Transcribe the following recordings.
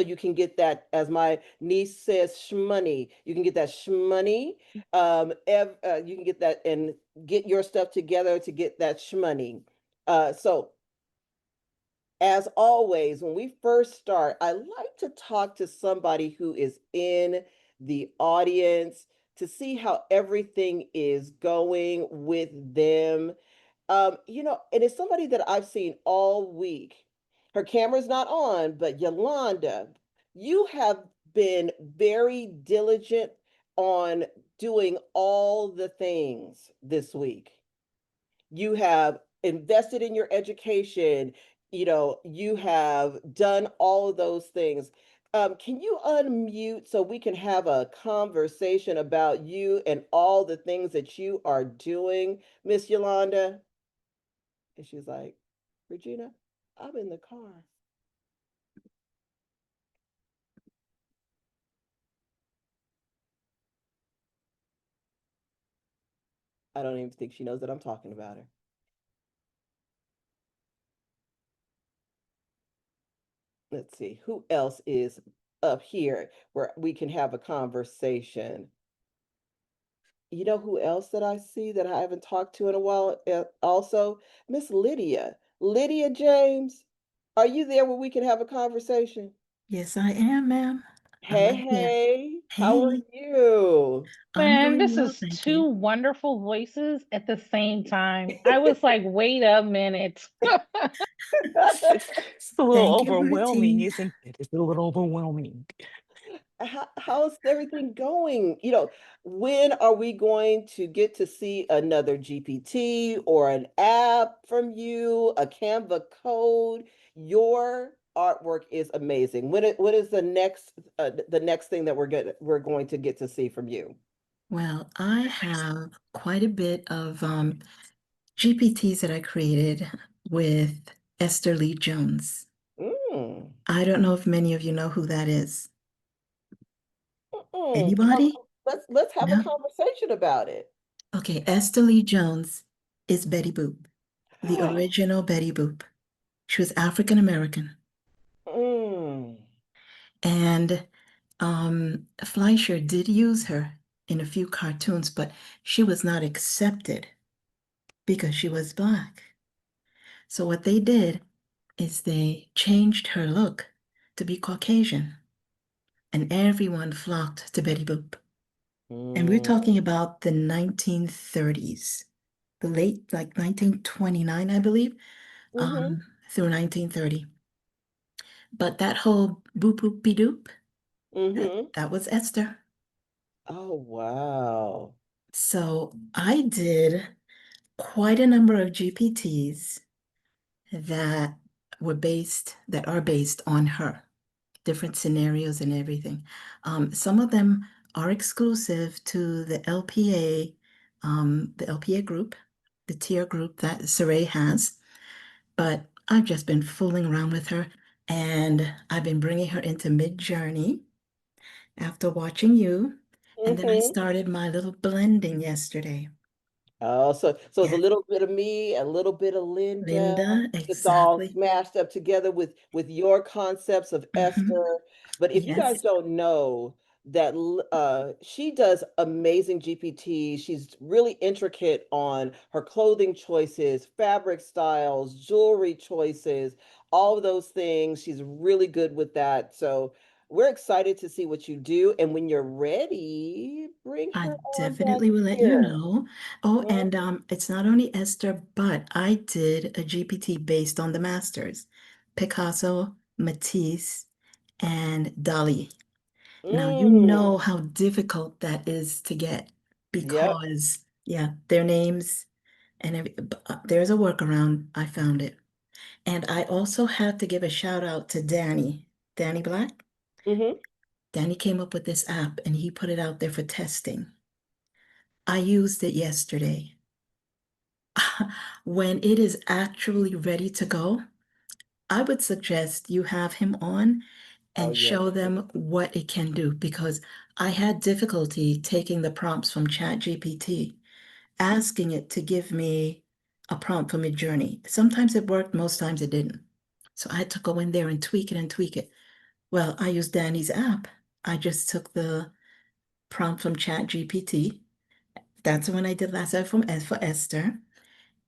you can get that, as my niece says, shmoney. You can get that shmoney. You can get that and get your stuff together to get that shmoney. So as always, when we first start, I like to talk to somebody who is in the audience to see how everything is going with them. And it's somebody that I've seen all week. Her camera's not on, but Yolanda, you have been very diligent on doing all the things this week. You have invested in your education, you have done all of those things. Can you unmute so we can have a conversation about you and all the things that you are doing, Miss Yolanda? And she's like, Regina, I'm in the car. I don't even think she knows that I'm talking about her. Let's see, who else is up here where we can have a conversation? You know who else that I see that I haven't talked to in a while? Also, Miss Lydia. Lydia James, are you there where we can have a conversation? Yes, I am, ma'am. I'm Hey, right here. hey, how are Hey, you? I'm Man, doing this well, is thank two you. wonderful voices at the same time. I was like, wait a minute. It's a little Thank you, overwhelming, Martine. isn't it? It's a little overwhelming. How's everything going? When are we going to get to see another GPT or an app from you, a Canva code? Your artwork is amazing. What is the next thing that we're going to get to see from you? Well, I have quite a bit of GPTs that I created with Esther Lee Jones. Mm, I don't know if many of you know who that is. Tell, Anybody? let's have a No? conversation about it. Okay, Esther Lee Jones is Betty Boop, the original Betty Boop. She was African American. Mm, And Fleischer did use her in a few cartoons, but she was not accepted because she was Black. So what they did is they changed her look to be Caucasian, and everyone flocked to Betty Boop. And we're mm, talking about the 1930s, the late, like 1929, I believe, mm-hmm, through 1930. But that whole boop boop be doop, that, mm-hmm. that was Esther. Oh, wow. So I did quite a number of GPTs that that are based on her, different scenarios and everything. Some of them are exclusive to the LPA group, the tier group that Saray has. But I've just been fooling around with her, and I've been bringing her into MidJourney after watching you. And then I Mm-hmm. started my little blending yesterday. Oh, so it's a Yeah, little bit of me, a little bit of Linda. Linda, It's all exactly. smashed up together with your concepts of Hmm. Esther. But if you guys Yes, don't know that she does amazing GPT. She's really intricate on her clothing choices, fabric styles, jewelry choices, all of those things. She's really good with that. So we're excited to see what you do. And when you're ready, bring I her on back definitely will let you here. know. Oh, Mhm. and it's not only Esther, but I did a GPT based on the masters, Picasso, Matisse, and Dali. Now you Mm. know how difficult that is to get Yep. because, yeah, their names there's a workaround. I found it. And I also have to give a shout out to Danny Black. Hmm. Danny came up with this app and he put it out there for testing. I used it yesterday. When it is actually ready to go, I would suggest you have him on Oh and yeah. show them what it can do because I had difficulty taking the prompts from ChatGPT, asking it to give me a prompt for MidJourney. Sometimes it worked, most times it didn't. So I had to go in there and tweak it and tweak it. Well, I use Danny's app. I just took the prompt from Chat GPT. That's the one I did last time for Esther.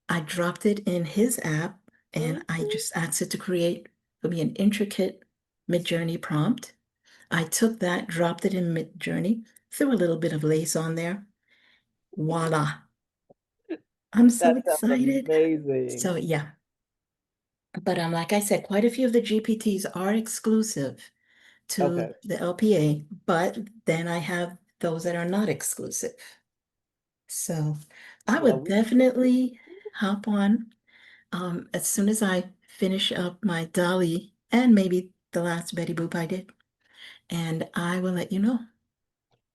I dropped it in his app and I Mhm. just asked it to create for me an intricate MidJourney prompt. I took that, dropped it in MidJourney, threw a little bit of lace on there. Voila. I'm so That sounds excited. amazing. So yeah. But like I said, quite a few of the GPTs are exclusive to Okay. the LPA, but then I have those that are not exclusive. So I Well, would definitely hop on as soon as I finish up my Dolly and maybe the last Betty Boop I did, and I will let you know.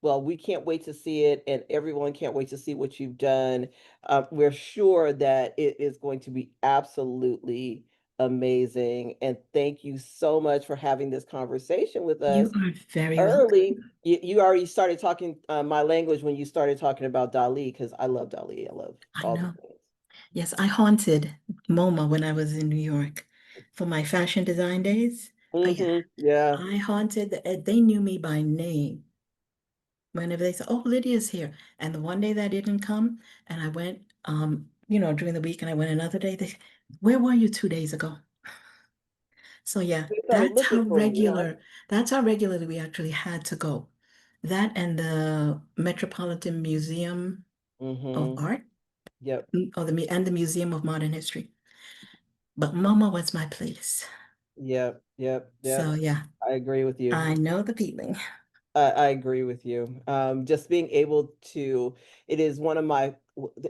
Well, we can't wait to see it, and everyone can't wait to see what you've done. We're sure that it is going to be absolutely amazing. And thank you so much for having this conversation with You us are very early. welcome. You already started talking my language when you started talking about Dali, because I love Dali. I love I all the know. things. Yes, I haunted MoMA when I was in New York for my fashion design days. Oh yeah, Yeah. I haunted. They knew me by name. Whenever they said, "Oh, Lydia's here," and the one day that didn't come, and I went, during the week, and I went another day. Where were you 2 days ago? So yeah, They started looking for me, huh? that's how regularly we actually had to go. That and the Metropolitan Museum of Mm-hmm. Art, Yep. and the Museum of Modern History. But Mama was my place. Yep. Yep. So Yep. yeah, I agree with you. I know the feeling. I agree with you. Just being able to, it is one of my,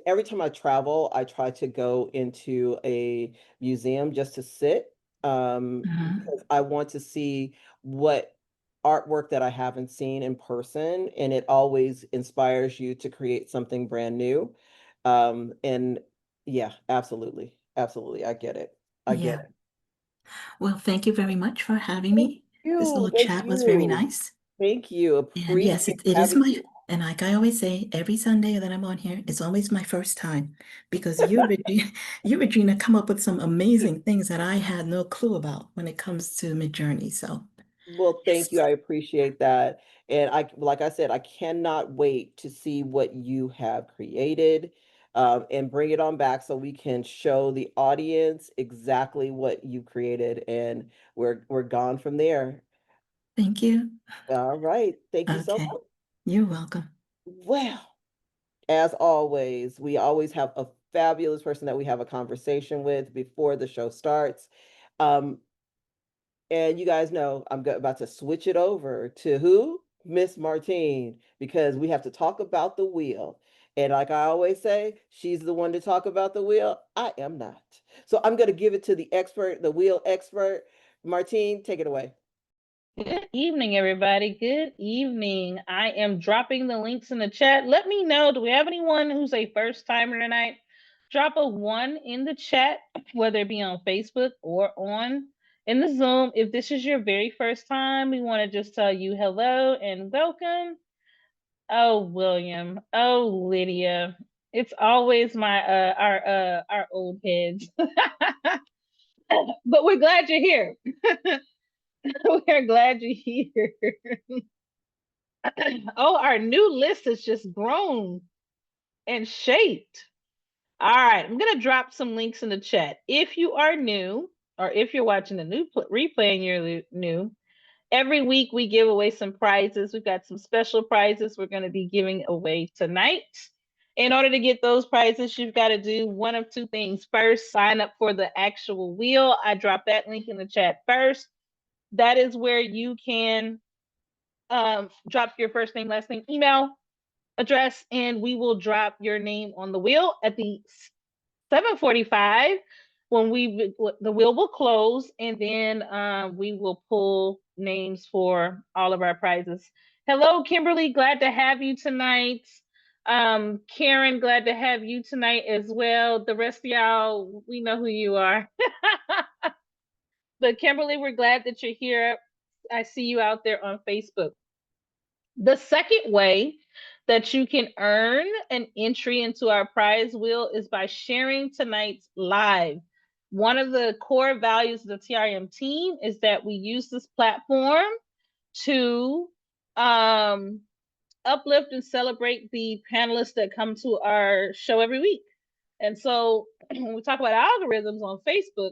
every time I travel, I try to go into a museum just to sit, Mhm. because I want to see what artwork that I haven't seen in person, and it always inspires you to create something brand new. And yeah, absolutely. Absolutely. I get it. I get Yeah. it. Well, thank you very much for having Thank me. This you. little Thank chat was very you. nice. Thank you. And yes, Appreciate it is having my, you. and like I always say, every Sunday that I'm on here, it's always my first time because you, Regina, you, Regina, come up with some amazing things that I had no clue about when it comes to Midjourney. So, Well, thank you. yes, I appreciate that. And like I said, I cannot wait to see what you have created, and bring it on back so we can show the audience exactly what you created, and we're gone from there. thank you. All right. Thank you so Okay, much. you're welcome. Well, as always, we always have a fabulous person that we have a conversation with before the show starts. Um, And you guys know about to switch it over to who? Miss Martine, because we have to talk about the wheel. And like I always say, she's the one to talk about the wheel. I am not. So I'm going to give it to the expert, the wheel expert. Martine, take it away. Good evening, everybody. Good evening. I am dropping the links in the chat. Let me know. Do we have anyone who's a first timer tonight? Drop a one in the chat, whether it be on Facebook or on in the Zoom. If this is your very first time, we want to just tell you hello and welcome. Oh, William. Oh, Lydia. It's always my our old heads. But we're glad you're here. We're glad you're here. Oh, our new list has just grown and shaped. All right, I'm going to drop some links in the chat. If you are new, or if you're watching the new replay and you're new, every week we give away some prizes. We've got some special prizes we're going to be giving away tonight. In order to get those prizes, you've got to do one of two things. First, sign up for the actual wheel. I dropped that link in the chat first. That is where you can drop your first name, last name, email address, and we will drop your name on the wheel at the 7:45 when the wheel will close, and then we will pull names for all of our prizes. Hello, Kimberly. Glad to have you tonight. Karen, glad to have you tonight as well. The rest of y'all, we know who you are. But Kimberly, we're glad that you're here. I see you out there on Facebook. The second way that you can earn an entry into our prize wheel is by sharing tonight's live. One of the core values of the TRM team is that we use this platform to uplift and celebrate the panelists that come to our show every week. And so when we talk about algorithms on Facebook,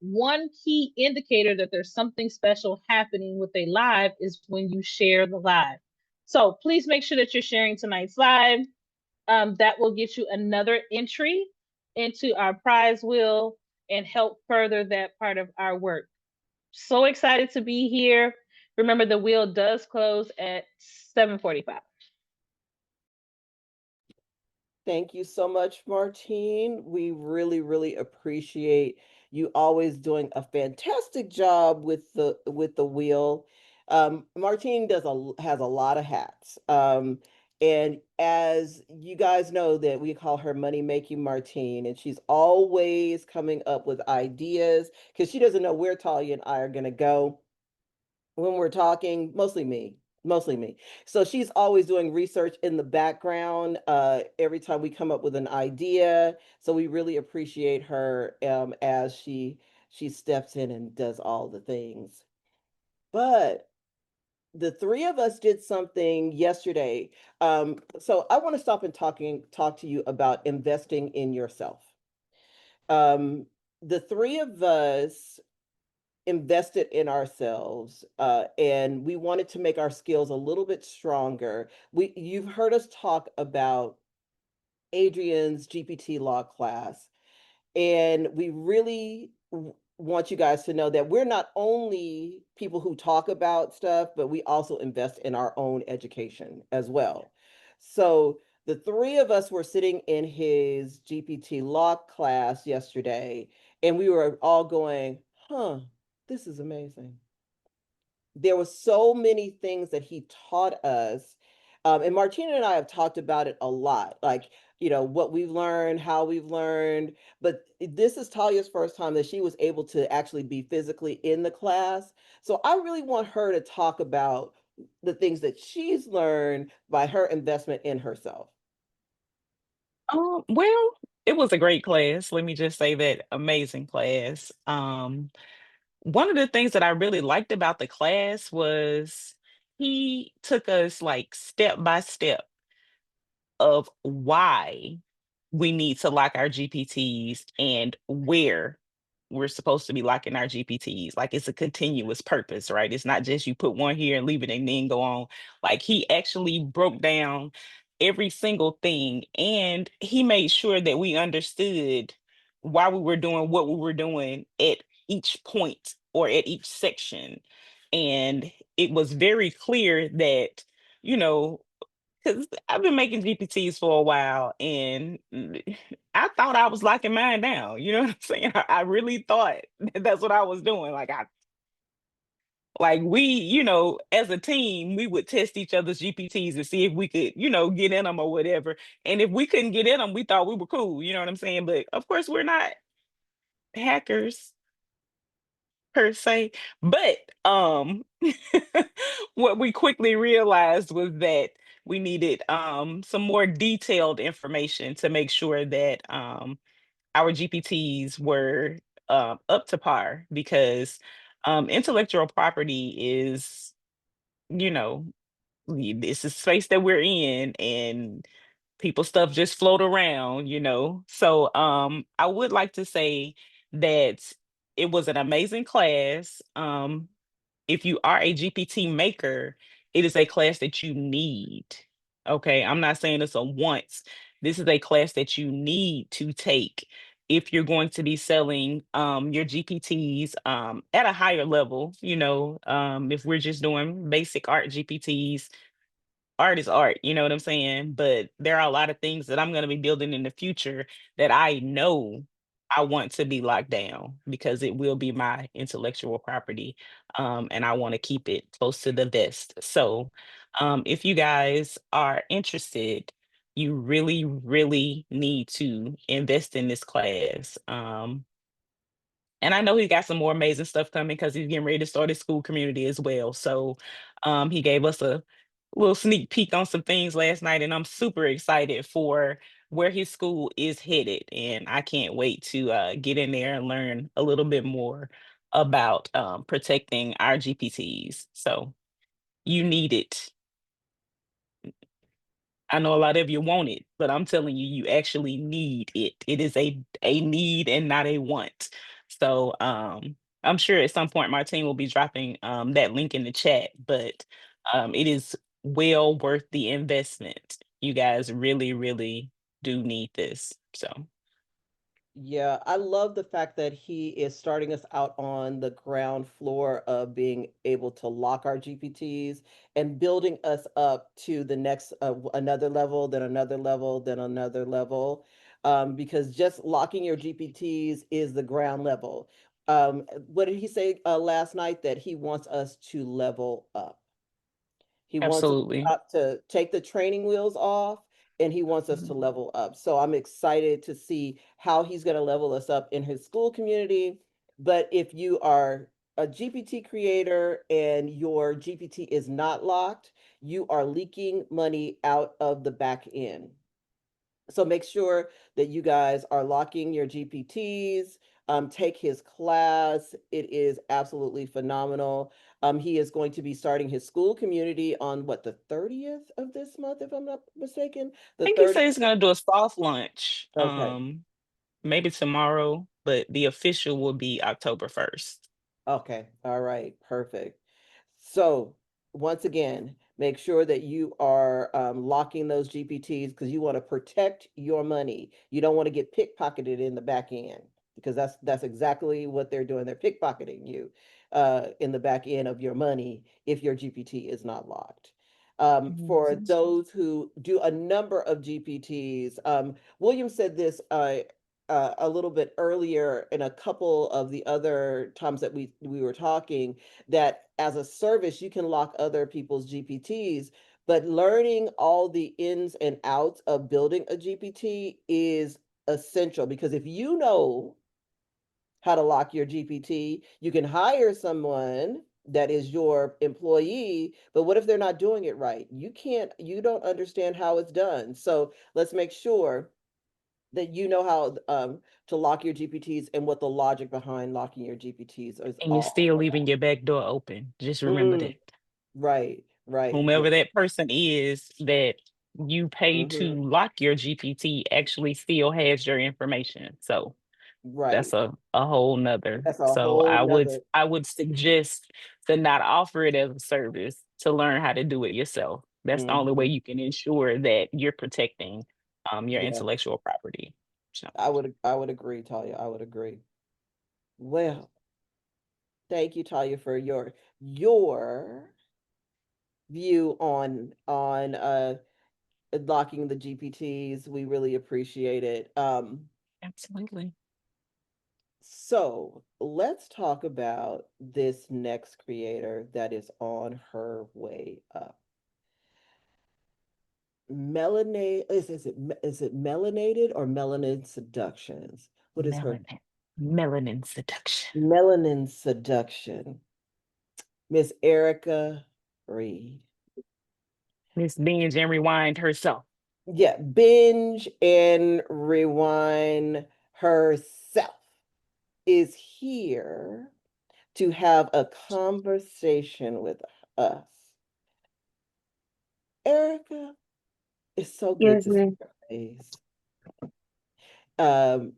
one key indicator that there's something special happening with a live is when you share the live. So please make sure that you're sharing tonight's live. That will get you another entry into our prize wheel and help further that part of our work. So excited to be here. Remember, the wheel does close at 7:45. Thank you so much, Martine. We really, really appreciate you always doing a fantastic job with the wheel. Martine has a lot of hats. And as you guys know, that we call her money making Martine, and she's always coming up with ideas because she doesn't know where Talya and I are going to go when we're talking, mostly me. So she's always doing research in the background every time we come up with an idea. So we really appreciate her as she steps in and does all the things. But the three of us did something yesterday. So I want to stop and talk to you about investing in yourself. The three of us invested in ourselves and we wanted to make our skills a little bit stronger. You've heard us talk about Adrian's GPT law class, and we really want you guys to know that we're not only people who talk about stuff, but we also invest in our own education as well. So the three of us were sitting in his GPT law class yesterday, and we were all going, huh, this is amazing. There were so many things that he taught us. And Martina and I have talked about it a lot, like, what we've learned, how we've learned. But this is Talya's first time that she was able to actually be physically in the class. So I really want her to talk about the things that she's learned by her investment in herself. Well, it was a great class. Let me just say that amazing class. One of the things that I really liked about the class was he took us like step by step of why we need to lock our GPTs and where we're supposed to be locking our GPTs. Like it's a continuous purpose, right? It's not just you put one here and leave it and then go on. Like he actually broke down every single thing and he made sure that we understood why we were doing what we were doing at each point or at each section. And it was very clear that, you know, because I've been making GPTs for a while and I thought I was locking mine down. You know what I'm saying? I really thought that's what I was doing. Like we, as a team, we would test each other's GPTs and see if we could, get in them or whatever. And if we couldn't get in them, we thought we were cool. You know what I'm saying? But of course, we're not hackers per se. But what we quickly realized was that we needed some more detailed information to make sure that our GPTs were up to par because intellectual property is, you know, it's a space that we're in and people stuff just float around, So I would like to say that it was an amazing class. If you are a GPT maker, it is a class that you need. Okay. I'm not saying it's a once. This is a class that you need to take if you're going to be selling your GPTs at a higher level. If we're just doing basic art GPTs, art is art, you know what I'm saying? But there are a lot of things that I'm going to be building in the future that I know I want to be locked down because it will be my intellectual property. And I want to keep it close to the vest. So if you guys are interested, you really, really need to invest in this class. And I know he got some more amazing stuff coming because he's getting ready to start his school community as well. So he gave us a little sneak peek on some things last night, and I'm super excited for where his school is headed, and I can't wait to get in there and learn a little bit more about protecting our GPTs. So you need it. I know a lot of you want it, but I'm telling you, you actually need it. It is a need and not a want. So I'm sure at some point Martine will be dropping that link in the chat, but it is well worth the investment. You guys really, really do need this. So Yeah, I love the fact that he is starting us out on the ground floor of being able to lock our GPTs and building us up to the next another level, then another level, then another level. Because just locking your GPTs is the ground level. What did he say last night? That he wants us to level up. He wants us absolutely. not to take the training wheels off, and he wants us to Mhm. level up. So I'm excited to see how he's going to level us up in his school community. But if you are a GPT creator and your GPT is not locked, you are leaking money out of the back end. So make sure that you guys are locking your GPTs. Take his class. It is absolutely phenomenal. He is going to be starting his school community on what, the 30th of this month, if I'm not mistaken. I The think he 30th. said he's gonna do a soft launch, Okay. maybe tomorrow, but the official will be October 1st. Okay. All right. Perfect. So once again, make sure that you are locking those GPTs because you want to protect your money. You don't want to get pickpocketed in the back end because that's exactly what they're doing. They're pickpocketing you in the back end of your money if your GPT is not locked. For Mhm. those who do a number of GPTs, William said this a little bit earlier in a couple of the other times that we were talking, that as a service you can lock other people's GPTs, but learning all the ins and outs of building a GPT is essential because if you know how to lock your GPT, you can hire someone that is your employee, but what if they're not doing it right? You don't understand how it's done. So let's make sure that you know how to lock your GPTs and what the logic behind locking your GPTs is And you're all still leaving about. your back door open. Just remember Mm, that. right, right, yeah, Whomever that person is that you pay to hmm, lock your GPT actually still has your information. So that's right. a whole nother. That's a So whole nother. I would suggest to not offer it as a service, to learn how to do it yourself. That's the only way Hmm, you can ensure that you're protecting your yeah, intellectual property. So I would agree, Talia. I would agree. Well, thank you, Talia, for your view on locking the GPTs. We really appreciate it. absolutely. So let's talk about this next creator that is on her way up. Is it melanated or melanin seductions? What is her Melanin. Melanin seduction. melanin seduction? Miss Erica Reed. Miss Binge and Rewind herself. Yeah, binge and rewind herself is here to have a conversation with us. Erica, it's so good Yes, to see ma'am. your face. Um,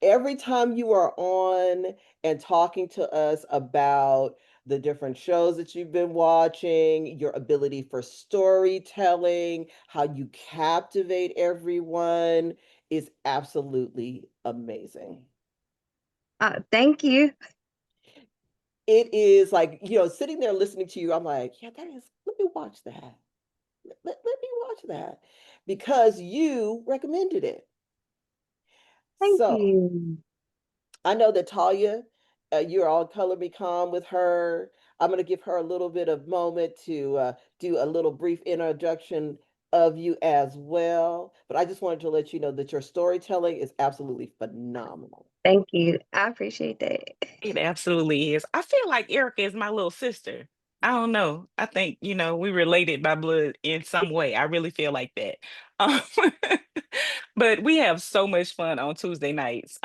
every time you are on and talking to us about the different shows that you've been watching, your ability for storytelling, how you captivate everyone is absolutely amazing. Thank you. It is like, sitting there listening to you, I'm like, yeah, let me watch that. Let me watch that because you recommended it. Thank So you. I know that Talya, you're on Color Me Calm with her. I'm going to give her a little bit of moment to do a little brief introduction of you as well. But I just wanted to let you know that your storytelling is absolutely phenomenal. Thank you. I appreciate that. It absolutely is. I feel like Erica is my little sister. I don't know. I think, we related by blood in some way. I really feel like that. Um, but we have so much fun on Tuesday nights.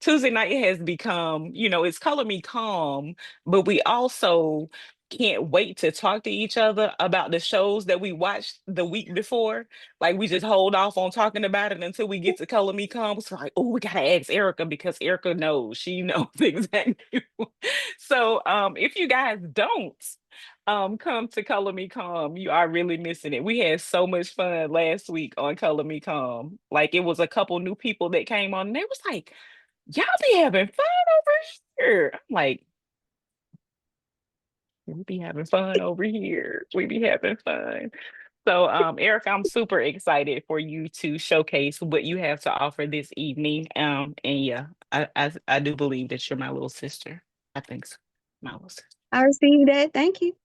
Tuesday night has become, it's Color Me Calm, but we also can't wait to talk to each other about the shows that we watched the week before. Like we just hold off on talking about it until we get to Color Me Calm. It's like, oh, we gotta ask Erica because Erica knows. She knows exactly. So if you guys don't come to Color Me Calm, you are really missing it. We had so much fun last week on Color Me Calm. Like it was a couple new people that came on and they was like, y'all be having fun over here. I'm like, we be having fun over here. We be having fun. So, Erica, I'm super excited for you to showcase what you have to offer this evening. And yeah, I do believe that you're my little sister. I think so. My little sister. I received that. Thank you.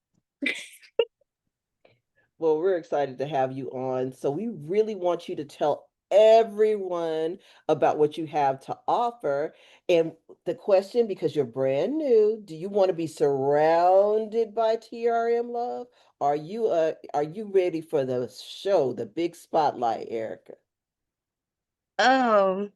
Well, we're excited to have you on. So we really want you to tell everyone about what you have to offer. And the question, because you're brand new, do you want to be surrounded by TRM love? Are you ready for the show, the big spotlight, Erica? Um,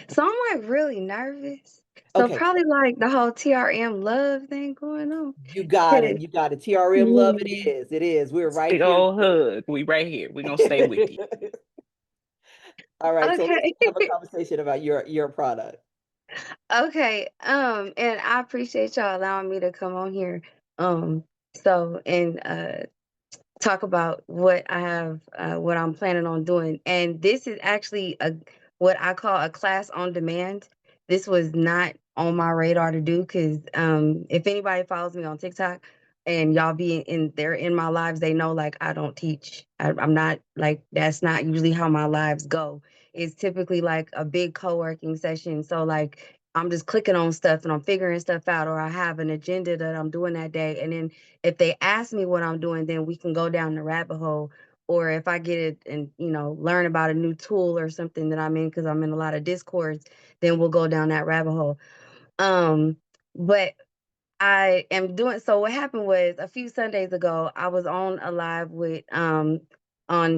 so I'm like really nervous. So Okay, probably like the whole TRM love thing going on. you got 'Cause- it. You got it. TRM love it yeah. is. It is. We're right Big here old with hug. We right here. We gonna stay with you. it. All right, so let's Okay. have a conversation about your product. Okay. And I appreciate y'all allowing me to come on here. So and talk about what I have, what I'm planning on doing. And this is actually what I call a class on demand. This was not on my radar to do because if anybody follows me on TikTok and y'all be they're in my lives, they know like I don't teach. I'm not like that's not usually how my lives go. It's typically like a big co-working session. So like I'm just clicking on stuff and I'm figuring stuff out, or I have an agenda that I'm doing that day. And then if they ask me what I'm doing, then we can go down the rabbit hole. Or if I get it and learn about a new tool or something that I'm in because I'm in a lot of discords, then we'll go down that rabbit hole. Um, but I am doing so what happened was a few Sundays ago, I was on a live with on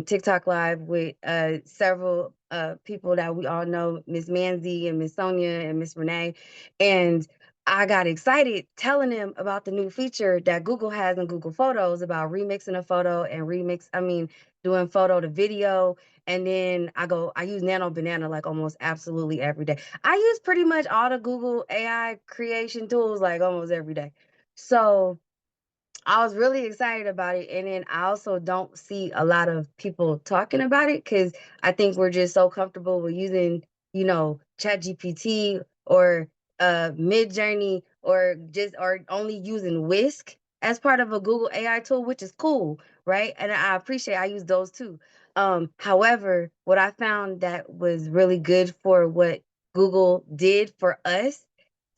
TikTok live with several people that we all know, Miss Manzi and Miss Sonia and Miss Renee. And I got excited telling them about the new feature that Google has in Google Photos about remixing a photo and doing photo to video. And then I use Nano Banana like almost absolutely every day. I use pretty much all the Google AI creation tools like almost every day. So I was really excited about it. And then I also don't see a lot of people talking about it because I think we're just so comfortable with using, ChatGPT or MidJourney or only using Whisk as part of a Google AI tool, which is cool, right? And I use those too. However, what I found that was really good for what Google did for us,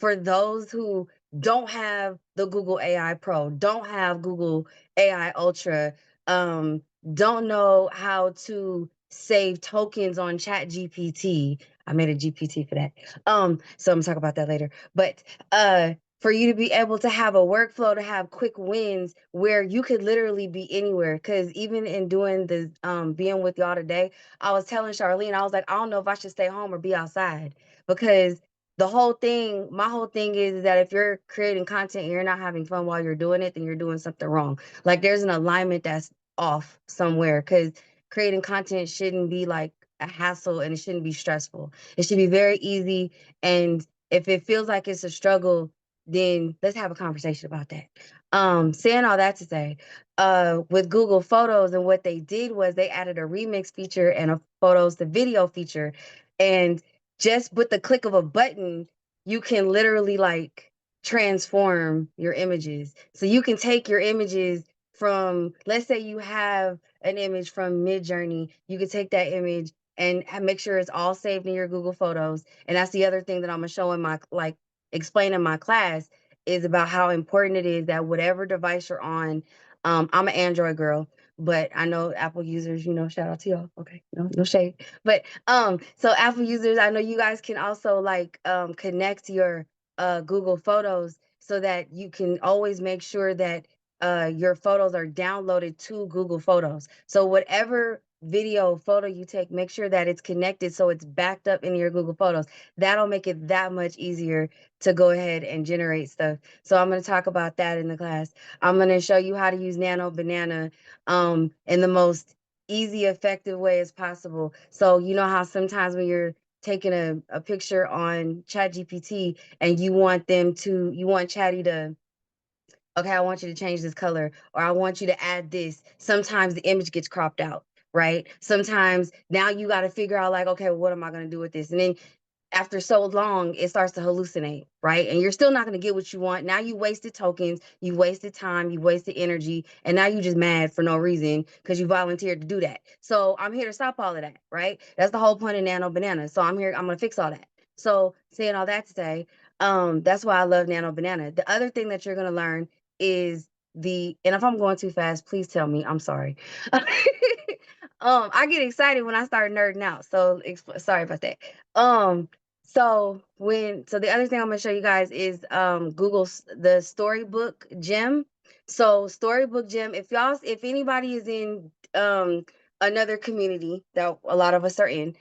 for those who don't have the Google AI Pro, don't have Google AI Ultra, um, don't know how to save tokens on Chat GPT. I made a GPT for that. So I'm gonna talk about that later. But for you to be able to have a workflow to have quick wins where you could literally be anywhere. Because even in doing the being with y'all today, I was telling Charlene, I was like, I don't know if I should stay home or be outside because my whole thing is that if you're creating content and you're not having fun while you're doing it, then you're doing something wrong. Like there's an alignment that's off somewhere because creating content shouldn't be like a hassle and it shouldn't be stressful. It should be very easy. And if it feels like it's a struggle, then let's have a conversation about that. Saying all that to say, with Google Photos and what they did was they added a remix feature and a photos to video feature. And just with the click of a button, you can literally like transform your images. So you can take your images from, let's say you have an image from MidJourney, you can take that image and make sure it's all saved in your Google Photos. And that's the other thing that I'm gonna show in my explain in my class is about how important it is that whatever device you're on, I'm an Android girl, but I know Apple users, shout out to y'all. Okay, no shade. But so Apple users, I know you guys can also connect your Google Photos so that you can always make sure that your photos are downloaded to Google Photos. So whatever video photo you take, make sure that it's connected so it's backed up in your Google Photos. That'll make it that much easier to go ahead and generate stuff. So I'm going to talk about that in the class. I'm going to show you how to use Nano Banana in the most easy, effective way as possible. So you know how sometimes when you're taking a picture on ChatGPT and you want Chatty to, okay, I want you to change this color, or I want you to add this. Sometimes the image gets cropped out, right? Sometimes now you got to figure out like, okay, well, what am I going to do with this? And then after so long, it starts to hallucinate, right? And you're still not going to get what you want. Now you wasted tokens, you wasted time, you wasted energy, and now you just mad for no reason because you volunteered to do that. So I'm here to stop all of that, right? That's the whole point of Nano Banana. So I'm here, I'm going to fix all that. So saying all that to say, that's why I love Nano Banana. The other thing that you're going to learn is and if I'm going too fast, please tell me. I'm sorry. I get excited when I start nerding out. So sorry about that. So the other thing I'm gonna show you guys is Google's the Storybook Gem. So Storybook Gem, if anybody is in another community that a lot of us are in,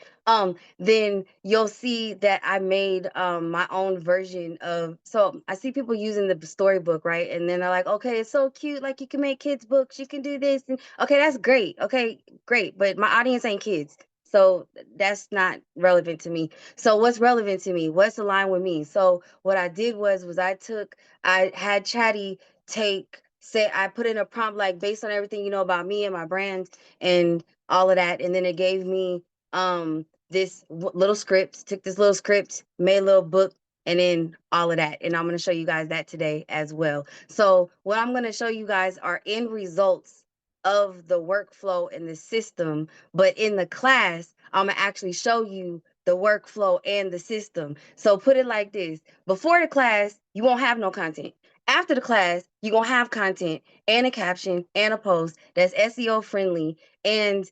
then you'll see that I made my own version of, so I see people using the storybook, right? And then they're like, okay, it's so cute, like you can make kids books, you can do this, and okay, that's great. Okay, great. But my audience ain't kids. So that's not relevant to me. So what's relevant to me? What's aligned with me? So what I did was I had Chatty I put in a prompt like based on everything you know about me and my brand and all of that, and then it gave me this little script, took this little script, made a little book, and then all of that. And I'm going to show you guys that today as well. So what I'm going to show you guys are end results of the workflow and the system, but in the class, I'm going to actually show you the workflow and the system. So put it like this: before the class, you won't have no content. After the class, you're going to have content and a caption and a post that's SEO friendly, and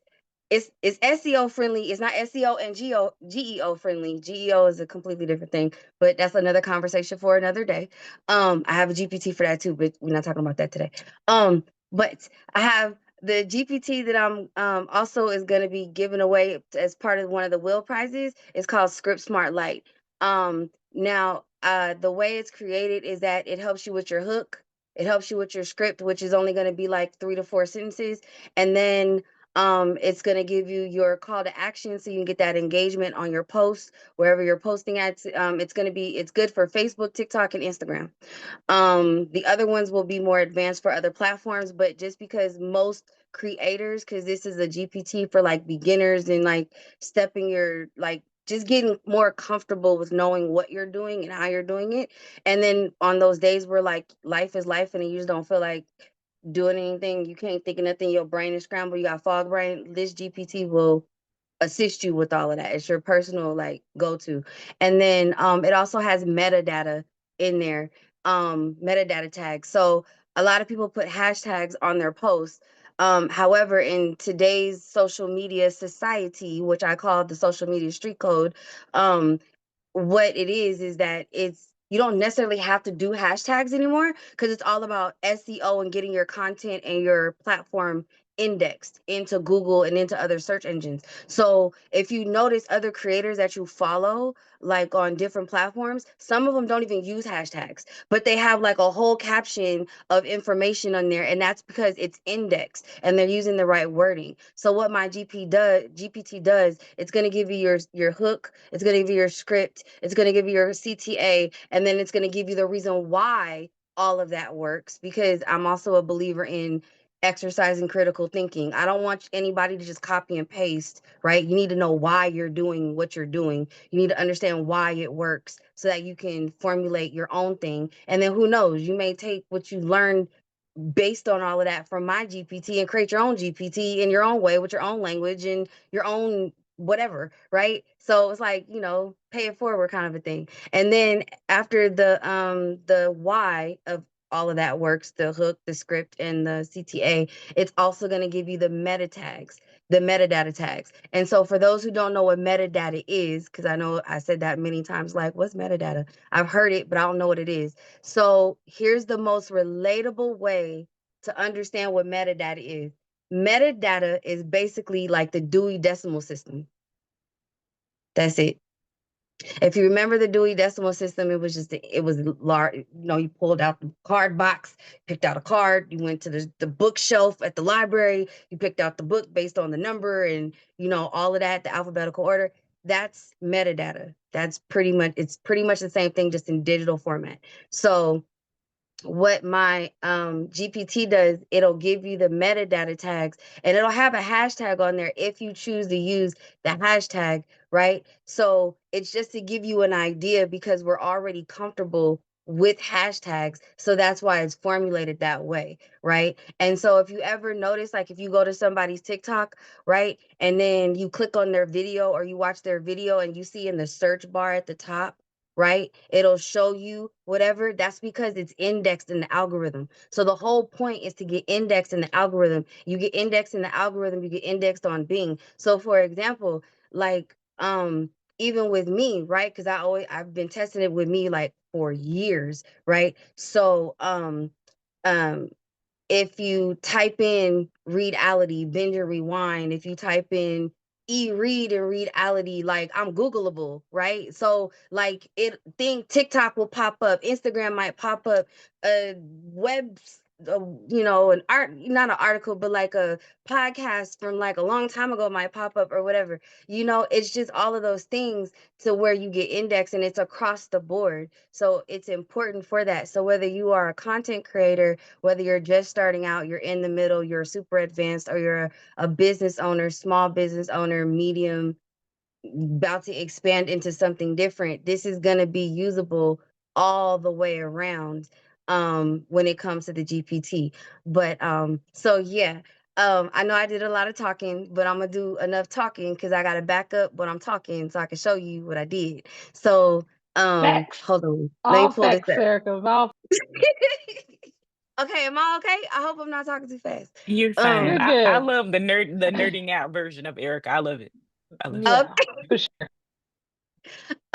it's SEO friendly. It's not SEO and GEO friendly. GEO is a completely different thing, but that's another conversation for another day. I have a GPT for that too, but we're not talking about that today. But I have the GPT that I'm also is going to be given away as part of one of the Will prizes. It's called Script Smart Light. Now the way it's created is that it helps you with your hook. It helps you with your script, which is only going to be like 3 to 4 sentences, and then it's going to give you your call to action so you can get that engagement on your posts wherever you're posting at. It's good for Facebook, TikTok, and Instagram. The other ones will be more advanced for other platforms, but just because most creators, because this is a GPT for like beginners and like stepping your like just getting more comfortable with knowing what you're doing and how you're doing it. And then on those days where like life is life and you just don't feel like doing anything, you can't think of nothing, your brain is scrambled, you got fog brain, this GPT will assist you with all of that. It's your personal like go-to. And then it also has metadata in there, metadata tags. So a lot of people put hashtags on their posts. However, in today's social media society, which I call the social media street code, what it is that you don't necessarily have to do hashtags anymore because it's all about SEO and getting your content and your platform indexed into Google and into other search engines. So if you notice other creators that you follow, like on different platforms, some of them don't even use hashtags, but they have like a whole caption of information on there. And that's because it's indexed and they're using the right wording. So what my GPT does, it's going to give you your hook, it's going to give you your script, it's going to give you your CTA, and then it's going to give you the reason why all of that works, because I'm also a believer in exercising critical thinking. I don't want anybody to just copy and paste, right? You need to know why you're doing what you're doing. You need to understand why it works so that you can formulate your own thing. And then who knows, you may take what you learned based on all of that from my GPT and create your own GPT in your own way with your own language and your own whatever, right? So it's like, pay it forward kind of a thing. And then after the why of all of that works, the hook, the script, and the CTA, it's also going to give you the meta tags. the metadata tags. And so for those who don't know what metadata is, because I know I said that many times, like, what's metadata? I've heard it, but I don't know what it is. So here's the most relatable way to understand what metadata is. Metadata is basically like the Dewey Decimal System. That's it. If you remember the Dewey Decimal System, it was just, it was large. You know, you pulled out the card box, picked out a card, you went to the bookshelf at the library, you picked out the book based on the number and, you know, all of that, the alphabetical order. That's metadata. That's pretty much, it's pretty much the same thing, just in digital format. So what my GPT does, it'll give you the metadata tags and it'll have a hashtag on there if you choose to use the hashtag, right? So it's just to give you an idea, because we're already comfortable with hashtags. So that's why it's formulated that way, right? And so if you ever notice, like if you go to somebody's TikTok, right, and then you click on their video or you watch their video and you see in the search bar at the top, right, it'll show you whatever, that's because it's indexed in the algorithm. So the whole point is to get indexed in the algorithm. You get indexed in the algorithm, you get indexed on Bing. So for example, like even with me, right, because I've been testing it with me like for years, right? So um if you type in Readality, binge and rewind, if you type in e-read and Readality, like I'm Googleable, right? So like TikTok will pop up, Instagram might pop up, web, you know, not an article, but like a podcast from like a long time ago might pop up or whatever. You know, it's just all of those things to where you get indexed, and it's across the board. So it's important for that. So whether you are a content creator, whether you're just starting out, you're in the middle, you're super advanced, or you're a business owner, small business owner, medium, about to expand into something different, this is going to be usable all the way around when it comes to the GPT. But so yeah, I know I did a lot of talking, but I'm gonna do enough talking because I gotta back up what I'm talking so I can show you what I did. So Facts. hold on, let me All pull this facts, up. Erica. All Okay, am I okay? I hope I'm not talking too fast. You're you're fine. I good. love the nerding out version of Erica. I love it. I love it. Yeah, Okay. for sure.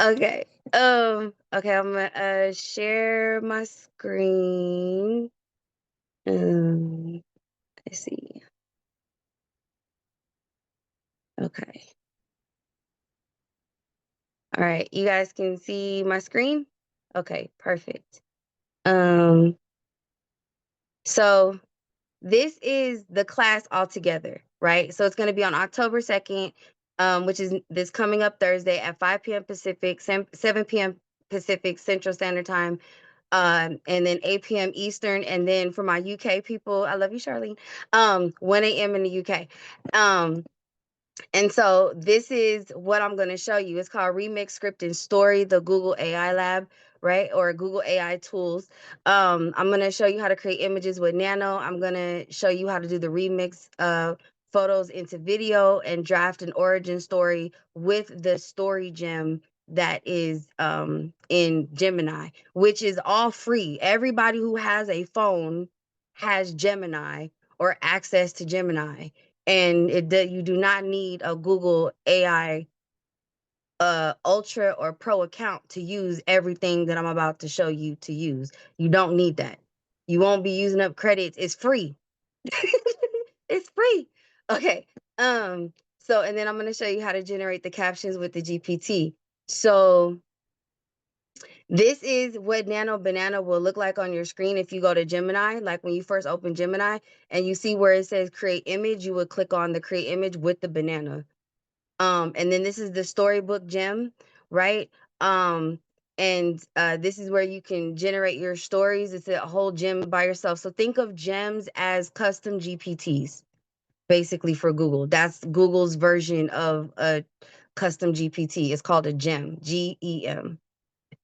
Okay. Okay, I'm gonna share my screen. Um, let's see. Okay. All right, you guys can see my screen? Okay, perfect. Um, so this is the class altogether, right? So it's going to be on October 2nd, which is this coming up Thursday at 5 p.m. Pacific, 7 p.m. Pacific Central Standard Time, and then 8 p.m. Eastern. And then for my UK people, I love you, Charlene, 1 a.m. in the UK. And so this is what I'm going to show you. It's called Remix Script and Story, the Google AI Lab, right? Or Google AI tools. I'm going to show you how to create images with Nano. I'm going to show you how to do the remix photos into video and draft an origin story with the story gem that is in Gemini, which is all free. Everybody who has a phone has Gemini or access to Gemini, and you do not need a Google AI Ultra or Pro account to use everything that I'm about to show you to use. You don't need that. You won't be using up credits. It's free. It's free. Okay. So and then I'm going to show you how to generate the captions with the GPT. So this is what Nano Banana will look like on your screen if you go to Gemini. Like when you first open Gemini and you see where it says create image, you would click on the create image with the banana. And then this is the storybook gem, right? And this is where you can generate your stories. It's a whole gem by yourself. So think of gems as custom GPTs, basically, for Google. That's Google's version of a custom GPT. It's called a gem, GEM.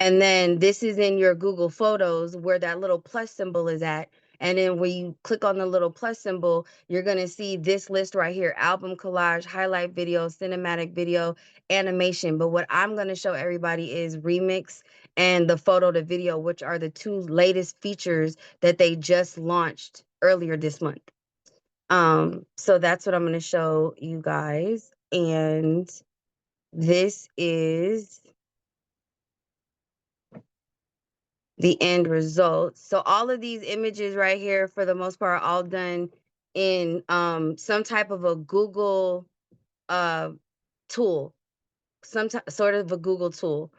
And then this is in your Google Photos where that little plus symbol is at. And then when you click on the little plus symbol, you're going to see this list right here: album, collage, highlight video, cinematic video, animation. But what I'm going to show everybody is remix and the photo to video, which are the two latest features that they just launched earlier this month. So that's what I'm going to show you guys. And this is the end result. So all of these images right here, for the most part, are all done in some type of a Google tool, some sort of a Google tool.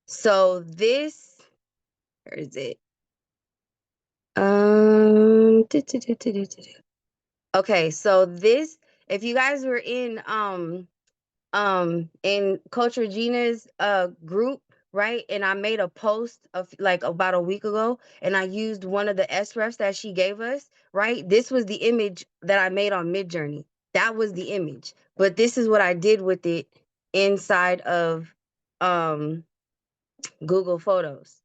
So this, where is it? Okay, so this, if you guys were in Coach Regina's group, right? And I made a post of like about a week ago, and I used one of the SREFs that she gave us, right? This was the image that I made on MidJourney. That was the image. But this is what I did with it inside of Google Photos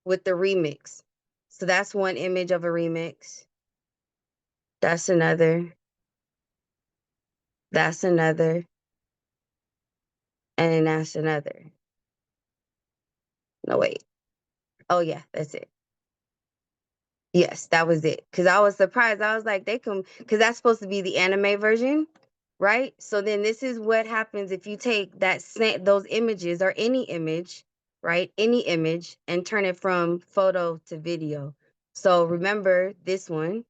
with the remix. So that's one image of a remix. That's another. That's another. And then that's another. No, wait. Oh, yeah, that's it. Yes, that was it. Because I was surprised. I was like, they can, because that's supposed to be the anime version, right? So then this is what happens if you take that those images or any image, right? Any image and turn it from photo to video. So remember this one.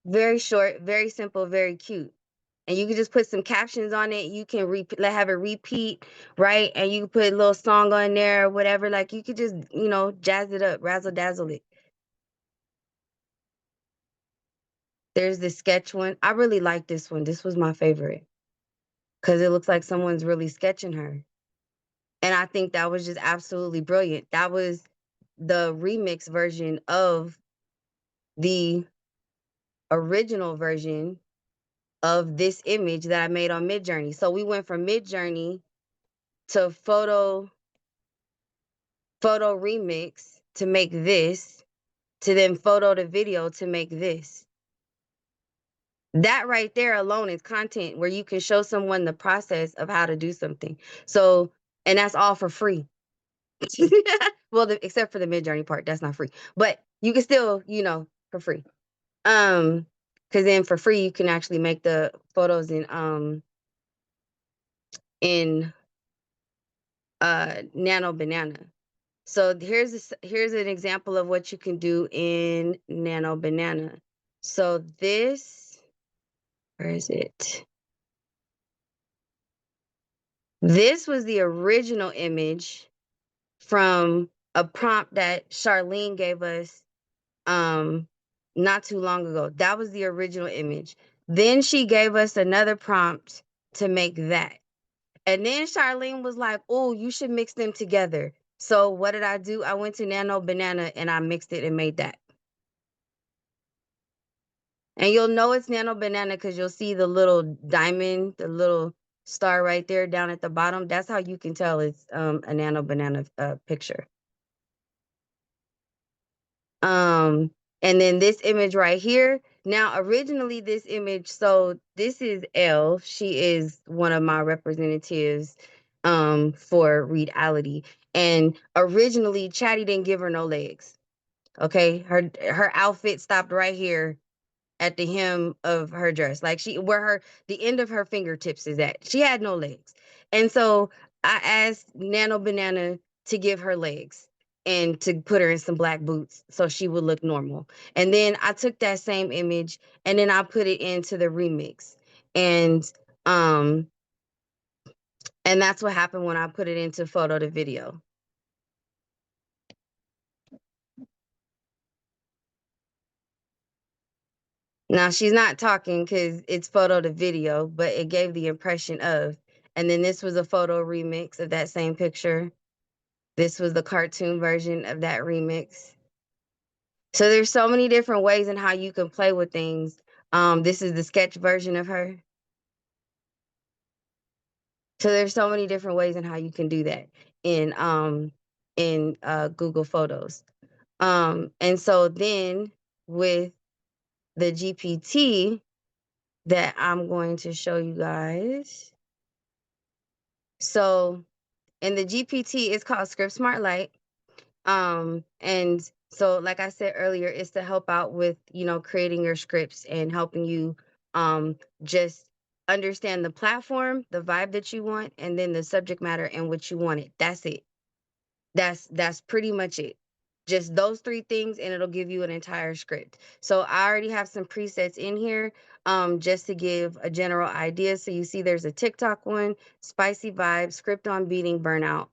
Very short, very simple, very cute. And you can just put some captions on it. You can have it repeat, right? And you can put a little song on there or whatever. Like you could just, jazz it up, razzle dazzle it. There's the sketch one. I really like this one. This was my favorite because it looks like someone's really sketching her. And I think that was just absolutely brilliant. That was the remix version of the original version of this image that I made on MidJourney. So we went from MidJourney to photo remix to make this, to then photo to video to make this. That right there alone is content where you can show someone the process of how to do something. So, and that's all for free. Well, except for the MidJourney part, that's not free. But you can still, for free. Because then for free you can actually make the photos in Nano Banana. So here's an example of what you can do in Nano Banana. So this, where is it? This was the original image from a prompt that Charlene gave us not too long ago. That was the original image. Then she gave us another prompt to make that. And then Charlene was like, oh, you should mix them together. So what did I do? I went to Nano Banana and I mixed it and made that. And you'll know it's Nano Banana because you'll see the little diamond, the little star right there down at the bottom. That's how you can tell it's a Nano Banana picture. And then this image right here. Now, originally this image, so this is Elle. She is one of my representatives for Reality. And originally Chatty didn't give her no legs. Okay, her outfit stopped right here at the hem of her dress, like the end of her fingertips is at. She had no legs. And so I asked Nano Banana to give her legs and to put her in some black boots so she would look normal. And then I took that same image and then I put it into the remix. And that's what happened when I put it into photo to video. Now she's not talking because it's photo to video, but it gave the impression of. And then this was a photo remix of that same picture. This was the cartoon version of that remix. So there's so many different ways in how you can play with things. This is the sketch version of her. So there's so many different ways in how you can do that in Google Photos. And so then with the GPT that I'm going to show you guys. So in the GPT, it's called Script Smart Lite. And so like I said earlier, it's to help out with, creating your scripts and helping you just understand the platform, the vibe that you want, and then the subject matter and what you want it. That's it. That's pretty much it. Just those three things, and it'll give you an entire script. So I already have some presets in here, just to give a general idea. So you see there's a TikTok one, spicy vibe, script on beating burnout,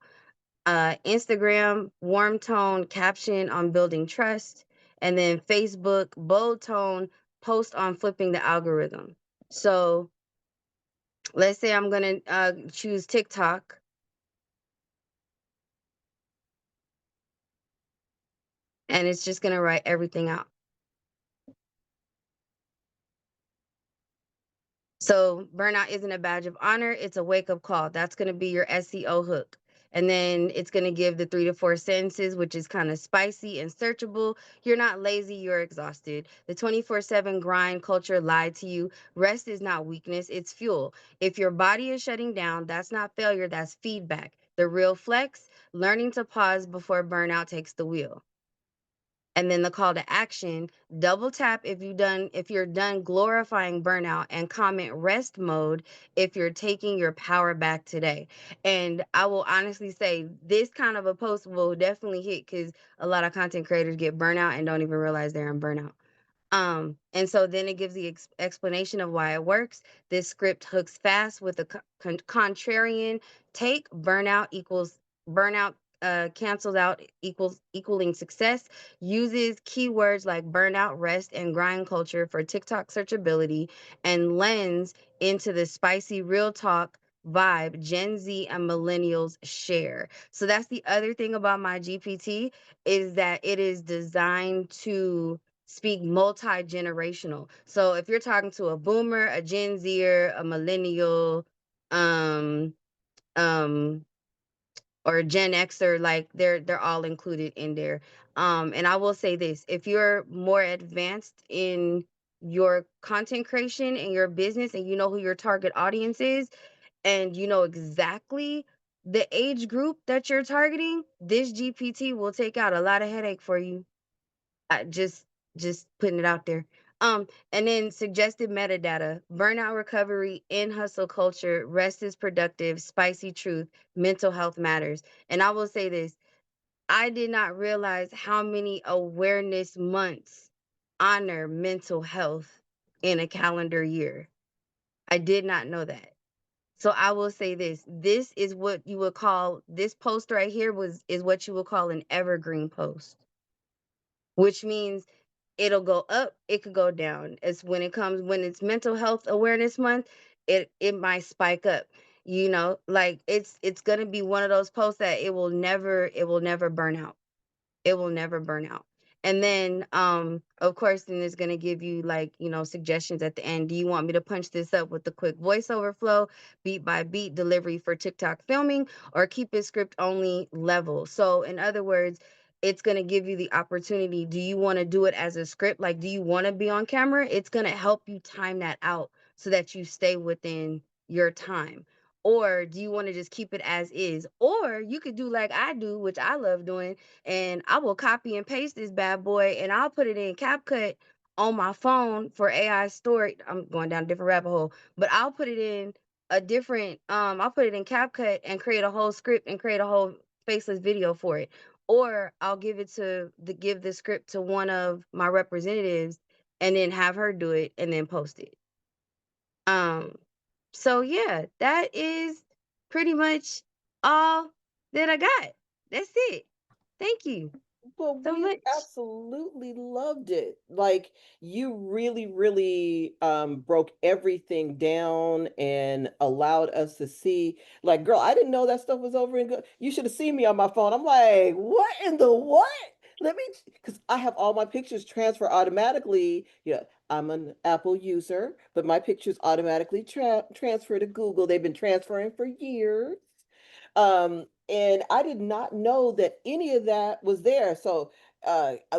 Instagram, warm tone, caption on building trust, and then Facebook, bold tone, post on flipping the algorithm. So let's say I'm gonna choose TikTok. And it's just gonna write everything out. So burnout isn't a badge of honor, it's a wake-up call. That's gonna be your SEO hook. And then it's gonna give the 3 to 4 sentences, which is kind of spicy and searchable. You're not lazy, you're exhausted. The 24/7 grind culture lied to you. Rest is not weakness, it's fuel. If your body is shutting down, that's not failure, that's feedback. The real flex, learning to pause before burnout takes the wheel. And then the call to action, double tap if you're done glorifying burnout, and comment rest mode if you're taking your power back today. And I will honestly say this kind of a post will definitely hit, because a lot of content creators get burnout and don't even realize they're in burnout. And so then it gives the explanation of why it works. This script hooks fast with a contrarian take. Burnout cancels out equaling success. Uses keywords like burnout, rest, and grind culture for TikTok searchability, and lends into the spicy real talk vibe Gen Z and millennials share. So that's the other thing about my GPT, is that it is designed to speak multi-generational. So if you're talking to a boomer, a Gen Zer, a millennial, um, um, or a Gen Xer, like they're all included in there. And I will say this: if you're more advanced in your content creation and your business, and you know who your target audience is, and you know exactly the age group that you're targeting, this GPT will take out a lot of headache for you. I just putting it out there. And then suggested metadata: burnout recovery in hustle culture, rest is productive, spicy truth, mental health matters. And I will say this: I did not realize how many awareness months honor mental health in a calendar year. I did not know that. So I will say this: this is what you would call, this post right here is what you would call an evergreen post, which means it'll go up, it could go down. It's when it's mental health awareness month, it might spike up. Like it's gonna be one of those posts that it will never burn out. It will never burn out. And then of course then it's going to give you, like, suggestions at the end. Do you want me to punch this up with the quick voiceover flow, beat by beat delivery for TikTok filming, or keep it script only level? So in other words, it's going to give you the opportunity. Do you want to do it as a script? Like, do you want to be on camera? It's going to help you time that out so that you stay within your time. Or do you want to just keep it as is? Or you could do like I do, which I love doing, and I will copy and paste this bad boy, and I'll put it in CapCut on my phone for AI storage. I'm going down a different rabbit hole, but I'll put it in I'll put it in CapCut and create a whole script and create a whole faceless video for it. Or I'll give the script to one of my representatives and then have her do it and then post it. Um, so yeah, that is pretty much all that I got. That's it. Thank you Well, so we much. absolutely loved it. Like, you really, really broke everything down and allowed us to see. Like, girl, I didn't know that stuff was over and good. You should have seen me on my phone. I'm like, what in the what? Let me, because I have all my pictures transfer automatically. Yeah, I'm an Apple user, but my pictures automatically transfer to Google. They've been transferring for years. And I did not know that any of that was there. So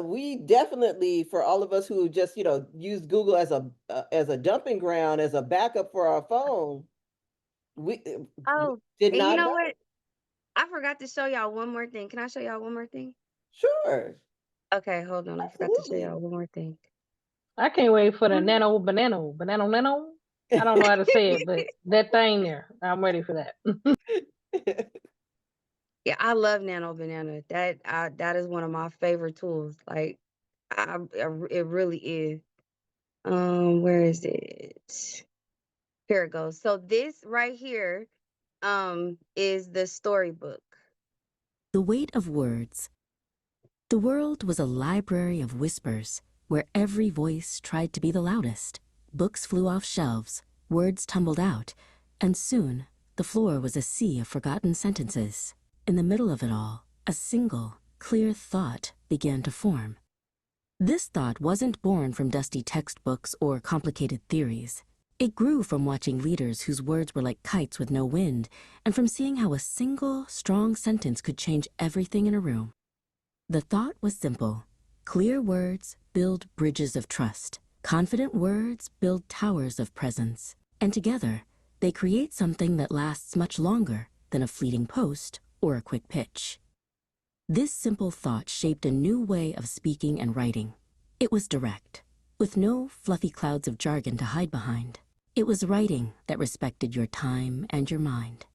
we definitely, for all of us who just, use Google as a dumping ground, as a backup for our phone, We Oh, did and you not know know. what? I forgot to show y'all one more thing. Can I show y'all one more thing? Sure, Okay, hold on. I forgot to show absolutely. y'all one more thing. I can't wait for the Um, nano. I don't know how to say it, but that thing there, I'm ready for that. Yeah, I love Nano Banana. That is one of my favorite tools. Like, it really is. Where is it? Here it goes. So this right here, is the storybook. The weight of words. The world was a library of whispers, where every voice tried to be the loudest. Books flew off shelves, words tumbled out, and soon the floor was a sea of forgotten sentences. In the middle of it all, a single, clear thought began to form. This thought wasn't born from dusty textbooks or complicated theories. It grew from watching leaders whose words were like kites with no wind, and from seeing how a single, strong sentence could change everything in a room. The thought was simple. Clear words build bridges of trust. Confident words build towers of presence. And together, they create something that lasts much longer than a fleeting post or a quick pitch. This simple thought shaped a new way of speaking and writing. It was direct, with no fluffy clouds of jargon to hide behind. It was writing that respected your time and your mind.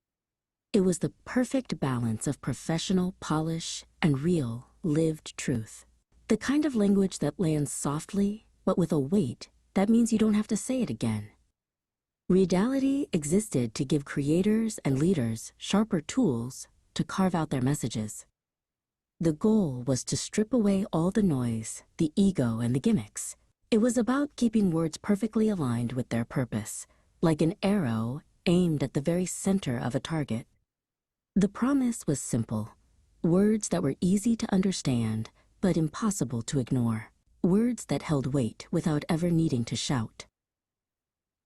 It was the perfect balance of professional polish and real, lived truth. The kind of language that lands softly, but with a weight that means you don't have to say it again. Reality existed to give creators and leaders sharper tools to carve out their messages. The goal was to strip away all the noise, the ego, and the gimmicks. It was about keeping words perfectly aligned with their purpose, like an arrow aimed at the very center of a target. The promise was simple. Words that were easy to understand, but impossible to ignore. Words that held weight without ever needing to shout.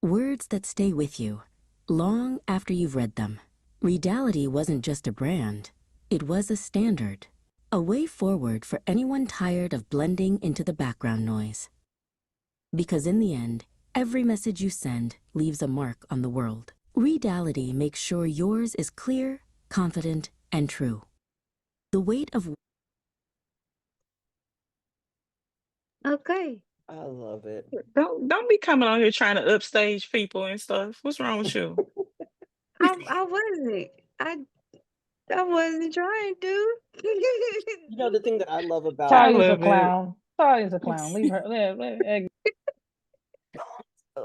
Words that stay with you, long after you've read them. Reality wasn't just a brand. It was a standard. A way forward for anyone tired of blending into the background noise. Because in the end, every message you send leaves a mark on the world. Reality makes sure yours is clear, confident, and true. The weight of Okay. I love it. Don't be coming on here trying to upstage people and stuff. What's wrong with you? I wasn't. I wasn't trying to. You know, the thing that I love I about Talya's a love it. clown. Talya's a clown. Leave her.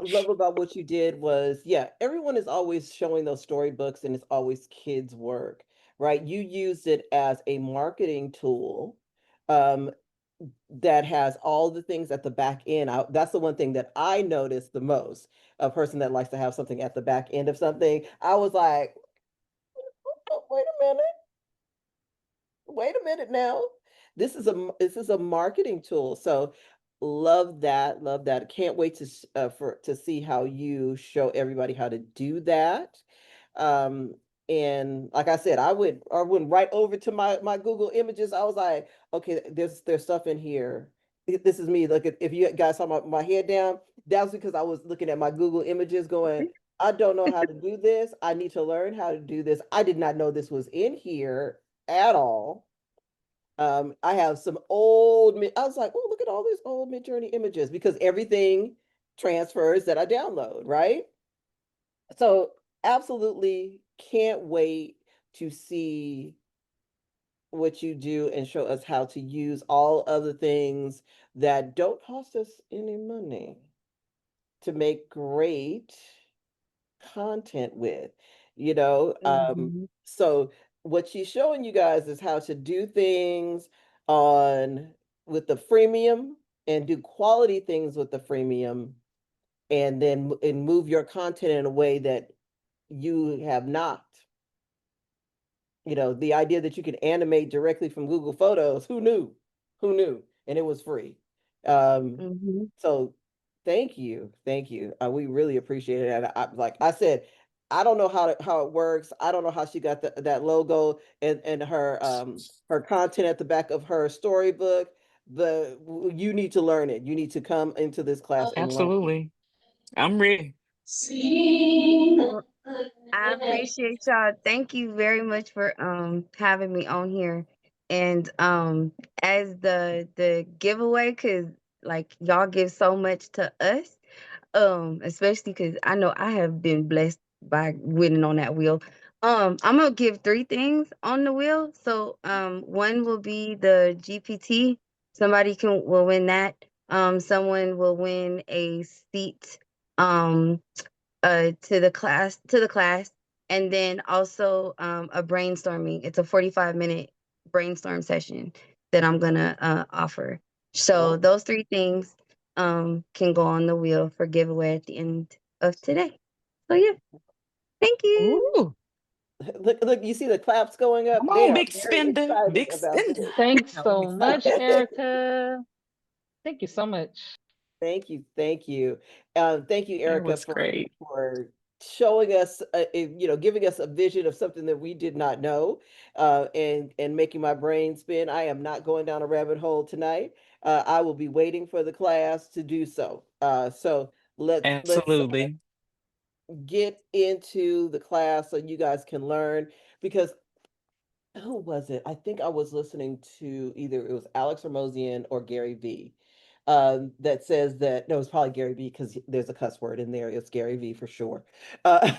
love about what you did was, yeah, everyone is always showing those storybooks and it's always kids' work, right? You used it as a marketing tool um, that has all the things at the back end. That's the one thing that I noticed the most. A person that likes to have something at the back end of something. I was like, oh, wait a minute now. This is a marketing tool. So love that. Can't wait to see how you show everybody how to do that. Um, and like I said, I went right over to my Google Images. I was like, okay, there's stuff in here. This is me. Look at if you guys saw my head down, that was because I was looking at my Google Images going, I don't know how to do this. I need to learn how to do this. I did not know this was in here at all. I have some I was like, oh, look at all these old MidJourney images because everything transfers that I download, right? So absolutely can't wait to see what you do and show us how to use all other things that don't cost us any money to make great content with, you know. Mhm. So what she's showing you guys is how to do things on with the freemium and do quality things with the freemium and then and move your content in a way that you have not. You know, the idea that you can animate directly from Google Photos, who knew? Who knew? And it was free. Um, Mhm. so thank you. We really appreciate it. And like I said, I don't know how it works. I don't know how she got that logo and her content at the back of her storybook. You need to learn it. You need to come into this class and learn. Absolutely. I'm ready. Well, I appreciate y'all. Thank you very much for having me on here. And as the giveaway, cause like y'all give so much to us, especially because I know I have been blessed by winning on that wheel. I'm gonna give three things on the wheel. So one will be the GPT. Somebody will win that. Someone will win a seat to the class, and then also a brainstorming. It's a 45-minute brainstorm session that I'm gonna offer. So those three things can go on the wheel for giveaway at the end of today. So yeah, thank you. Ooh, Look, you see the claps going up. come They on, are big very spender, excited big about spender. this. Thanks No, so big much, Erica. Thank you so much. Thank you, thank you, thank you, That Erica, was great. for showing us, giving us a vision of something that we did not know, and making my brain spin. I am not going down a rabbit hole tonight. I will be waiting for the class to do so. So let's Absolutely. get into the class so you guys can learn, because who was it? I think I was listening to either it was Alex Hermosian or Gary V. That says that no, it's probably Gary V because there's a cuss word in there. It's Gary V for sure. Uh,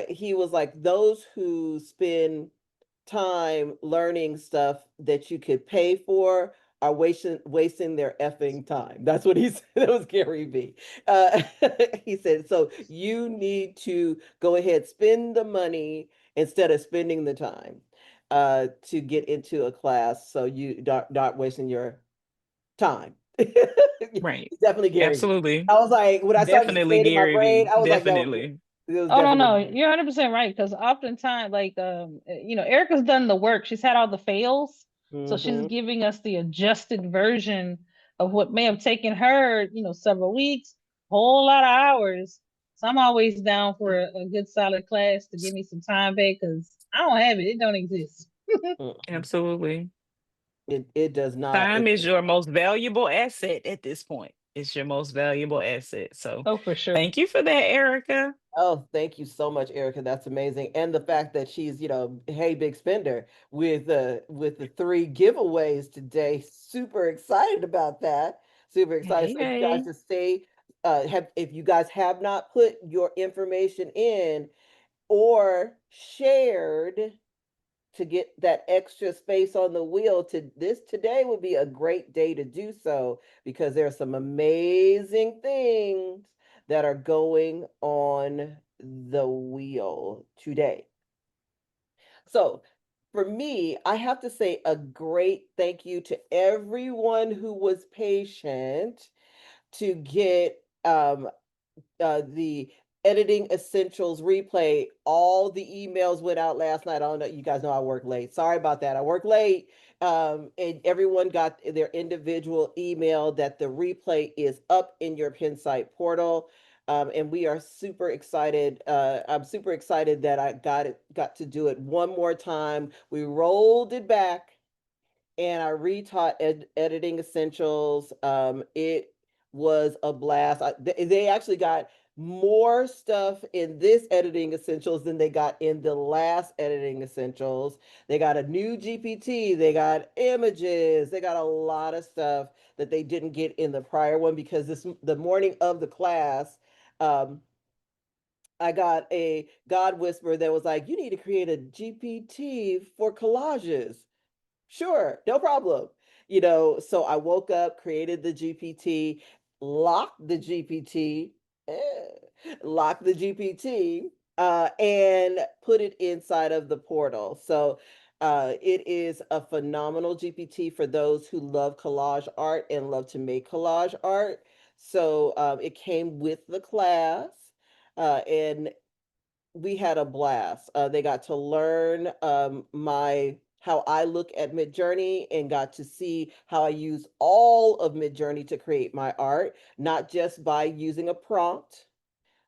he was like, those who spend time learning stuff that you could pay for are wasting their effing time. That's what he said. That was Gary V. Uh, he said, so you need to go ahead, spend the money instead of spending the time to get into a class, so you not wasting your time. Right. Definitely Gary V. Absolutely. I was like, when I started to Definitely say it in my Gary brain, V. I was like, no, Definitely. it was Oh no, no, definitely. you're 100% right. Because oftentimes, like Erica's done the work. She's had all the fails, so she's Mm-hmm. giving us the adjusted version of what may have taken her, several weeks, whole lot of hours. So I'm always down for a good solid class to give me some time back because I don't have it. It don't exist. Absolutely. It does not. Time It is does your not. most valuable asset at this point. It's your most valuable asset. So Oh, for sure. thank you for that, Erica. Oh, thank you so much, Erica. That's amazing. And the fact that she's, hey, big spender with the three giveaways today. Super excited about that. Super excited. Hey, So you guys hey. just stay, have if you guys have not put your information in or shared to get that extra space on the wheel, today would be a great day to do so, because there are some amazing things that are going on the wheel today. So for me, I have to say a great thank you to everyone who was patient to get the editing essentials replay. All the emails went out last night. I don't know, you guys know I work late. Sorry about that. I work late. And everyone got their individual email that the replay is up in your Pinsight portal. And we are super excited. I'm super excited that I got to do it one more time. We rolled it back and I retaught editing essentials. It was a blast. They actually got more stuff in this editing essentials than they got in the last editing essentials. They got a new GPT, they got images, they got a lot of stuff that they didn't get in the prior one, because the morning of the class, I got a God whisper that was like, you need to create a GPT for collages. Sure, no problem. So I woke up, created the GPT, locked the GPT, locked the GPT, and put it inside of the portal. So it is a phenomenal GPT for those who love collage art and love to make collage art. So it came with the class, and we had a blast. They got to learn my how I look at MidJourney, and got to see how I use all of MidJourney to create my art, not just by using a prompt.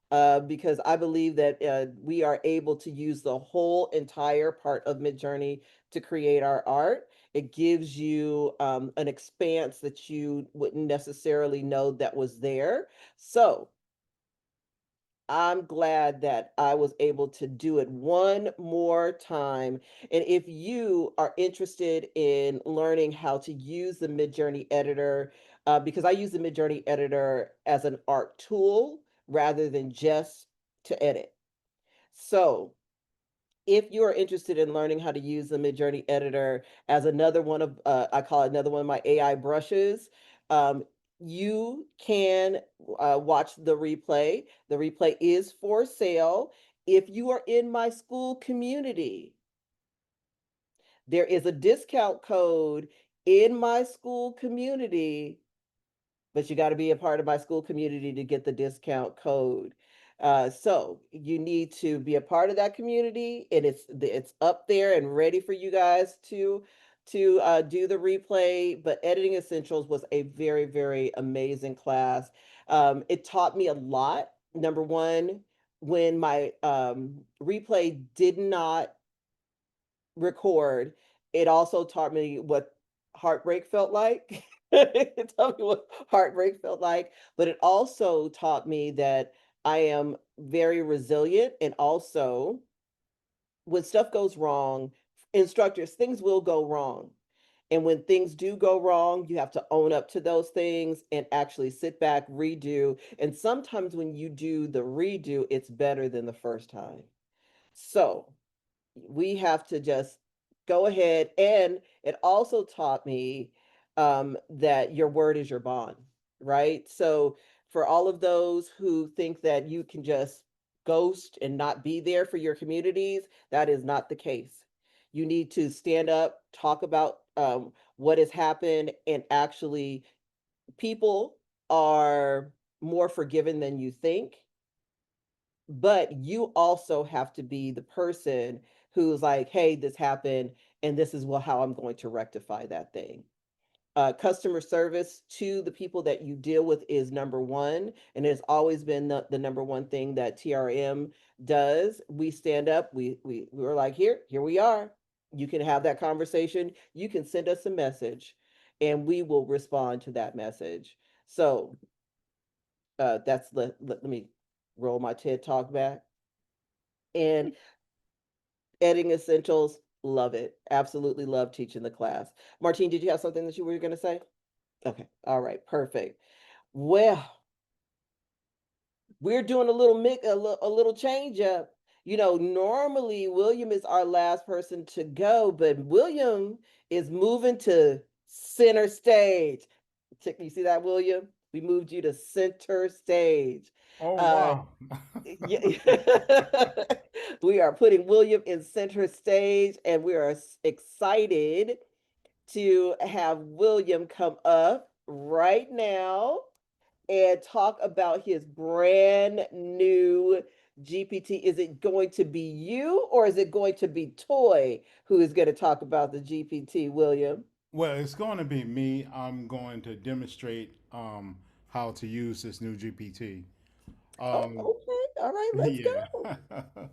Because I believe that we are able to use the whole entire part of MidJourney to create our art. It gives you an expanse that you wouldn't necessarily know that was there. So I'm glad that I was able to do it one more time. And if you are interested in learning how to use the MidJourney editor, because I use the MidJourney editor as an art tool rather than just to edit. So if you are interested in learning how to use the Midjourney editor as another one of, I call it another one of my AI brushes, um, you can watch the replay. The replay is for sale. If you are in my school community, there is a discount code in my school community, but you got to be a part of my school community to get the discount code. So you need to be a part of that community, and it's up there and ready for you guys to do the replay. But Editing Essentials was a very, very amazing class. It taught me a lot. Number one, when my replay did not record, it also taught me what heartbreak felt like. It taught me what heartbreak felt like, but it also taught me that I am very resilient. And also, when stuff goes wrong, instructors, things will go wrong. And when things do go wrong, you have to own up to those things and actually sit back, redo. And sometimes when you do the redo, it's better than the first time. So we have to just go ahead. And it also taught me that your word is your bond, right? So for all of those who think that you can just ghost and not be there for your communities, that is not the case. You need to stand up, talk about what has happened, and actually, people are more forgiven than you think, but you also have to be the person who's like, hey, this happened, and this is how I'm going to rectify that thing. Customer service to the people that you deal with is number one, and it's always been the number one thing that TRM does. We stand up, we're like, here we are. You can have that conversation, you can send us a message, and we will respond to that message. So let me roll my TED talk back. And Editing Essentials, love it. Absolutely love teaching the class. Martine, did you have something that you were going to say? Okay. All right. Perfect. Well, we're doing a little change up. Normally William is our last person to go, but William is moving to center stage. You see that, William? We moved you to center stage. Oh Uh, wow. yeah. We are putting William in center stage, and we are excited to have William come up right now and talk about his brand new GPT. Is it going to be you, or is it going to be Toy who is going to talk about the GPT, William? Well, it's going to be me. I'm going to demonstrate how to use this new GPT. Oh, Um, okay. All right, let's yeah. go.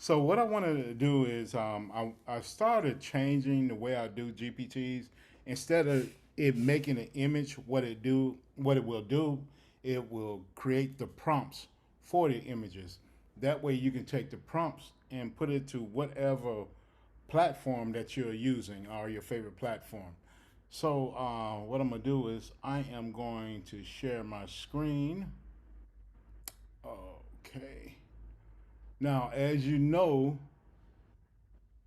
So what I wanted to do is I started changing the way I do GPTs. Instead of it making an image, what it will do, it will create the prompts for the images. That way you can take the prompts and put it to whatever platform that you're using or your favorite platform. So what I'm gonna do is I am going to share my screen. Okay. Now, as you know,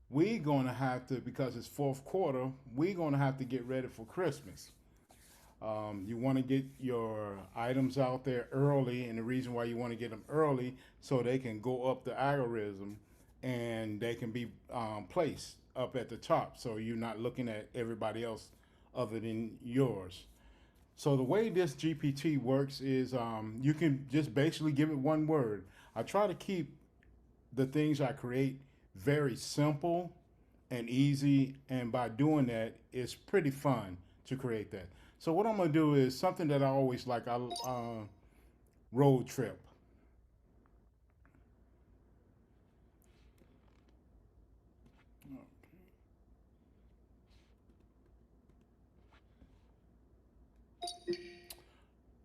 we're going to have to, because it's fourth quarter, we're going to have to get ready for Christmas. You want to get your items out there early, and the reason why you want to get them early so they can go up the algorithm and they can be placed up at the top, so you're not looking at everybody else other than yours. So the way this GPT works is you can just basically give it one word. I try to keep the things I create very simple and easy, and by doing that, it's pretty fun to create that. So what I'm gonna do is something that I always like. I road trip.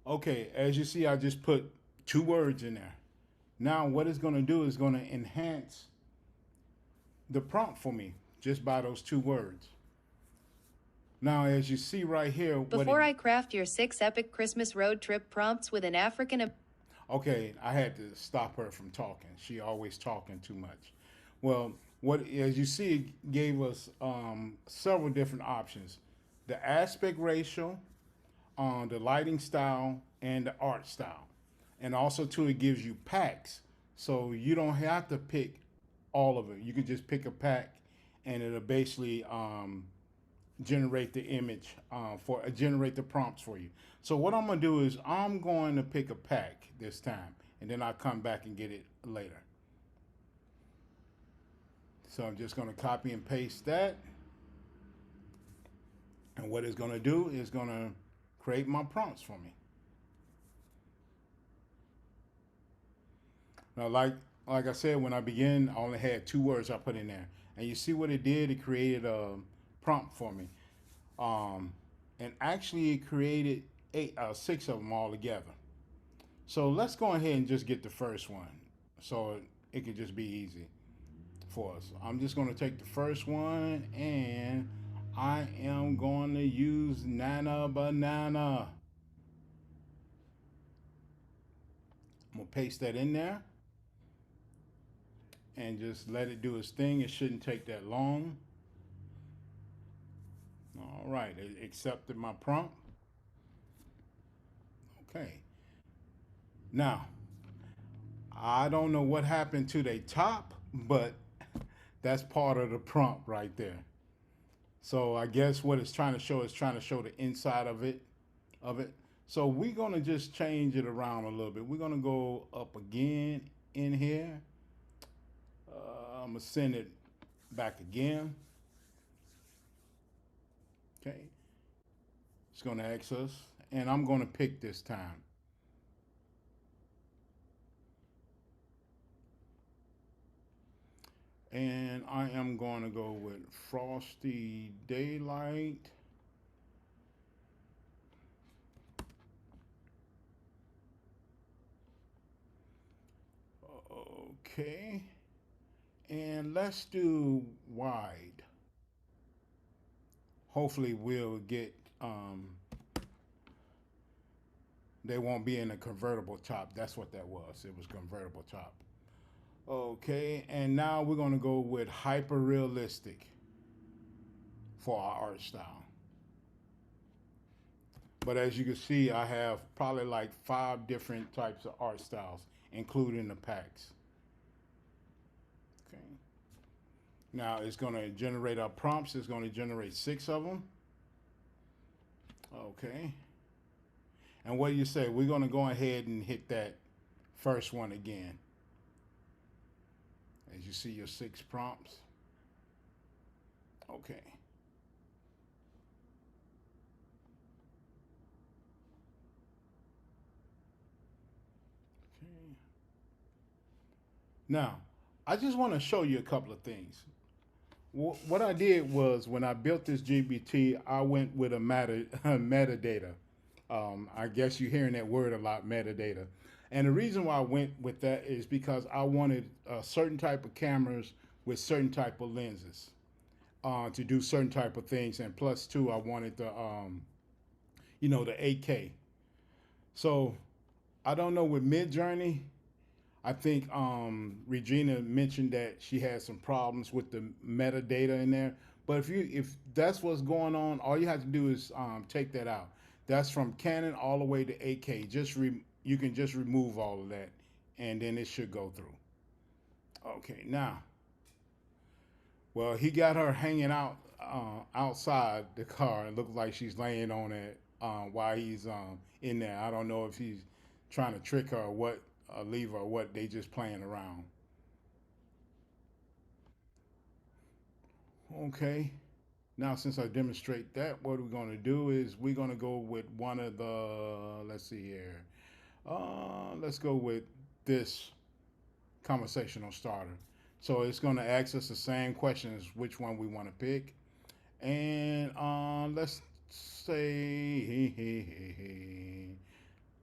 Okay, as you see, I just put two words in there. Now what it's going to do is going to enhance the prompt for me just by those two words. Now, as you see right here, Before I craft your 6 epic Christmas road trip prompts with an African... Okay, I had to stop her from talking. She always talking too much. Well, what as you see, it gave us several different options: the aspect ratio, the lighting style, and the art style, and also too it gives you packs, so you don't have to pick all of it. You can just pick a pack, and it'll basically generate the image generate the prompts for you. So what I'm gonna do is I'm going to pick a pack this time, and then I'll come back and get it later. So I'm just gonna copy and paste that, and what it's gonna do is gonna create my prompts for me. Now, like I said, when I began, I only had 2 words I put in there, and you see what it did? It created a prompt for me. Um, and actually it created 6 of them all together. So let's go ahead and just get the first one, so it could just be easy for us. I'm just going to take the first one, and I am going to use Nana Banana. I'm going to paste that in there and just let it do its thing. It shouldn't take that long. All right, it accepted my prompt. Okay. Now, I don't know what happened to the top, but that's part of the prompt right there. So I guess what it's trying to show is trying to show the inside of it. So we're gonna just change it around a little bit. We're gonna go up again in here. I'm gonna send it back again. Okay. It's gonna ask us, and I'm gonna pick this time. And I am going to go with Frosty Daylight. Okay. And let's do wide. Hopefully we'll get, they won't be in a convertible top. That's what that was. It was convertible top. Okay, and now we're going to go with hyper realistic for our art style. But as you can see, I have probably like 5 different types of art styles, including the packs. Okay. Now it's going to generate our prompts. It's going to generate 6 of them. Okay. And what do you say? We're going to go ahead and hit that first one again. As you see your 6 prompts. Okay. Okay. Now, I just want to show you a couple of things. What I did was when I built this GPT, I went with a metadata. I guess you're hearing that word a lot, metadata. And the reason why I went with that is because I wanted a certain type of cameras with certain type of lenses to do certain type of things. And plus two, I wanted the 8K. So I don't know with MidJourney. I think Regina mentioned that she had some problems with the metadata in there. But if that's what's going on, all you have to do is take that out. That's from Canon all the way to 8K. You can just remove all of that, and then it should go through. Okay, now, well, he got her hanging out outside the car. It looks like she's laying on it while he's in there. I don't know if he's trying to trick her or what, leave her or what. They just playing around. Okay. Now, since I demonstrate that, what we're going to do is we're going to go with one of the, let's see here. Let's go with this conversational starter. So it's going to ask us the same questions, which one we want to pick. And let's say,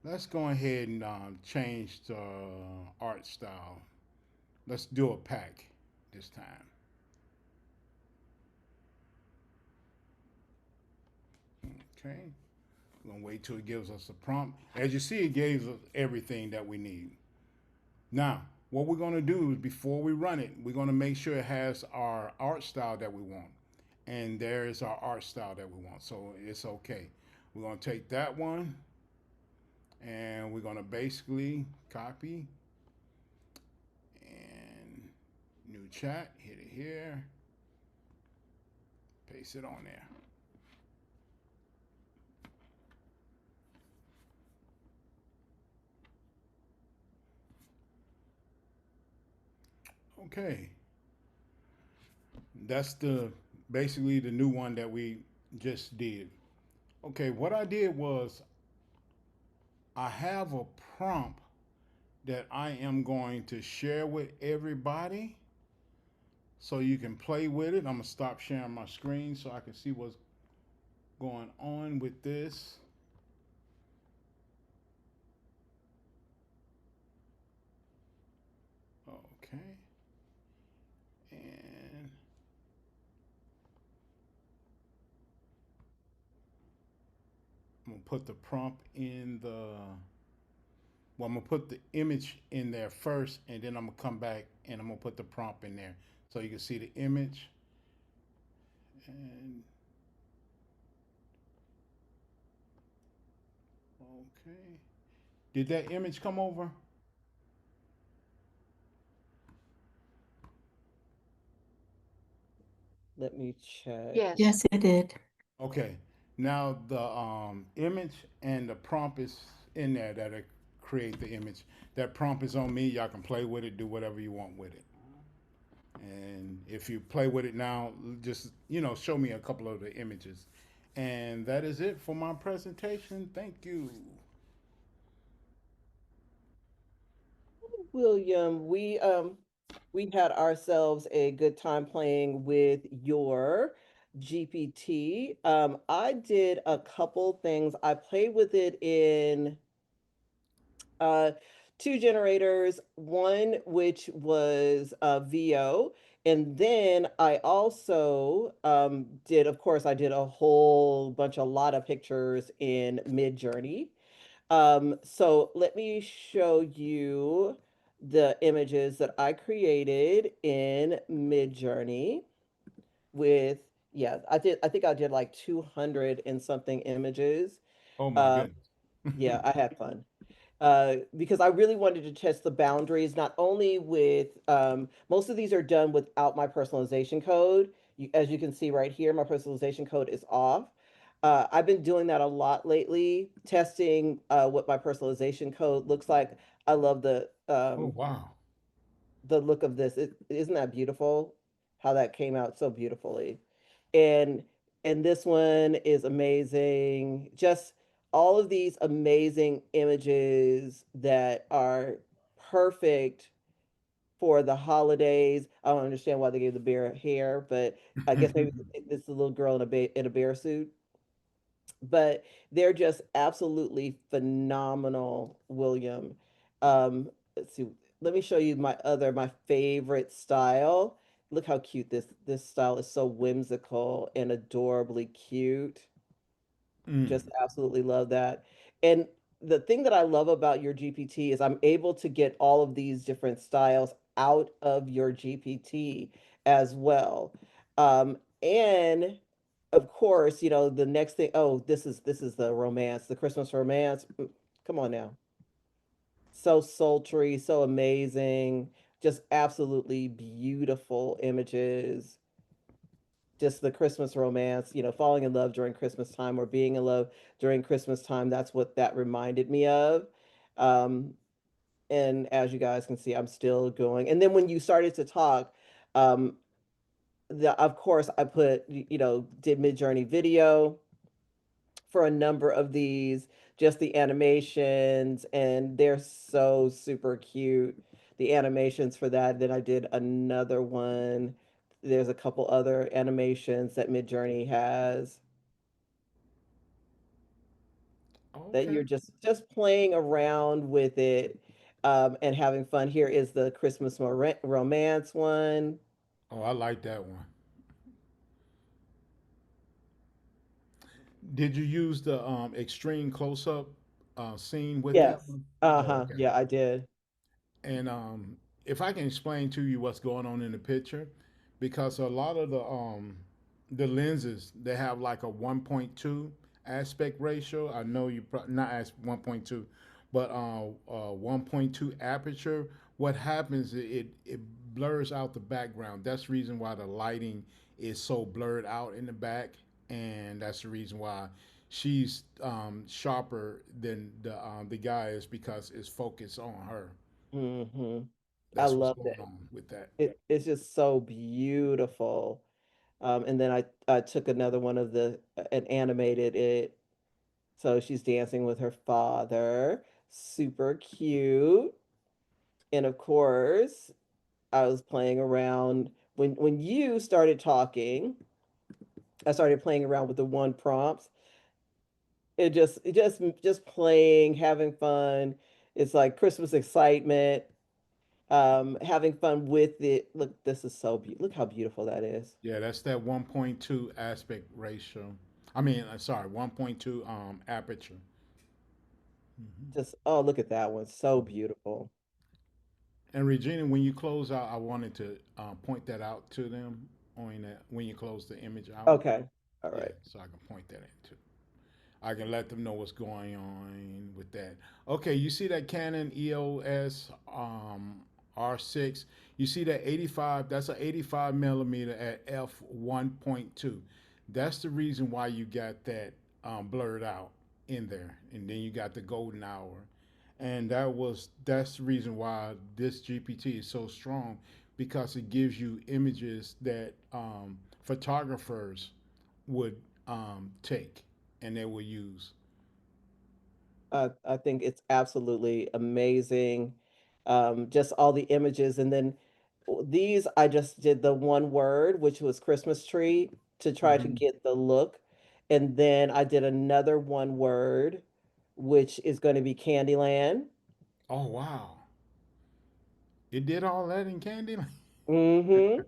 Let's go ahead and change the art style. Let's do a pack this time. Okay. We're gonna wait till it gives us a prompt. As you see, it gives us everything that we need. Now, what we're gonna do is before we run it, we're gonna make sure it has our art style that we want. And there is our art style that we want. So it's okay. We're gonna take that one and we're gonna basically copy and new chat, hit it here, paste it on there. Okay, that's the basically the new one that we just did. Okay, what I did was I have a prompt that I am going to share with everybody so you can play with it. I'm gonna stop sharing my screen so I can see what's going on with this. Okay, and I'm gonna put the prompt in the well, I'm gonna put the image in there first, and then I'm gonna come back and I'm gonna put the prompt in there so you can see the image. And okay, did that image come over? Let me check. Yes. Yes, it did. Okay, now the image and the prompt is in there that create the image. That prompt is on me. Y'all can play with it, do whatever you want with it. And if you play with it now, just show me a couple of the images. And that is it for my presentation. Thank you. William, we had ourselves a good time playing with your GPT. I did a couple things. I played with it in uh, two generators, one which was VO, and then I also did, of course, I did a whole bunch, a lot of pictures in MidJourney. So let me show you the images that I created in MidJourney with, yeah, I think I did like 200 and something images. Oh my Um, goodness. yeah, I had fun. Because I really wanted to test the boundaries, not only with, most of these are done without my personalization code. As you can see right here, my personalization code is off. I've been doing that a lot lately, testing what my personalization code looks like. I love Oh wow. the look of this. Isn't that beautiful? How that came out so beautifully. And this one is amazing. Just all of these amazing images that are perfect for the holidays. I don't understand why they gave the bear hair, but I guess maybe it's a little girl in a bear suit. But they're just absolutely phenomenal, William. Let's see. Let me show you my favorite style. Look how cute this style is, so whimsical and adorably cute. Mm. Just absolutely love that. And the thing that I love about your GPT is I'm able to get all of these different styles out of your GPT as well. And of course, the next thing, oh, this is the romance, the Christmas romance. Come on now. So sultry, so amazing, just absolutely beautiful images. Just the Christmas romance, falling in love during Christmas time or being in love during Christmas time. That's what that reminded me of. Um, and as you guys can see, I'm still going. And then when you started to talk, um, of course, I put, did MidJourney video for a number of these, just the animations, and they're so super cute. The animations for that. Then I did another one. There's a couple other animations that MidJourney has. that Okay. you're just playing around with it, and having fun. Here is the Christmas romance one. Oh, I like that one. Did you use the extreme close up scene with that Yes. one? Oh, Uh-huh. okay. Yeah, I did. And if I can explain to you what's going on in the picture, because a lot of the lenses they have like a 1.2 aspect ratio. I know you not as 1.2, but 1.2 aperture. What happens it blurs out the background. That's the reason why the lighting is so blurred out in the back, and that's the reason why she's sharper than the guy is because it's focused on her. Hmm. I That's what's loved going it. on with that. It's just so beautiful. And then I took another one of the and animated it. So she's dancing with her father. Super cute. And of course, I was playing around when you started talking. I started playing around with the one prompts. It just playing, having fun. It's like Christmas excitement, having fun with it. Look, this is so beautiful. Look how beautiful that is. Yeah, that's that 1.2 aspect ratio. I mean, sorry, 1.2 aperture. Hmm. Just, oh, look at that one. So beautiful. And Regina, when you close out, I wanted to point that out to them on that when you close the image out. Okay. All Yeah, right. so I can point that in too. I can let them know what's going on with that. Okay, you see that Canon EOS R6? You see that 85? That's an 85 millimeter at f1.2. That's the reason why you got that blurred out in there, and then you got the golden hour, and that's the reason why this GPT is so strong because it gives you images that photographers would take and they will use. I think it's absolutely amazing. Just all the images. And then these, I just did the one word, which was Christmas tree, to try to Hmm. get the look. And then I did another one word, which is going to be Candyland. Oh wow, it did all that in Candyland. Mm-hmm.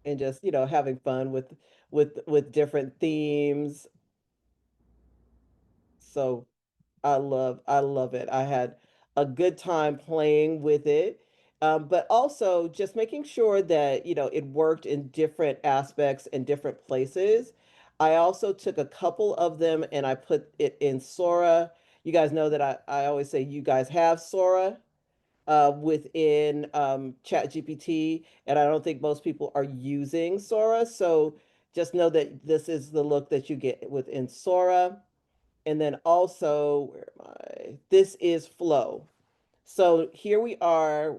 And just, having fun with different themes. So I love it. I had a good time playing with it. But also just making sure that, it worked in different aspects and different places. I also took a couple of them and I put it in Sora. You guys know that I always say you guys have Sora within Chat GPT, and I don't think most people are using Sora. So just know that this is the look that you get within Sora. And then also, where am I? This is Flow. So here we are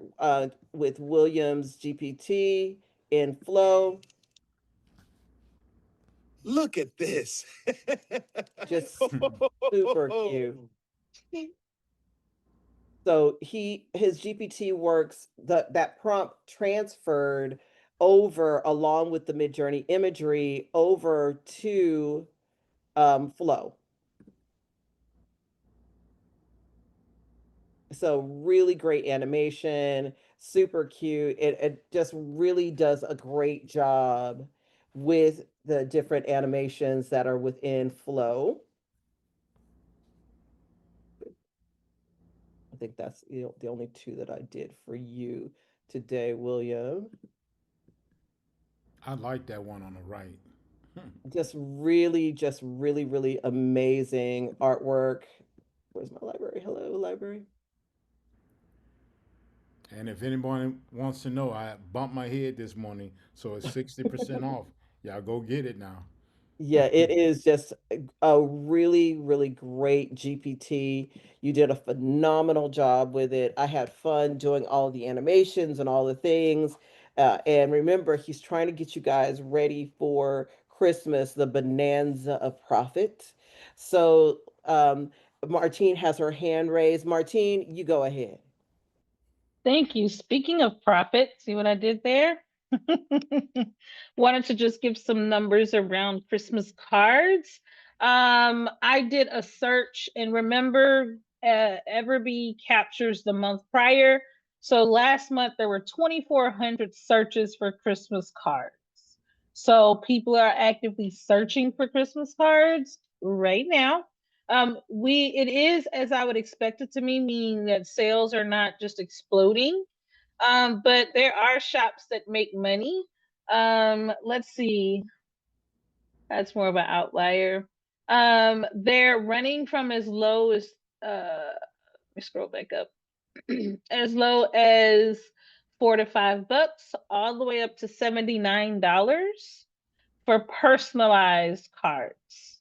with Williams GPT in Flow, Look at this. just super cute. So his GPT works, that prompt transferred over along with the MidJourney imagery over to Flow. So really great animation, super cute. It just really does a great job with the different animations that are within Flow. I think that's the only two that I did for you today, William. I like that one on the right. Just really, really amazing artwork. Where's my library? Hello, library. And if anybody wants to know, I bumped my head this morning, so it's 60% off. Y'all go get it now. Yeah, it is just a really, really great GPT. You did a phenomenal job with it. I had fun doing all the animations and all the things. And remember, he's trying to get you guys ready for Christmas, the bonanza of profit. So, Martine has her hand raised. Martine, you go ahead. Thank you. Speaking of profit, see what I did there? Wanted to just give some numbers around Christmas cards. I did a search, and remember, Everbee captures the month prior. So last month there were 2,400 searches for Christmas cards. So people are actively searching for Christmas cards right now. It is as I would expect it to me, meaning that sales are not just exploding. But there are shops that make money. Let's see. That's more of an outlier. They're running from as low as let me scroll back up. As low as $4 to $5, all the way up to $79 for personalized cards.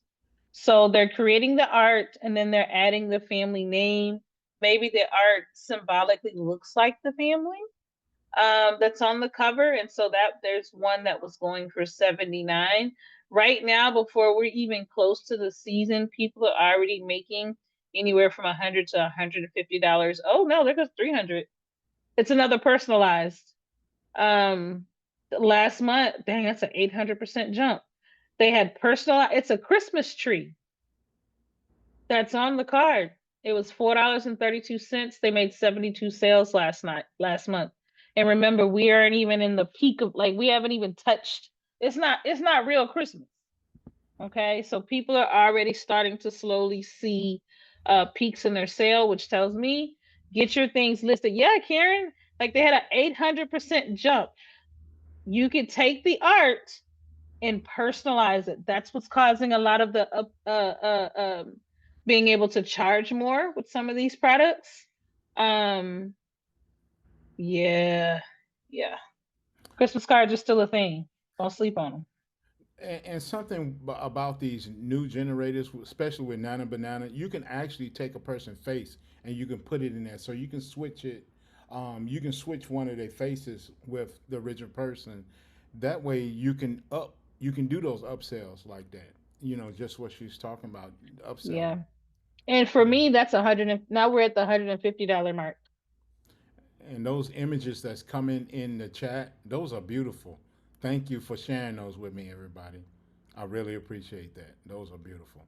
So they're creating the art and then they're adding the family name. Maybe the art symbolically looks like the family that's on the cover. And so that there's one that was going for 79. Right now, before we're even close to the season, people are already making anywhere from $100 to $150. Oh no, there goes 300. It's another personalized. Last month, dang, that's an 800% jump. They had personalized, it's a Christmas tree that's on the card. It was $4.32. They made 72 sales last month. And remember, we aren't even in the peak of, like, we haven't even touched, it's not real Christmas. Okay. So people are already starting to slowly see peaks in their sale, which tells me get your things listed. Yeah, Karen, like they had an 800% jump. You could take the art and personalize it. That's what's causing a lot of the being able to charge more with some of these products. Um, yeah, yeah. Christmas cards are still a thing. Don't sleep on them. And something about these new generators, especially with Nana Banana, you can actually take a person's face and you can put it in there. So you can switch it. You can switch one of their faces with the original person. That way you can up. You can do those upsells like that. You know, just what she's talking about, upselling. Yeah. And for me, that's 100. Now we're at the $150 mark. And those images that's coming in the chat, those are beautiful. Thank you for sharing those with me, everybody. I really appreciate that. Those are beautiful.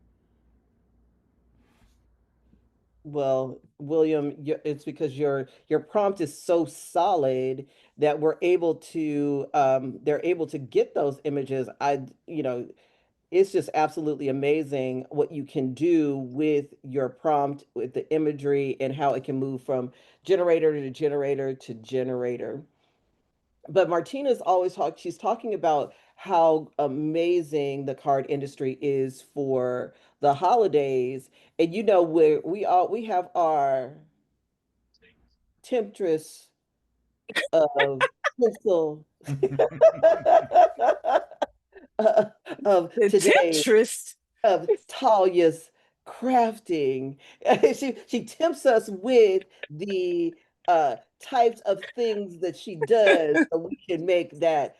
Well, William, it's because your prompt is so solid that they're able to get those images. It's just absolutely amazing what you can do with your prompt, with the imagery, and how it can move from generator to generator to generator. But Martina's she's talking about how amazing the card industry is for the holidays. And where we have our temptress of pencil of The today, temptress. of Talya's crafting. She tempts us with the types of things that she does, so we can make that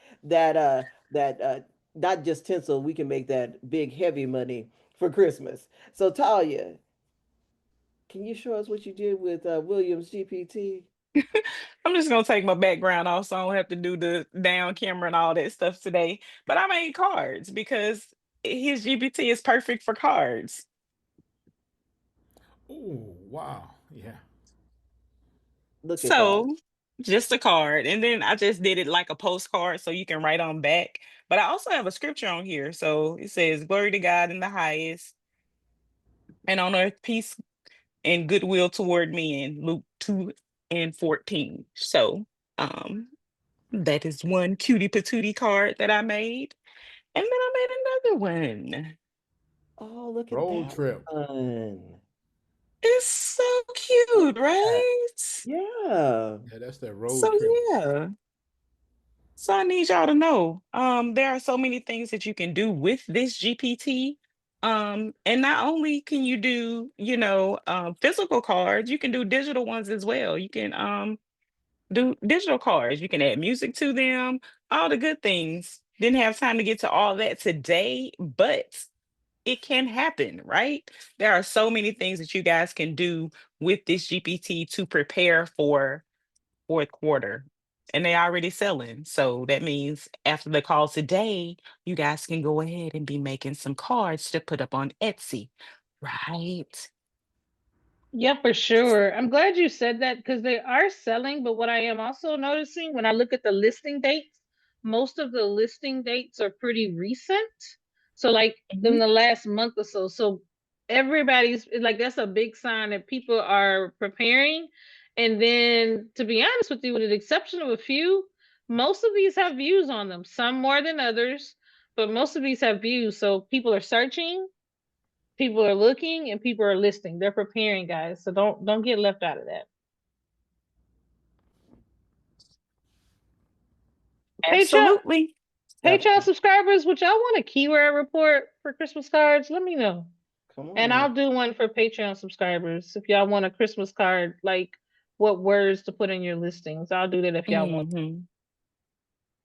not just tinsel, we can make that big heavy money for Christmas. So Talya, can you show us what you did with Williams GPT? I'm just gonna take my background off so I don't have to do the down camera and all that stuff today. But I made cards because his GPT is perfect for cards. Oh, wow. Yeah. Look at that. So just a card. And then I just did it like a postcard so you can write on back. But I also have a scripture on here. So it says, Glory to God in the highest, and on earth peace and goodwill toward men. Luke 2:14. So that is one cutie patootie card that I made. And then I made another one. Oh, look at Road that trip. one. It's so Look cute, at that. right? Yeah. Yeah, that's that road So trip. yeah. So I need y'all to know, there are so many things that you can do with this GPT. And not only can you do, physical cards, you can do digital ones as well. You can do digital cards. You can add music to them, all the good things. Didn't have time to get to all that today, but it can happen, right? There are so many things that you guys can do with this GPT to prepare for fourth quarter. and they already selling. So that means after the call today, you guys can go ahead and be making some cards to put up on Etsy, right? Yeah, for sure. I'm glad you said that because they are selling. But what I am also noticing when I look at the listing dates, most of the listing dates are pretty recent. So, like in Mhm. the last month or so. So, everybody's like, that's a big sign that people are preparing. And then, to be honest with you, with the exception of a few, most of these have views on them, some more than others, but most of these have views. So, people are searching, people are looking, and people are listing. They're preparing, guys. So don't get left out of that. Patreon Absolutely. Patreon Absolutely. subscribers, would y'all want a keyword report for Christmas cards? Let me know. Come on And now. I'll do one for Patreon subscribers. If y'all want a Christmas card, like what words to put in your listings, I'll do that if y'all want. Hmm.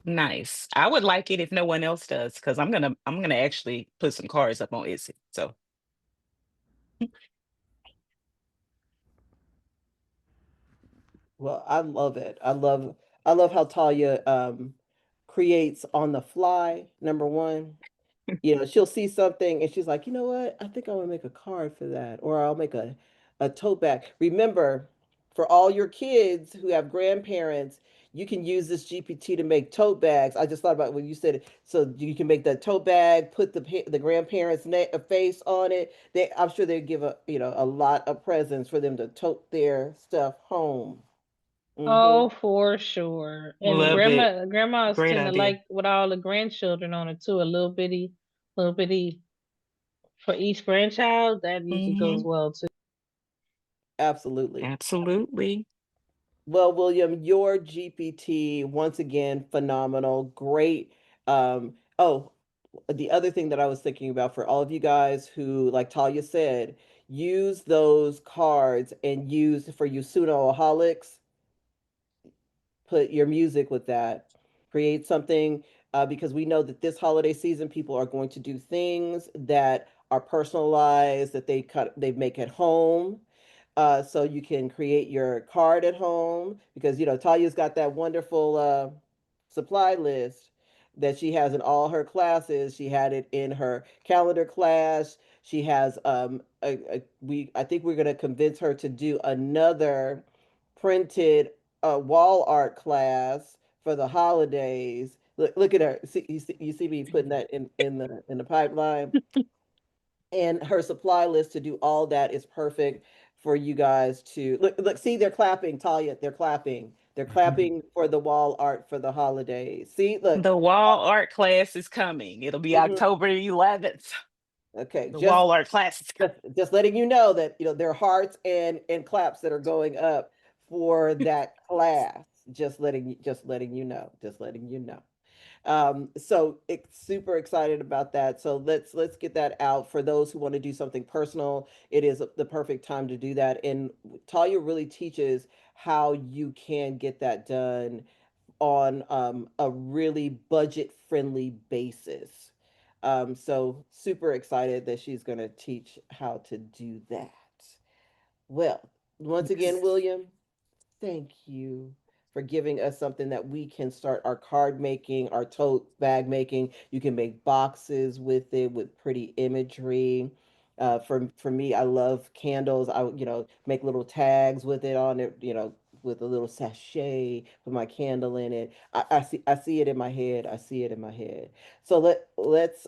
Nice. I would like it if no one else does, because I'm gonna actually put some cards up on Etsy. So Well, I love it. I love how Talia creates on the fly, number one. She'll see something and she's like, you know what? I think I want to make a card for that, or I'll make a tote bag. Remember, for all your kids who have grandparents, you can use this GPT to make tote bags. I just thought about when you said it. So you can make that tote bag, put the grandparents' face on it. I'm sure they'd give a lot of presents for them to tote their stuff home. Mm-hmm. Oh, for sure. And love it. grandmas Great tend to idea. like with all the grandchildren on it too. A little bitty for each grandchild. That usually goes Hmm. well too. Absolutely. Absolutely. Well, William, your GPT, once again, phenomenal. Great. Oh, the other thing that I was thinking about for all of you guys who, like Talia said, use those cards and use for you Sunoaholics, put your music with that. Create something because we know that this holiday season people are going to do things that are personalized that they make at home, so you can create your card at home because Talya's got that wonderful supply list that she has in all her classes. She had it in her calendar class. She has I think we're going to convince her to do another printed wall art class for the holidays. Look at her. You see me putting that in the pipeline, and her supply list to do all that is perfect for you guys to look. See, they're clapping, Talia. They're clapping for the wall art for the holidays. See, look. The wall art class is coming. It'll be Mhm. October 11th. Okay, The just wall art class is coming. just letting you know that there are hearts and claps that are going up for that class. Just letting you know. So super excited about that. So let's get that out for those who want to do something personal. It is the perfect time to do that. And Talia really teaches how you can get that done on a really budget friendly basis. So super excited that she's going to teach how to do that. Well, once again, William, thank you for giving us something that we can start our card making, our tote bag making. You can make boxes with it with pretty imagery. For me, I love candles. I make little tags with it on it. With a little sachet, put my candle in it. I see it in my head. I see it in my head. So let's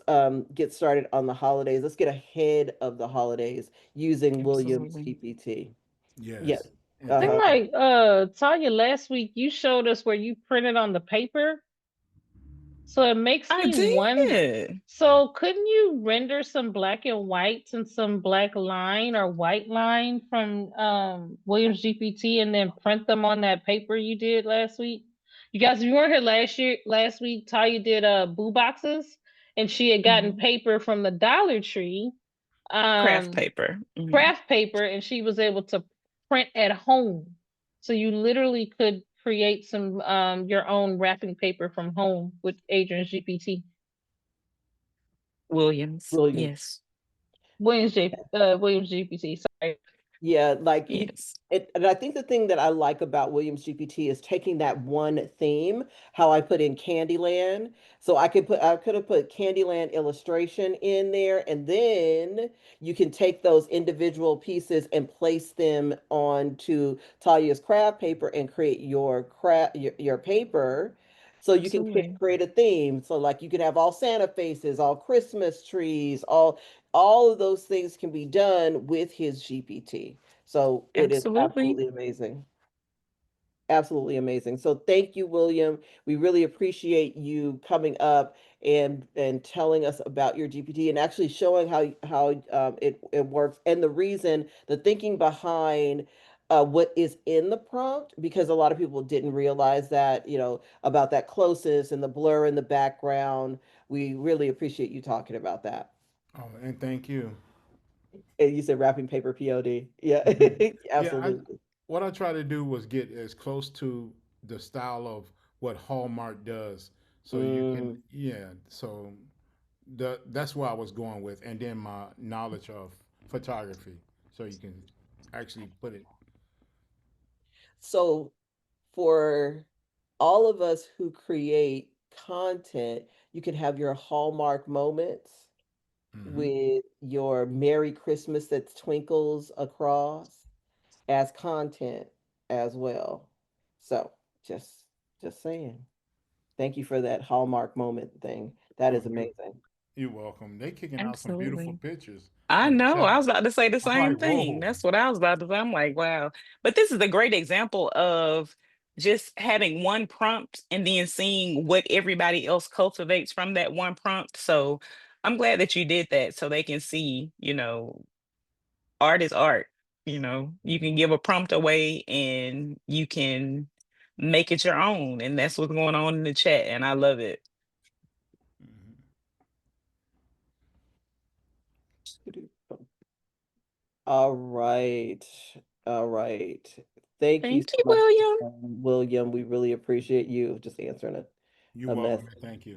get started on the holidays. Let's get ahead of the holidays using William's Absolutely. GPT. Yes. Yes. And Seem Uh-huh. thank you. like Tanya, last week you showed us where you printed on the paper. So it makes I me one. did. So couldn't you render some black and whites and some black line or white line from Williams GPT and then print them on that paper you did last week? You guys, if you weren't here last week, Talia did boo boxes and she had gotten Mhm. paper from the Dollar Tree, Craft um, paper. Mhm. craft paper, and she was able to print at home. So you literally could create some your own wrapping paper from home with Adrian's GPT. Williams. Williams. Yes. Williams GPT. Sorry. Yeah, like Yes. and I think the thing that I like about Williams GPT is taking that one theme, how I put in Candyland. So I could have put Candyland illustration in there, and then you can take those individual pieces and place them onto Talia's craft paper and create your paper. So you can Absolutely. create a theme. So like you can have all Santa faces, all Christmas trees, all of those things can be done with his GPT. So it is Absolutely. absolutely amazing. Absolutely amazing. So thank you, William. We really appreciate you coming up and telling us about your GPT and actually showing how it works and the reason, the thinking behind what is in the prompt, because a lot of people didn't realize that, about that closeness and the blur in the background. We really appreciate you talking about that. Oh, and thank you. And you said wrapping paper POD. Yeah, Yeah, absolutely. what I try to do was get as close to the style of what Hallmark does, so you can, Mm. yeah. So that's where I was going with, and then my knowledge of photography, so you can actually put it. So for all of us who create content, you can have your Hallmark moments Hmm. with your Merry Christmas that twinkles across as content as well. So just just saying. Thank you for that Hallmark moment thing. That Oh, is amazing. you're welcome. They kicking out some beautiful Absolutely. pictures I in the know. I chat. was about to say the I'm like, same thing. whoa. That's what I was about to say. I'm like, wow. But this is a great example of just having one prompt and then seeing what everybody else cultivates from that one prompt. So I'm glad that you did that so they can see, art is art. You can give a prompt away and you can make it your own. And that's what's going on in the chat. And I love it. Mhm. All right. All right. Thank you Thank so you, much, William. William. We really appreciate you just answering You're a welcome, message. and thank you.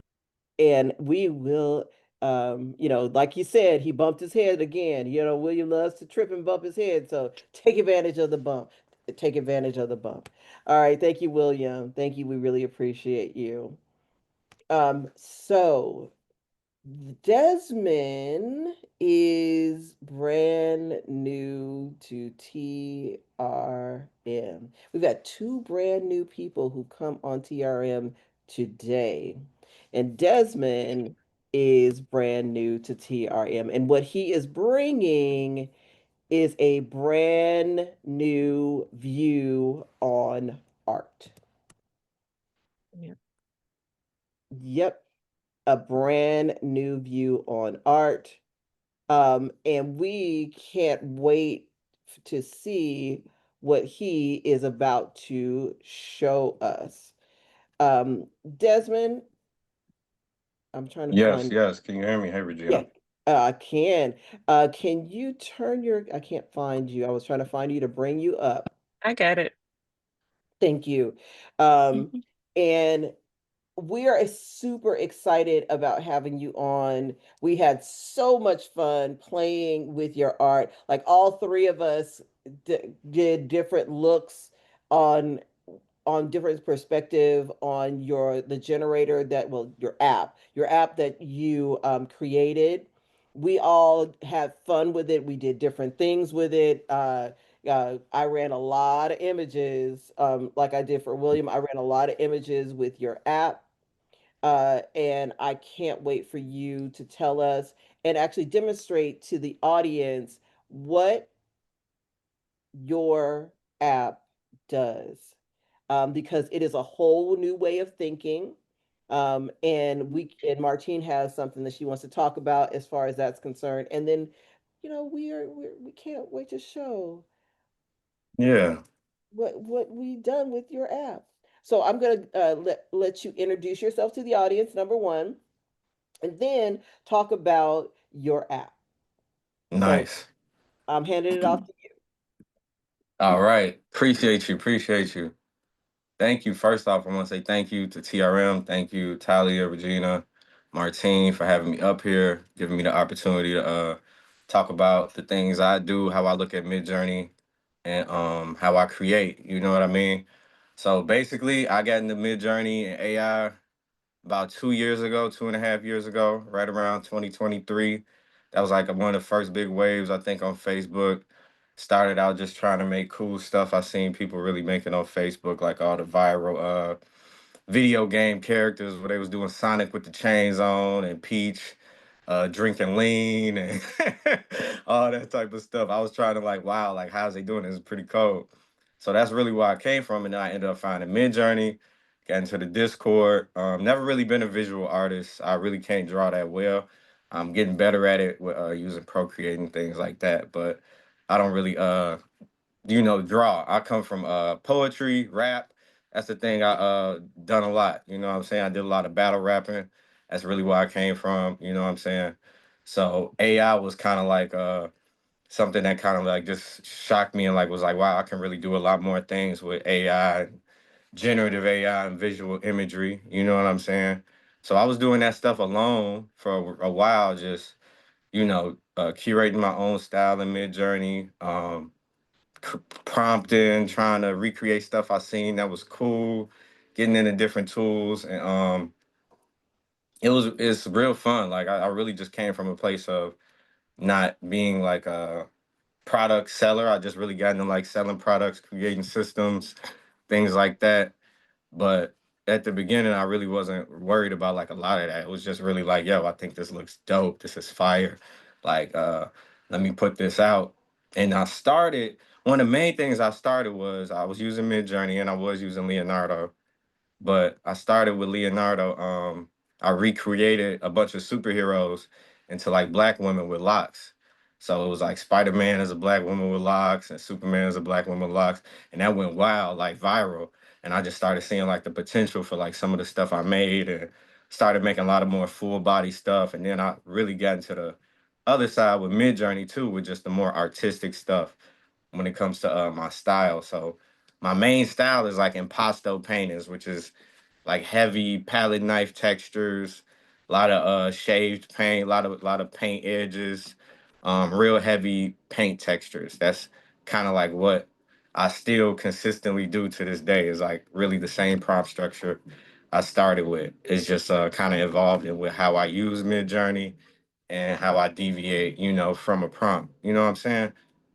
And we will, like you said, he bumped his head again. William loves to trip and bump his head. So take advantage of the bump. Take advantage of the bump. All right. Thank you, William. Thank you. We really appreciate you. So Desmond is brand new to TRM. We've got two brand new people who come on TRM today. And Desmond is brand new to TRM. And what he is bringing is a brand new view on art. Yeah. Yep, a brand new view on art. And we can't wait to see what he is about to show us. Desmond, I'm trying to Yes, find, yes. Can you hear me? Hey, yeah, Regina. I can. Can you turn I can't find you. I was trying to find you to bring you up. I got it. Thank you. Um, Mhm. and we are super excited about having you on. We had so much fun playing with your art. Like all three of us did different looks on different perspective on the generator your app that you created. We all had fun with it. We did different things with it. I ran a lot of images, like I did for William. I ran a lot of images with your app, and I can't wait for you to tell us and actually demonstrate to the audience what your app does, because it is a whole new way of thinking. And Martine has something that she wants to talk about as far as that's concerned. And then, we can't wait to show Yeah, what we done with your app. So I'm gonna let you introduce yourself to the audience, number one, and then talk about your app. So nice. I'm handing it off to All right. Appreciate you. Appreciate you. Thank you. First off, I want to say thank you to TRM. Thank you, Talia, Regina, Martine, for having me up here, giving me the opportunity to talk about the things I do, how I look at MidJourney, and how I create. You know what I mean? So basically, I got into MidJourney and AI about 2 years ago, 2.5 years ago, right around 2023. That was like one of the first big waves, I think, on Facebook. Started out just trying to make cool stuff I seen people really making on Facebook, like all the viral video game characters where they was doing Sonic with the chains on and Peach drinking lean and all that type of stuff. I was trying to like, wow, like how's they doing this? It's pretty cool. So that's really where I came from. And then I ended up finding MidJourney, got into the Discord. Never really been a visual artist. I really can't draw that well. I'm getting better at it with using Procreate and things like that. But I don't really draw. I come from poetry, rap. That's the thing I done a lot. You know what I'm saying? I did a lot of battle rapping. That's really where I came from, you know what I'm saying? So AI was kind of like something that kind of like just shocked me and like was like, wow, I can really do a lot more things with AI, generative AI and visual imagery, you know what I'm saying? So I was doing that stuff alone for a while, just, curating my own style in Midjourney. Prompting, trying to recreate stuff I seen that was cool, getting into different tools, and it's real fun. Like I really just came from a place of not being like a product seller. I just really got into like selling products, creating systems, things like that. But at the beginning, I really wasn't worried about like a lot of that. It was just really like, yo, I think this looks dope. This is fire. Like, let me put this out. And I started, one of the main things I started was I was using Midjourney and I was using Leonardo. But I started with Leonardo. I recreated a bunch of superheroes into like black women with locks. So it was like Spider-Man as a black woman with locks and Superman as a black woman with locks. And that went wild, like viral. And I just started seeing like the potential for like some of the stuff I made and started making a lot of more full body stuff. And then I really got into the other side with Midjourney too, with just the more artistic stuff when it comes to my style. So my main style is like impasto paintings, which is like heavy palette knife textures, a lot of shaved paint, a lot of paint edges, real heavy paint textures. That's kind of like what I still consistently do to this day. Is like really the same prompt structure I started with. It's just kind of evolved with how I use Midjourney and how I deviate, from a prompt. You know what I'm saying?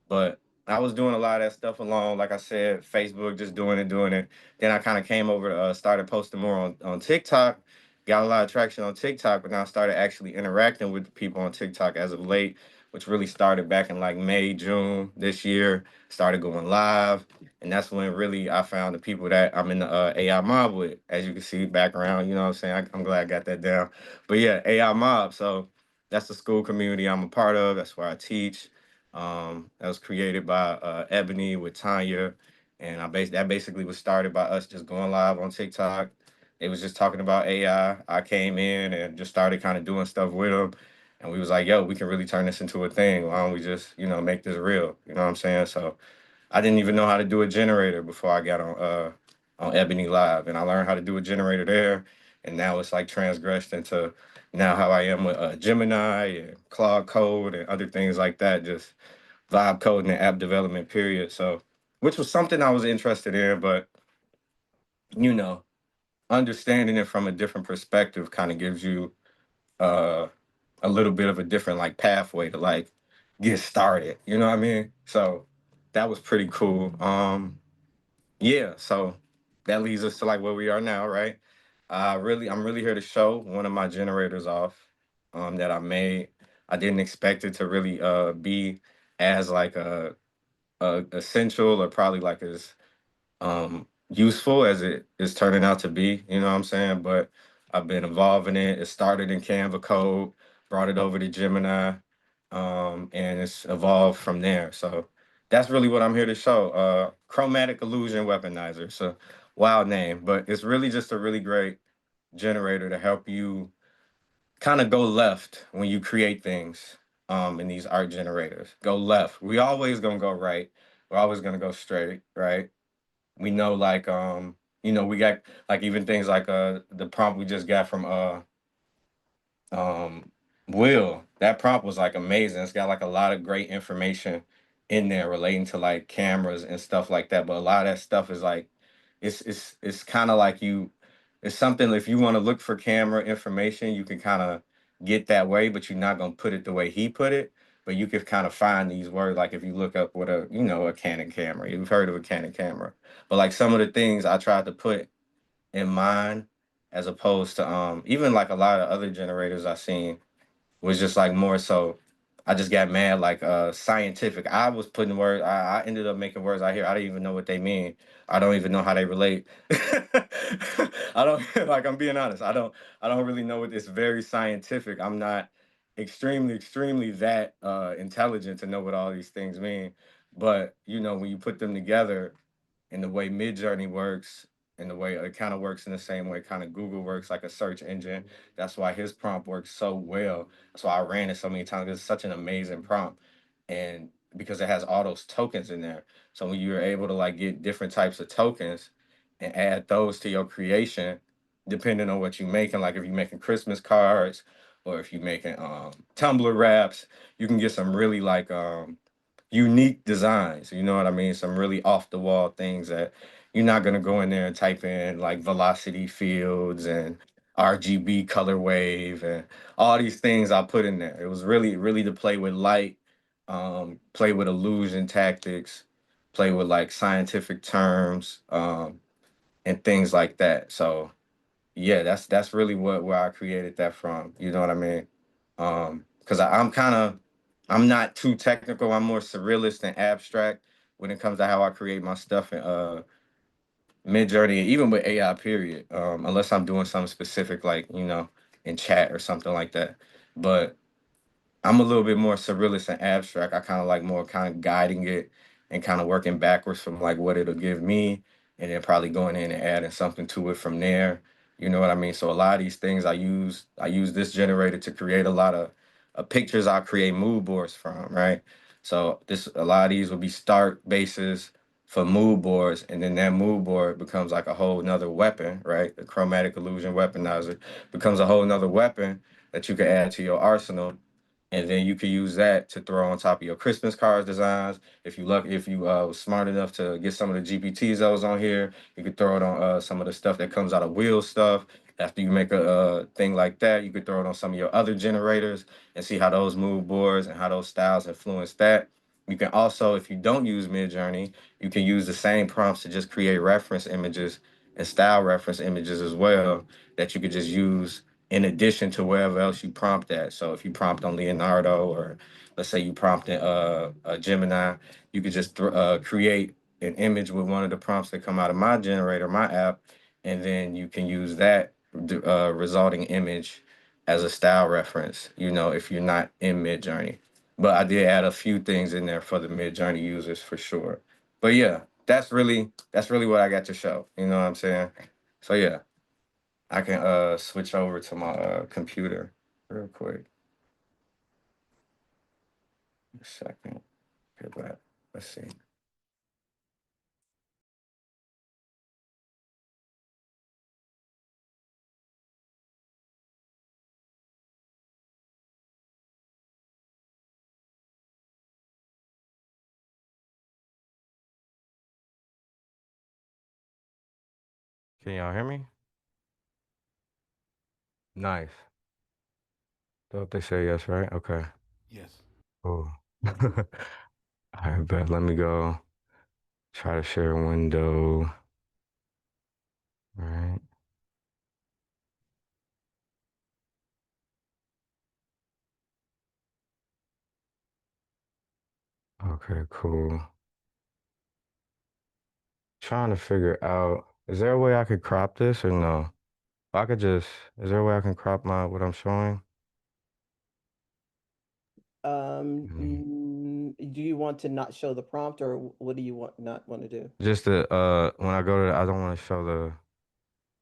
But I was doing a lot of that stuff alone. Like I said, Facebook, just doing it, doing it. Then I kind of came over to started posting more on TikTok. Got a lot of traction on TikTok, but now I started actually interacting with people on TikTok as of late, which really started back in like May, June this year. Started going live, and that's when really I found the people that I'm in the AI mob with. As you can see, background, you know what I'm saying? I'm glad I got that down. But yeah, AI mob. So that's the school community I'm a part of. That's where I teach. That was created by Ebony with Tanya, and that basically was started by us just going live on TikTok. They was just talking about AI. I came in and just started kind of doing stuff with them, and we was like, "Yo, we can really turn this into a thing. Why don't we just, make this real?" You know what I'm saying? So I didn't even know how to do a generator before I got on Ebony Live, and I learned how to do a generator there, and now it's like transgressed into now how I am with Gemini and Claude Code and other things like that, just vibe coding and app development. Period. So, which was something I was interested in, but you know, understanding it from a different perspective kind of gives you uh, a little bit of a different like pathway to like get started. You know what I mean? So that was pretty cool. Yeah, so that leads us to like where we are now, right? I'm really here to show one of my generators off that I made. I didn't expect it to really be as like a essential or probably like as useful as it is turning out to be, you know what I'm saying? But I've been involved in it. It started in Canva code, brought it over to Gemini, and it's evolved from there. So that's really what I'm here to show. Chromatic illusion weaponizer. It's a wild name, but it's really just a really great generator to help you kind of go left when you create things in these art generators. Go left. We always gonna go right. We're always gonna go straight, right? We know like we got like even things like the prompt we just got from um Will. That prompt was like amazing. It's got like a lot of great information in there relating to like cameras and stuff like that. But a lot of that stuff is like it's kind of like it's something if you want to look for camera information, you can kind of get that way, but you're not gonna put it the way he put it. But you can kind of find these words like if you look up what a a Canon camera. You've heard of a Canon camera. But like some of the things I tried to put in mine as opposed to even like a lot of other generators I've seen was just like more so I just got mad like scientific. I was putting words I ended up making words out here. I don't even know what they mean. I don't even know how they relate. I don't like I'm being honest. I don't really know what it's very scientific. I'm not extremely that intelligent to know what all these things mean. But when you put them together and the way MidJourney works and the way it kind of works in the same way kind of Google works like a search engine. That's why his prompt works so well. That's why I ran it so many times. It's such an amazing prompt. And because it has all those tokens in there. So when you're able to like get different types of tokens and add those to your creation, depending on what you're making, like if you're making Christmas cards or if you're making tumbler wraps, you can get some really like unique designs. You know what I mean? Some really off the wall things that you're not gonna go in there and type in like velocity fields and RGB color wave and all these things I put in there. It was really to play with light, play with illusion tactics, play with like scientific terms, and things like that. So yeah, that's really where I created that from. You know what I mean? Because I'm not too technical. I'm more surrealist and abstract when it comes to how I create my stuff in MidJourney, even with AI. Period. Unless I'm doing something specific, like in chat or something like that. But I'm a little bit more surrealist and abstract. I kind of like more kind of guiding it and kind of working backwards from like what it'll give me, and then probably going in and adding something to it from there. You know what I mean? So a lot of these things I use this generator to create a lot of pictures. I create mood boards from, right? So this a lot of these will be start bases for mood boards, and then that mood board becomes like a whole nother weapon, right? The chromatic illusion weaponizer becomes a whole nother weapon that you can add to your arsenal, and then you can use that to throw on top of your Christmas cards designs. If you was smart enough to get some of the GPTs that was on here, you could throw it on some of the stuff that comes out of wheel stuff. After you make a thing like that, you could throw it on some of your other generators and see how those mood boards and how those styles influence that. You can also, if you don't use MidJourney, you can use the same prompts to just create reference images and style reference images as well that you could just use in addition to wherever else you prompt at. So if you prompt on Leonardo, or let's say you prompt in a Gemini, you could just create an image with one of the prompts that come out of my generator, my app, and then you can use that resulting image as a style reference, if you're not in MidJourney. But I did add a few things in there for the MidJourney users for sure. But yeah, that's really what I got to show. You know what I'm saying? So yeah. I can switch over to my computer real quick. A second. Okay, but let's see. Can y'all hear me? Nice. Don't they say yes, right? Okay. Yes. Cool. All right, bet. Let me go try to share a window. All right. Okay, cool. Trying to figure out, is there a way I could crop this or no? I could just, is there a way I can crop what I'm showing? Mm. Do you want to not show the prompt, or what do you not want to do? Just when I go to, I don't want to show the.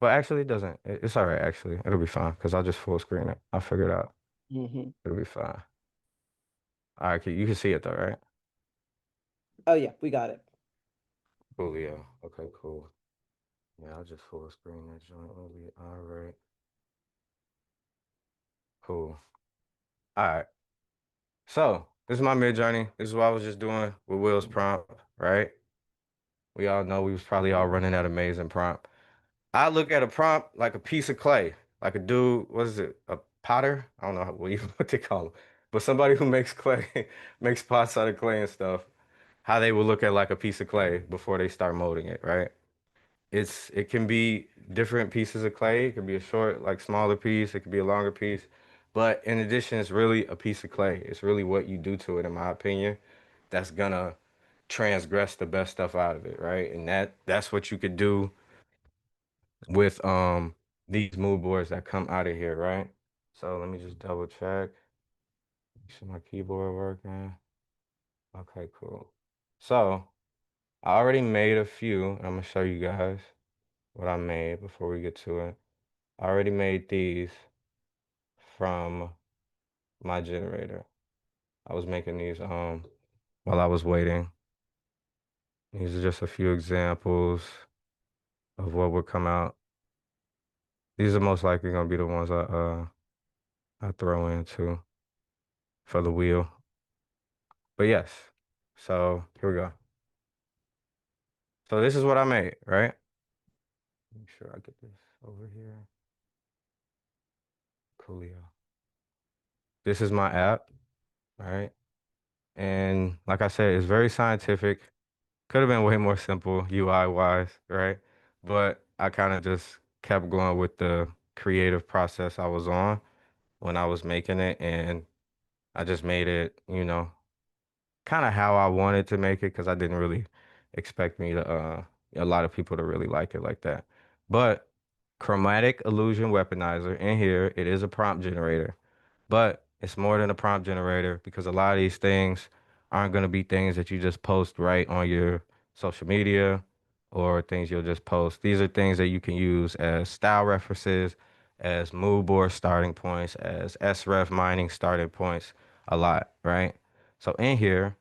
But actually, it doesn't. It's all right, actually. It'll be fine because I'll just full screen it. I'll figure it out. Hmm. It'll be fine. All right, you can see it though, right? Oh yeah, we got it. Cool, yeah. Okay, cool. Yeah, I'll just full screen that joint. Will be all right. Cool. All right. So This is my MidJourney. This is what I was just doing with Will's prompt, right? We all know we was probably all running that amazing prompt. I look at a prompt like a piece of clay, like a dude, what is it, a potter? I don't know what they call him, but somebody who makes clay, makes pots out of clay and stuff, how they would look at like a piece of clay before they start molding it, right? It can be different pieces of clay. It could be a short, like smaller piece. It could be a longer piece. But in addition, it's really a piece of clay. It's really what you do to it, in my opinion, that's gonna transgress the best stuff out of it, right? And that's what you could do with these mood boards that come out of here, right? So let me just double check. Make sure my keyboard working. Okay, cool. So I already made a few. I'm gonna show you guys what I made before we get to it. I already made these from my generator. I was making these while I was waiting. These are just a few examples of what would come out. These are most likely gonna be the ones I throw into for the wheel. But yes, so here we go. So this is what I made, right? Make sure I get this over here. Coolio. This is my app, right? And like I said, it's very scientific. Could have been way more simple UI wise, right? But I kind of just kept going with the creative process I was on when I was making it, and I just made it, kind of how I wanted to make it because I didn't really expect me to a lot of people to really like it like that. But chromatic illusion weaponizer in here, it is a prompt generator. But it's more than a prompt generator because a lot of these things aren't going to be things that you just post right on your social media or things you'll just post. These are things that you can use as style references, as mood board starting points, as SREF mining starting points a lot, right? So in here,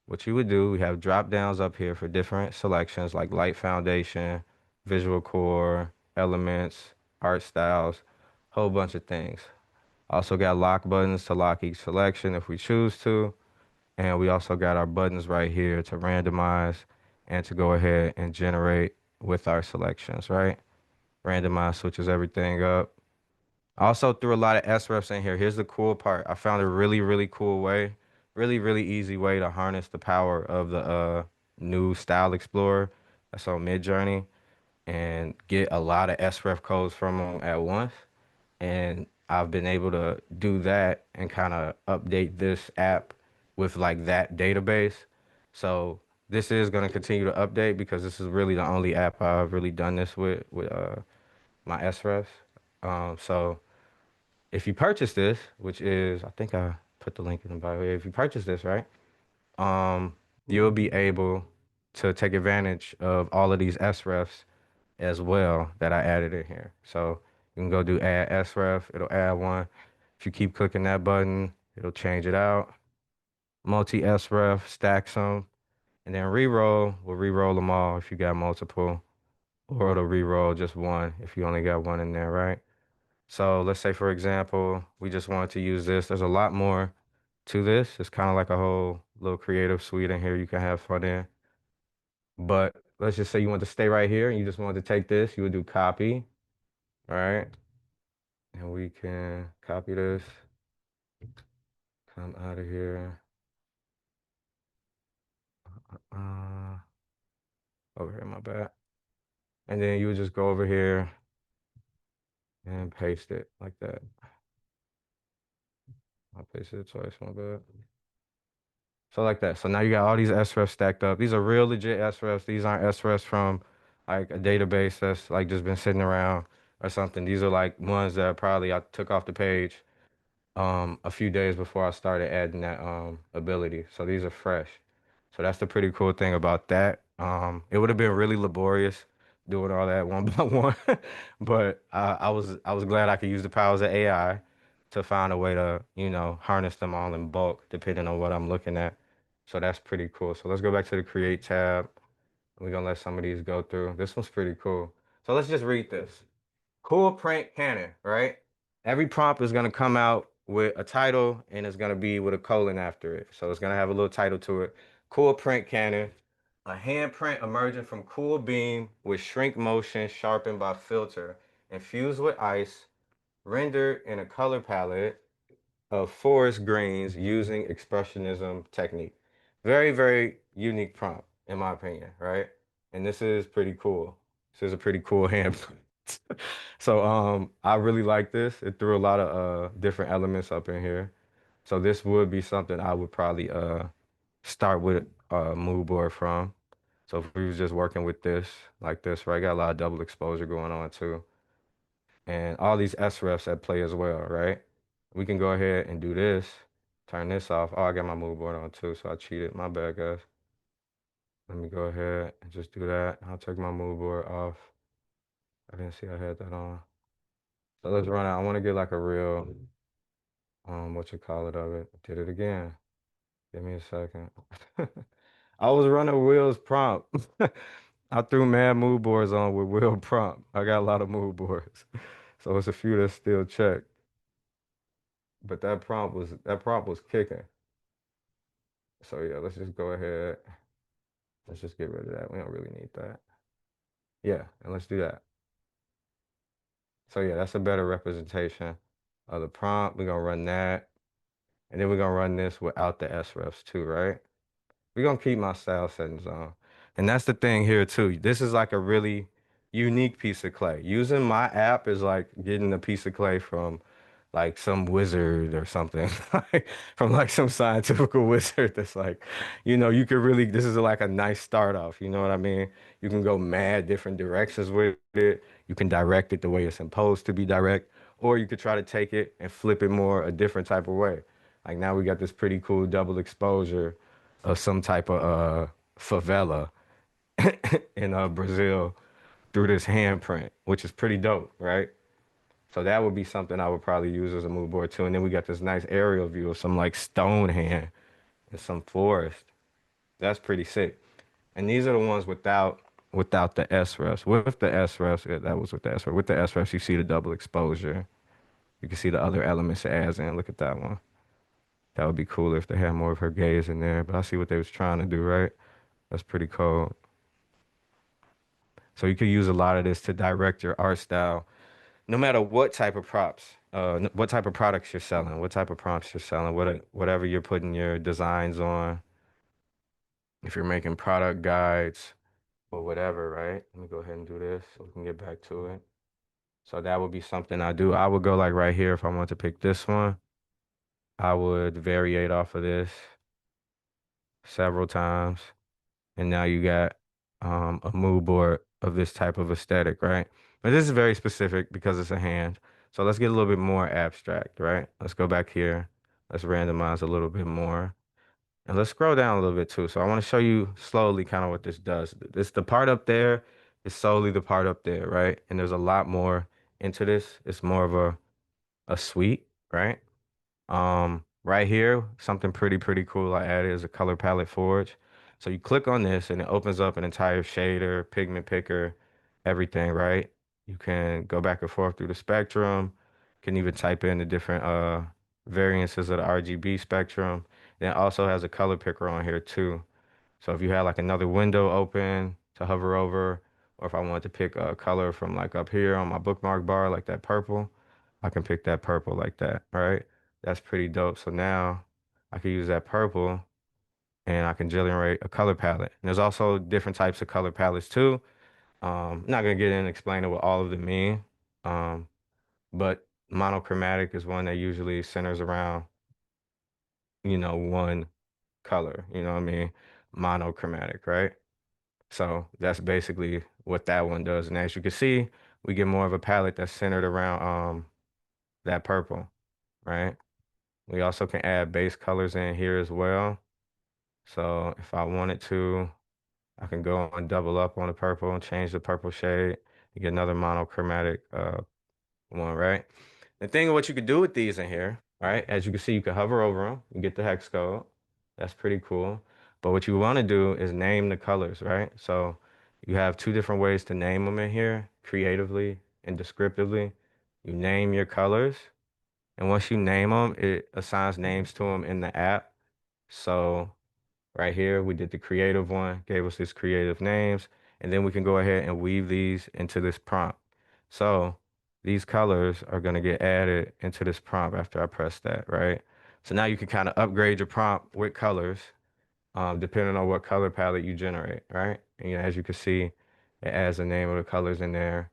what you would do, we have drop downs up here for different selections like light foundation, visual core, elements, art styles, whole bunch of things. Also got lock buttons to lock each selection if we choose to. And we also got our buttons right here to randomize and to go ahead and generate with our selections, right? Randomize switches everything up. I also threw a lot of SREFs in here. Here's the cool part. I found a really, really cool way, really, really easy way to harness the power of the new Style Explorer that's on MidJourney and get a lot of SREF codes from them at once. And I've been able to do that and kind of update this app with like that database. So this is going to continue to update because this is really the only app I've really done this with my SREFs. So if you purchase this, which is, I think I put the link in the bio. If you purchase this, right, um, you'll be able to take advantage of all of these SREFs as well that I added in here. So you can go do add SREF, it'll add one. If you keep clicking that button, it'll change it out. Multi SREF, stacks them, and then reroll will reroll them all if you got multiple, or it'll reroll just one if you only got one in there, right? So let's say, for example, we just wanted to use this. There's a lot more to this. It's kind of like a whole little creative suite in here you can have fun in. But let's just say you want to stay right here and you just wanted to take this. You would do copy, right? And we can copy this, come out of here. Uh, Over here, my bad. And then you would just go over here and paste it like that. I pasted it twice, my bad. So like that. So now you got all these SREFs stacked up. These are real legit SREFs. These aren't SREFs from like a database that's like just been sitting around or something. These are like ones that probably I took off the page a few days before I started adding that ability. So these are fresh. So that's the pretty cool thing about that. It would have been really laborious doing all that one by one, but I was glad I could use the powers of AI to find a way to, harness them all in bulk depending on what I'm looking at. So that's pretty cool. So let's go back to the create tab. We're gonna let some of these go through. This one's pretty cool. So let's just read this. Cool prank cannon, right? Every prompt is gonna come out with a title, and it's gonna be with a colon after it. So it's gonna have a little title to it. Cool print cannon. A handprint emerging from cool beam with shrink motion sharpened by filter, infused with ice, rendered in a color palette of forest greens using expressionism technique. Very, very unique prompt, in my opinion, right? And this is pretty cool. This is a pretty cool handprint. So I really like this. It threw a lot of different elements up in here. So this would be something I would probably start with a mood board from. So if we was just working with this, like this, right? Got a lot of double exposure going on too. And all these SREFs at play as well, right? We can go ahead and do this, turn this off. Oh, I got my mood board on too, so I cheated. My bad, guys. Let me go ahead and just do that. I'll take my mood board off. I didn't see I had that on. So let's run it. I want to get like a real, what you call it of it. Did it again. Give me a second. I was running Will's prompt. I threw mad mood boards on with Will prompt. I got a lot of mood boards. So it's a few that's still checked. But that prompt was kicking. So yeah, let's just go ahead. Let's just get rid of that. We don't really need that. Yeah, and let's do that. So yeah, that's a better representation of the prompt. We're gonna run that. And then we're gonna run this without the SREFs too, right? We're gonna keep my style settings on. And that's the thing here too. This is like a really unique piece of clay. Using my app is like getting a piece of clay from like some wizard or something, like from like some scientific wizard that's like, you could really, this is like a nice start off, you know what I mean? You can go mad different directions with it. You can direct it the way it's supposed to be direct, or you could try to take it and flip it more a different type of way. Like now we got this pretty cool double exposure of some type of favela in Brazil through this handprint, which is pretty dope, right? So that would be something I would probably use as a mood board too. And then we got this nice aerial view of some like stone hand and some forest. That's pretty sick. And these are the ones without the SREFs. With the SREFs, yeah, that was with the SREF. With the SREFs, you see the double exposure. You can see the other elements it adds in. Look at that one. That would be cool if they had more of her gaze in there. But I see what they was trying to do, right? That's pretty cool. So you could use a lot of this to direct your art style, no matter what type of props, what type of products you're selling, what type of prompts you're selling, whatever you're putting your designs on. If you're making product guides or whatever, right? Let me go ahead and do this so we can get back to it. So that would be something I do. I would go like right here if I want to pick this one. I would variate off of this several times. And now you got a mood board of this type of aesthetic, right? But this is very specific because it's a hand. So let's get a little bit more abstract, right? Let's go back here. Let's randomize a little bit more. And let's scroll down a little bit too. So I want to show you slowly kind of what this does. The part up there is solely the part up there, right? And there's a lot more into this. It's more of a suite, right? Right here, something pretty cool I added is a color palette forge. So you click on this and it opens up an entire shader, pigment picker, everything, right? You can go back and forth through the spectrum. You can even type in the different variances of the RGB spectrum. Then it also has a color picker on here too. So if you had like another window open to hover over, or if I wanted to pick a color from like up here on my bookmark bar, like that purple, I can pick that purple like that, right? That's pretty dope. So now I can use that purple and I can generate a color palette. And there's also different types of color palettes too. I'm not gonna get in and explain what all of them mean. Um, but monochromatic is one that usually centers around, one color, you know what I mean? Monochromatic, right? So that's basically what that one does. And as you can see, we get more of a palette that's centered around that purple, right? We also can add base colors in here as well. So if I wanted to, I can go and double up on the purple and change the purple shade. You get another monochromatic one, right? The thing of what you could do with these in here, right? As you can see, you can hover over them, you get the hex code. That's pretty cool. But what you want to do is name the colors, right? So you have two different ways to name them in here, creatively and descriptively. You name your colors, And once you name them, it assigns names to them in the app. So right here, we did the creative one, gave us this creative names, and then we can go ahead and weave these into this prompt. So these colors are going to get added into this prompt after I press that, right? So now you can kind of upgrade your prompt with colors, depending on what color palette you generate, right? And as you can see, it adds the name of the colors in there,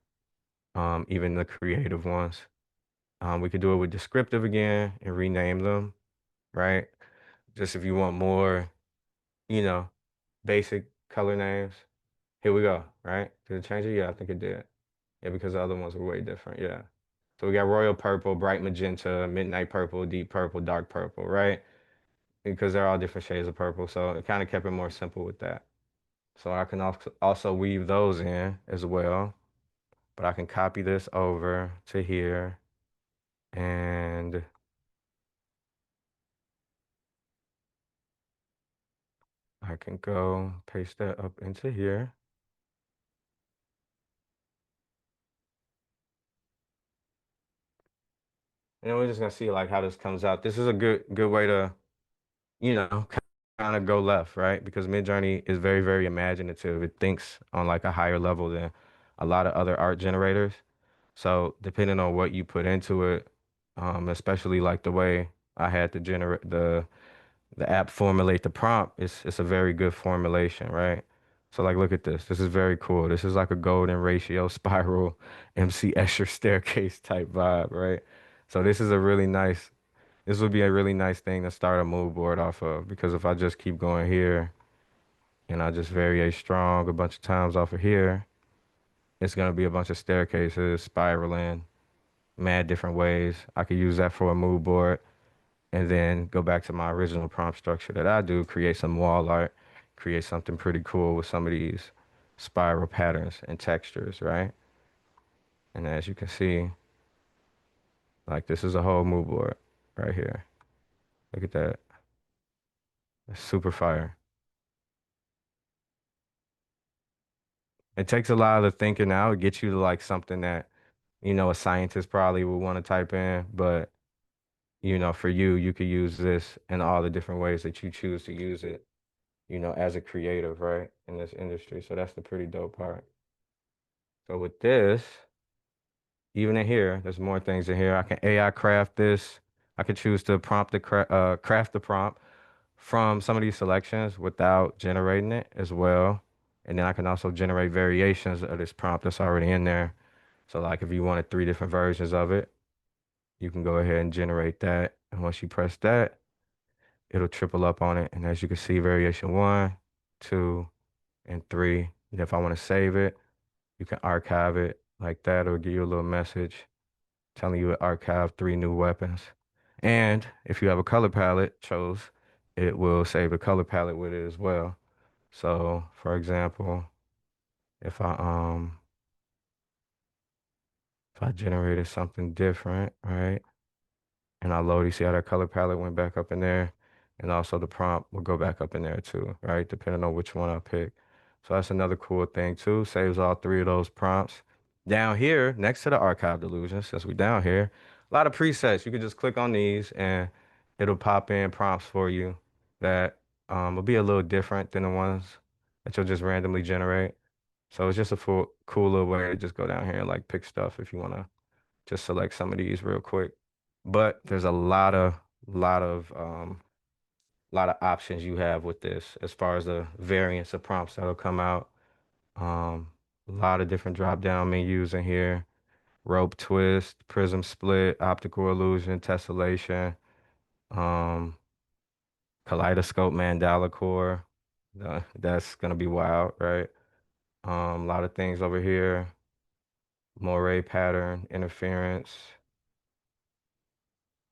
even the creative ones. We could do it with descriptive again and rename them, right? Just if you want more, you know, basic color names. Here we go, right? Did it change it? Yeah, I think it did. Yeah, because the other ones were way different. Yeah. So we got royal purple, bright magenta, midnight purple, deep purple, dark purple, right? Because they're all different shades of purple. So it kind of kept it more simple with that. So I can also weave those in as well. But I can copy this over to here and I can go paste that up into here. And then we're just gonna see like how this comes out. This is a good way to, you know, kind of go left, right? Because MidJourney is very, very imaginative. It thinks on like a higher level than a lot of other art generators. So depending on what you put into it, especially like the way I had to generate the app formulate the prompt, it's a very good formulation, right? So like look at this. This is very cool. This is like a golden ratio spiral MC Escher staircase type vibe, right? So this would be a really nice thing to start a mood board off of because if I just keep going here and I just vary strong a bunch of times off of here, it's gonna be a bunch of staircases spiraling mad different ways. I could use that for a mood board and then go back to my original prompt structure that I do, create some wall art, create something pretty cool with some of these spiral patterns and textures, right? And as you can see, like this is a whole mood board right here. Look at that. It's super fire. It takes a lot of the thinking out. It gets you to like something that, you know, a scientist probably would want to type in, but you know, for you, you could use this in all the different ways that you choose to use it, you know, as a creative, right, in this industry. So that's the pretty dope part. So with this, even in here, there's more things in here. I can AI craft this. I could choose to craft the prompt from some of these selections without generating it as well. And then I can also generate variations of this prompt that's already in there. So like if you wanted 3 different versions of it, you can go ahead and generate that. And once you press that, it'll triple up on it. And as you can see, variation 1, 2, and 3. And if I want to save it, you can archive it like that. It'll give you a little message telling you to archive 3 new weapons. And if you have a color palette chose, it will save the color palette with it as well. So for example, if I generated something different, right? And I load, you see how that color palette went back up in there? And also the prompt will go back up in there too, right? Depending on which one I pick. So that's another cool thing too. Saves all 3 of those prompts. Down here, next to the archive illusion, since we're down here, a lot of presets. You can just click on these and it'll pop in prompts for you that will be a little different than the ones that you'll just randomly generate. So it's just a cool little way to just go down here and like pick stuff if you want to just select some of these real quick. But there's a lot of options you have with this as far as the variants of prompts that'll come out. A lot of different drop down menus in here. Rope twist, prism split, optical illusion, tessellation, um, kaleidoscope mandala core. That's gonna be wild, right? A lot of things over here. Moire pattern, interference,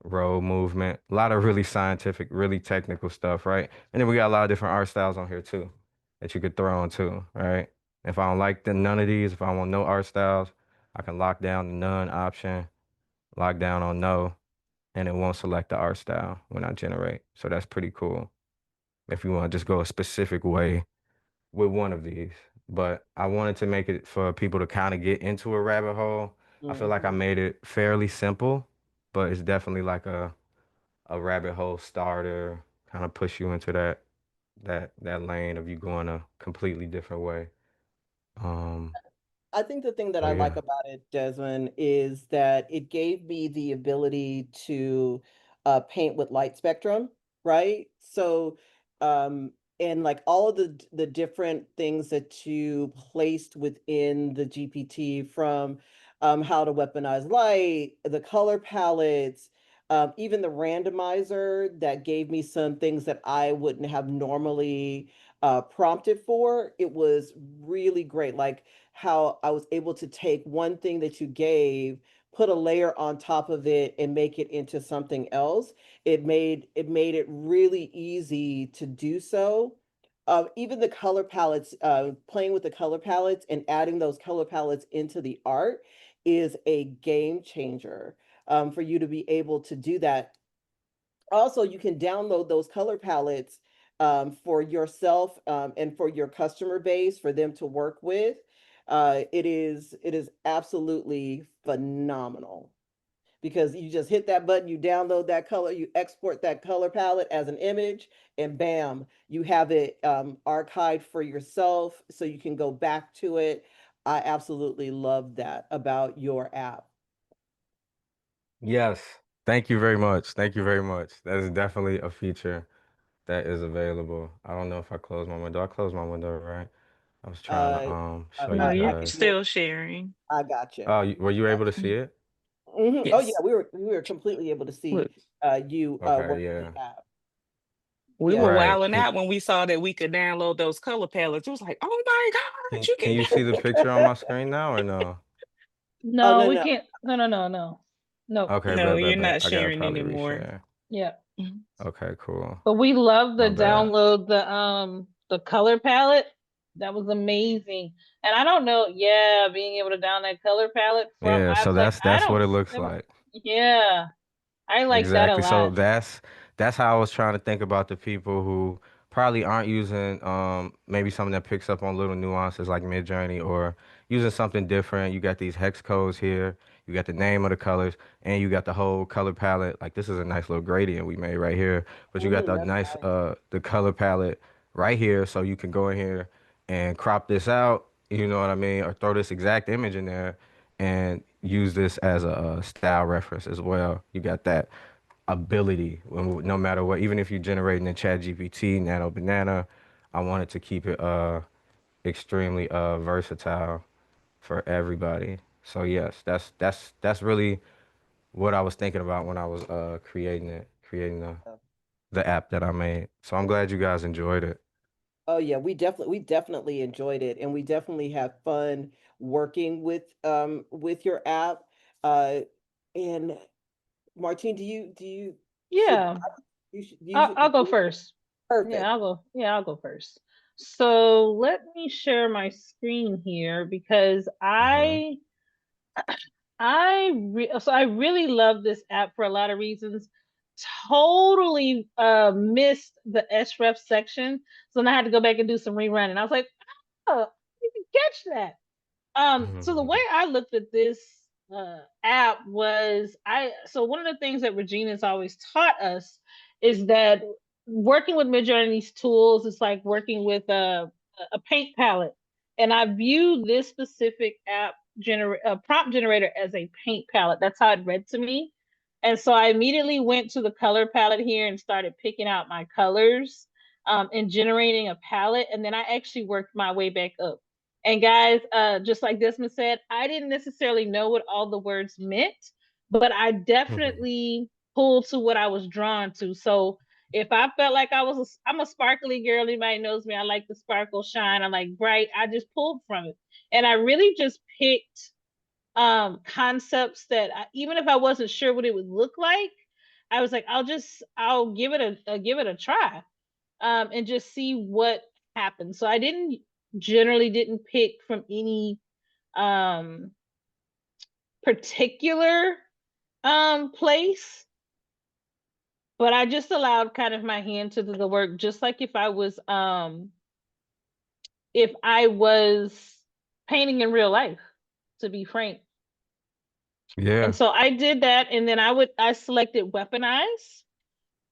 row movement, a lot of really scientific, really technical stuff, right? And then we got a lot of different art styles on here too that you could throw on too, right? If I don't like none of these, if I want no art styles, I can lock down the none option, lock down on no, and it won't select the art style when I generate. So that's pretty cool if you want to just go a specific way with one of these. But I wanted to make it for people to kind of get into a rabbit hole. I feel like I Mhm. made it fairly simple but it's definitely like a rabbit hole starter, kind of push you into that lane of you going a completely different way. Um, I think the thing that so I like yeah. about it, Desmond, is that it gave me the ability to paint with light spectrum, right? So, um, and like all of the different things that you placed within the GPT, from how to weaponize light, the color palettes, even the randomizer that gave me some things that I wouldn't have normally prompted for. It was really great. Like how I was able to take one thing that you gave, put a layer on top of it, and make it into something else. It made it really easy to do so. Even the color palettes, playing with the color palettes and adding those color palettes into the art is a game changer, for you to be able to do that. Also, you can download those color palettes, for yourself, and for your customer base for them to work with. It is absolutely phenomenal, because you just hit that button, you download that color, you export that color palette as an image, and bam, you have it archived for yourself so you can go back to it. I absolutely love that about your app. Yes. Thank you very much. Thank you very much. That is definitely a feature that is available. I don't know if I closed my window. I closed my window, right? I was trying to Uh, show No, you you're guys. yeah, still sharing. I got you. Oh, were you Got able to you. see it? Oh yeah, Yes. we were completely able to see Look, you Okay, working yeah. the app. we Yeah. were Right. wilding out when we saw that we could download those color palettes. It was like, oh my God, you Can can you see the picture on my screen now or no? Oh No, no we no. can't. No, no, no, no. Nope. Okay, No, bet, you're bet, bet. not I gotta sharing probably anymore. reshare. Yeah. Mhm. Okay, cool. But we love My the bad. download, the color palette. That was amazing. And I don't know, yeah, being able to download that color palette from, Yeah, I so was like, I that's what don't it looks never, like. yeah, I like that a Exactly. So lot. that's how I was trying to think about the people who probably aren't using maybe something that picks up on little nuances like MidJourney, or using something different. You got these hex codes here, you got the name of the colors, and you got the whole color palette. Like this is a nice little gradient we made right here, but you got the That's nice nice. the color palette right here, so you can go in here and crop this out, you know what I mean, or throw this exact image in there and use this as a style reference as well. You got that ability no matter what, even if you're generating in chat GPT, nano banana, I wanted to keep it extremely versatile for everybody. So yes, that's really what I was thinking about when I was creating the app that I made. So I'm glad you guys enjoyed it. Oh yeah, we definitely enjoyed it, and we definitely have fun working with your app. Uh and Martine, do you should Yeah, you should you I'll should go first. Yeah, perfect. I'll go. Yeah, I'll go first. So let me share my screen here because Hmm. I really love this app for a lot of reasons. Totally missed the SREF section, so then I had to go back and do some rerunning. I was like, oh, you can catch that. So the way I looked at this app was so one of the things that Regina's always taught us is that working with Midjourney's tools is like working with a paint palette. And I view this specific app prompt generator as a paint palette. That's how it read to me. And so I immediately went to the color palette here and started picking out my colors, and generating a palette. And then I actually worked my way back up. And guys, just like Desmond said, I didn't necessarily know what all the words meant, but I definitely pulled to what I was drawn to. So if I felt like I'm a sparkly girl, anybody knows me, I like the sparkle shine, I like bright, I just pulled from it. And I really just picked concepts that even if I wasn't sure what it would look like, I was like, I'll give it a try, and just see what happens. So I didn't generally didn't pick from any um particular place, but I just allowed kind of my hand to do the work, just like if I was painting in real life, to be frank. Yeah. And so I did that, and then I selected weaponize,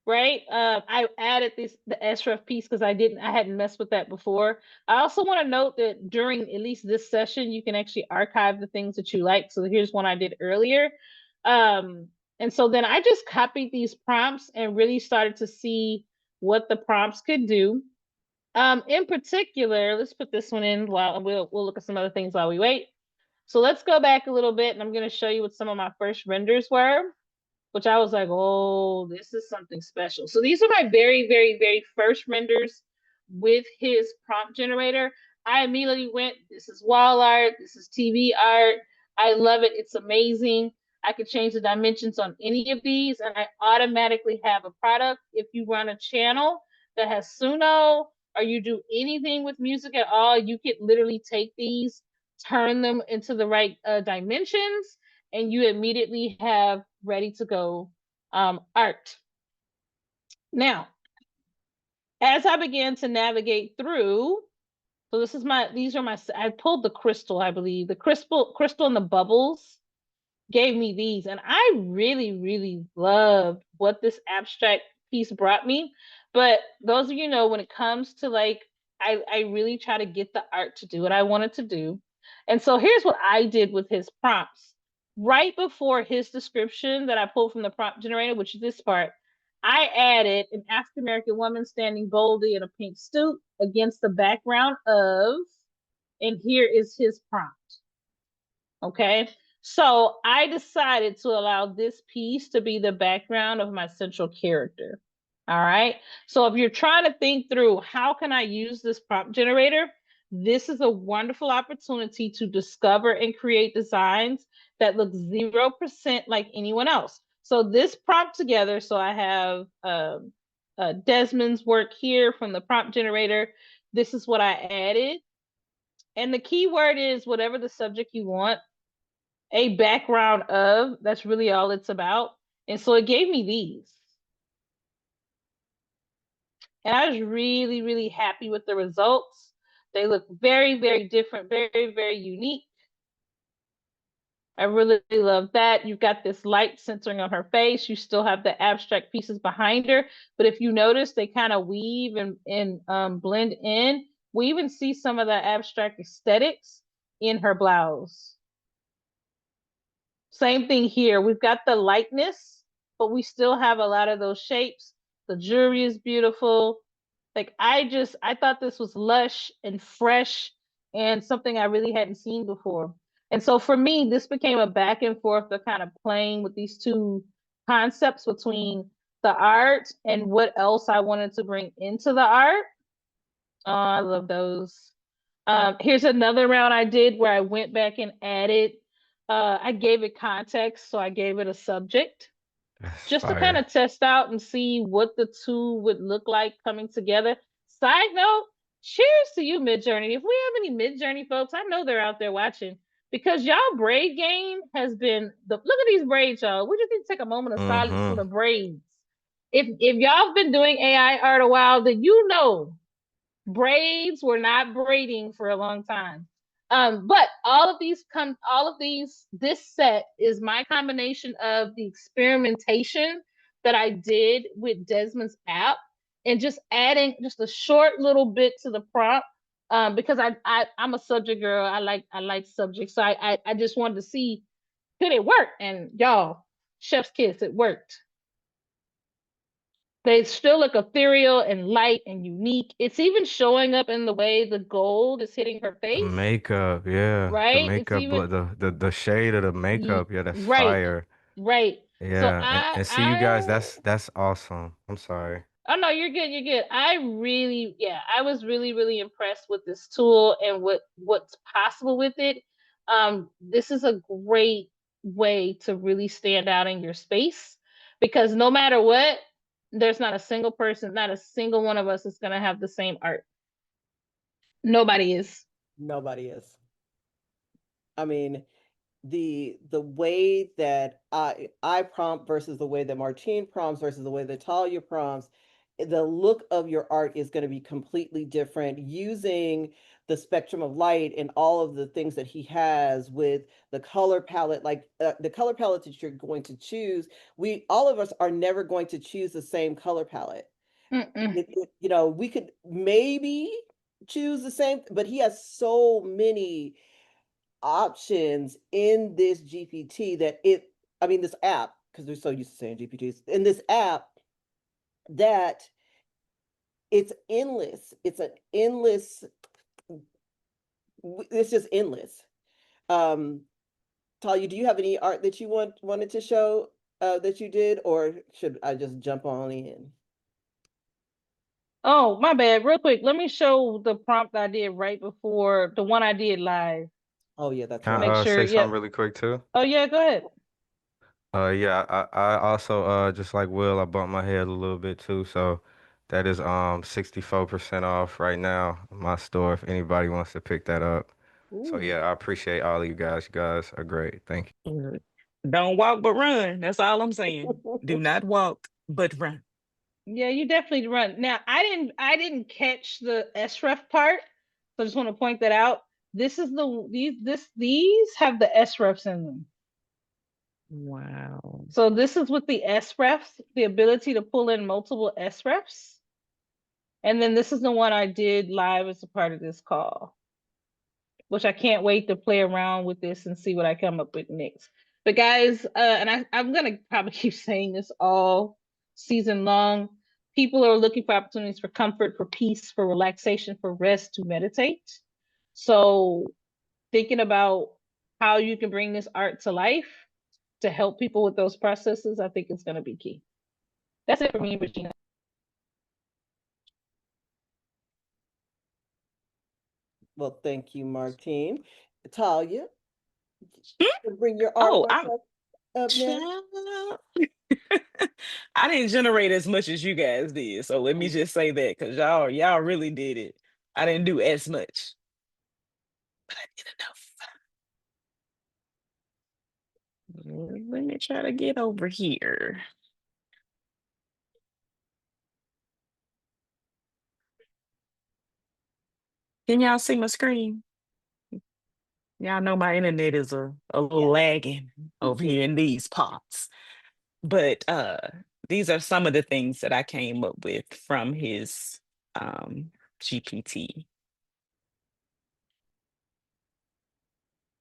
right? I added the SRF piece because I hadn't messed with that before. I also want to note that during at least this session, you can actually archive the things that you like. So here's one I did earlier. And so then I just copied these prompts and really started to see what the prompts could do. In particular, let's put this one in while we'll look at some other things while we wait. So let's go back a little bit, and I'm going to show you what some of my first renders were, which I was like, oh, this is something special. So these are my very, very, very first renders with his prompt generator. I immediately went, this is wall art, this is TV art. I love it. It's amazing. I can change the dimensions on any of these, and I automatically have a product. If you run a channel that has Suno, or you do anything with music at all, you could literally take these, turn them into the right dimensions, and you immediately have ready to go art. Now, as I began to navigate through, so I pulled the crystal, I believe, the crystal and the bubbles gave me these, and I really, really loved what this abstract piece brought me. But those of you know, when it comes to like, I really try to get the art to do what I wanted to do. And so here's what I did with his prompts. Right before his description that I pulled from the prompt generator, which is this part, I added an African American woman standing boldly in a pink suit against the background of, and here is his prompt. Okay, so I decided to allow this piece to be the background of my central character. All right, so if you're trying to think through how can I use this prompt generator, this is a wonderful opportunity to discover and create designs that look 0% like anyone else. So this prompt together, so I have Desmond's work here from the prompt generator. This is what I added. And the key word is whatever the subject you want, a background of, that's really all it's about. And so it gave me these. And I was really, really happy with the results. They look very, very different, very, very unique. I really love that. You've got this light centering on her face. You still have the abstract pieces behind her. But if you notice, they kind of weave and blend in. We even see some of the abstract aesthetics in her blouse. Same thing here. We've got the lightness, but we still have a lot of those shapes. The jewelry is beautiful. Like I thought this was lush and fresh and something I really hadn't seen before. And so for me, this became a back and forth of kind of playing with these two concepts between the art and what else I wanted to bring into the art. Oh, I love those. Here's another round I did where I went back and added, I gave it context, so I gave it a subject. That's Just to fire. kind of test out and see what the two would look like coming together. Side note, cheers to you, MidJourney. If we have any MidJourney folks, I know they're out there watching, because y'all braid game has been look at these braids, y'all. We just need to take a moment of silence for the braids. If y'all have been doing AI art a while, then you know braids were not braiding for a long time. But all of these, this set is my combination of the experimentation that I did with Desmond's app and just adding just a short little bit to the prompt. Because I'm a subject girl. I like subjects. So I just wanted to see, could it work? And y'all, chef's kiss, it worked. They still look ethereal and light and unique. It's even showing up in the way the gold is hitting her The face, makeup, yeah. The right? It's makeup, even the shade of the makeup, yeah, that's right, fire. right. So Yeah, and see you guys, that's awesome. I'm sorry. oh no, you're good, you're good. I was really, really impressed with this tool and what's possible with it. This is a great way to really stand out in your space, because no matter what, there's not a single person, not a single one of us is going to have the same art. Nobody is. Nobody is. I mean, the way that I prompt versus the way that Martine prompts versus the way that Talya prompts, the look of your art is going to be completely different using the spectrum of light and all of the things that he has with the color palette, like the color palette that you're going to choose, we all of us are never going to choose the same color palette. You know, we could maybe choose the same, but he has so many options in this GPT that I mean, this app, because we're so used to saying GPTs, in this app that it's endless. It's an endless, it's just endless. Talia, do you have any art that you wanted to show that you did, or should I just jump on in? Oh, my bad. Real quick, let me show the prompt I did right before the one I did live. Oh yeah, that's Can right. Make I sure, say something yep. really quick too? Oh yeah, go ahead. Yeah, I also just like Will, I bumped my head a little bit too, so that is 64% off right now in my store if anybody wants to pick that up. So Ooh. yeah, I appreciate all of you guys. You guys are great. Thank you. Don't walk but run. That's all I'm saying. Do not walk but run. Yeah, you definitely run. Now, I didn't catch the SREF part, so I just want to point that out. This is these have the SREFs in them. Wow. So this is with the SREFs, the ability to pull in multiple SREFs. And then this is the one I did live as a part of this call, which I can't wait to play around with this and see what I come up with next. But guys, and I'm gonna probably keep saying this all season long. People are looking for opportunities for comfort, for peace, for relaxation, for rest, to meditate. So thinking about how you can bring this art to life to help people with those processes, I think is going to be key. That's it for me, Regina. Well, thank you, Martine. Talia, bring your Oh, artwork I'm up now. child. I didn't generate as much as you guys did. So let me just say that because y'all really did it. I didn't do as much, but I did enough. Let me try to get over here. Can y'all see my screen? Y'all know my internet is a little lagging over here in these parts. But these are some of the things that I came up with from his GPT.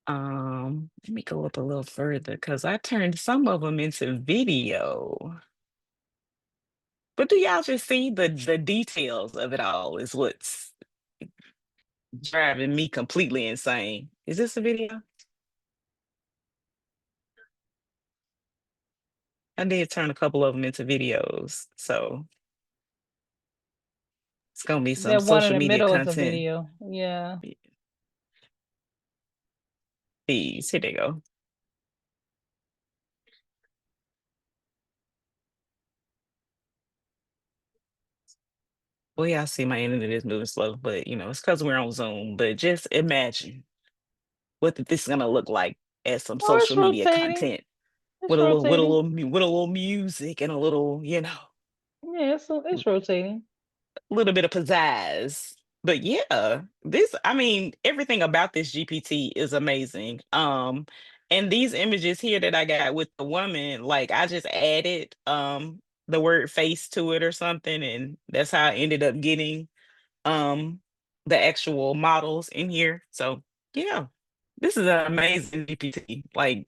Let me go up a little further because I turned some of them into video. But do y'all just see the details of it all is what's driving me completely insane. Is this a video? I did turn a couple of them into videos, so it's gonna be some That one in social the media middle is a content. video. Yeah. These, here they go. Well, yeah, I see my internet is moving slow, but it's because we're on Zoom. But just imagine what this is gonna look like as some Oh, it's social media rotating. content It's with a little with a rotating. little with a little music and a little Yeah, it's rotating. little bit of pizzazz. But yeah, I mean, everything about this GPT is amazing. And these images here that I got with the woman, like I just added the word face to it or something, and that's how I ended up getting um the actual models in here. So yeah, this is an amazing GPT. Like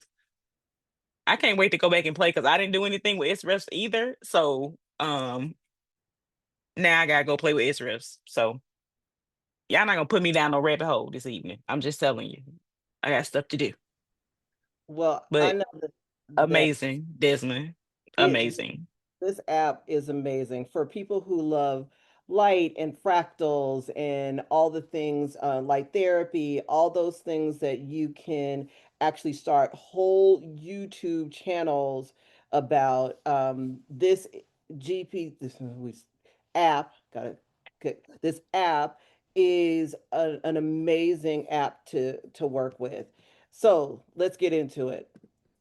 I can't wait to go back and play because I didn't do anything with SREFs either. So now I gotta go play with SREFs. So y'all not gonna put me down no rabbit hole this evening. I'm just telling you. I got stuff to do. Well, I But know that amazing, Desmond. it Amazing. this app is amazing for people who love light and fractals and all the things, light therapy, all those things that you can actually start whole YouTube channels about. This GP this app got it. This app is an amazing app to work with. So let's get into it.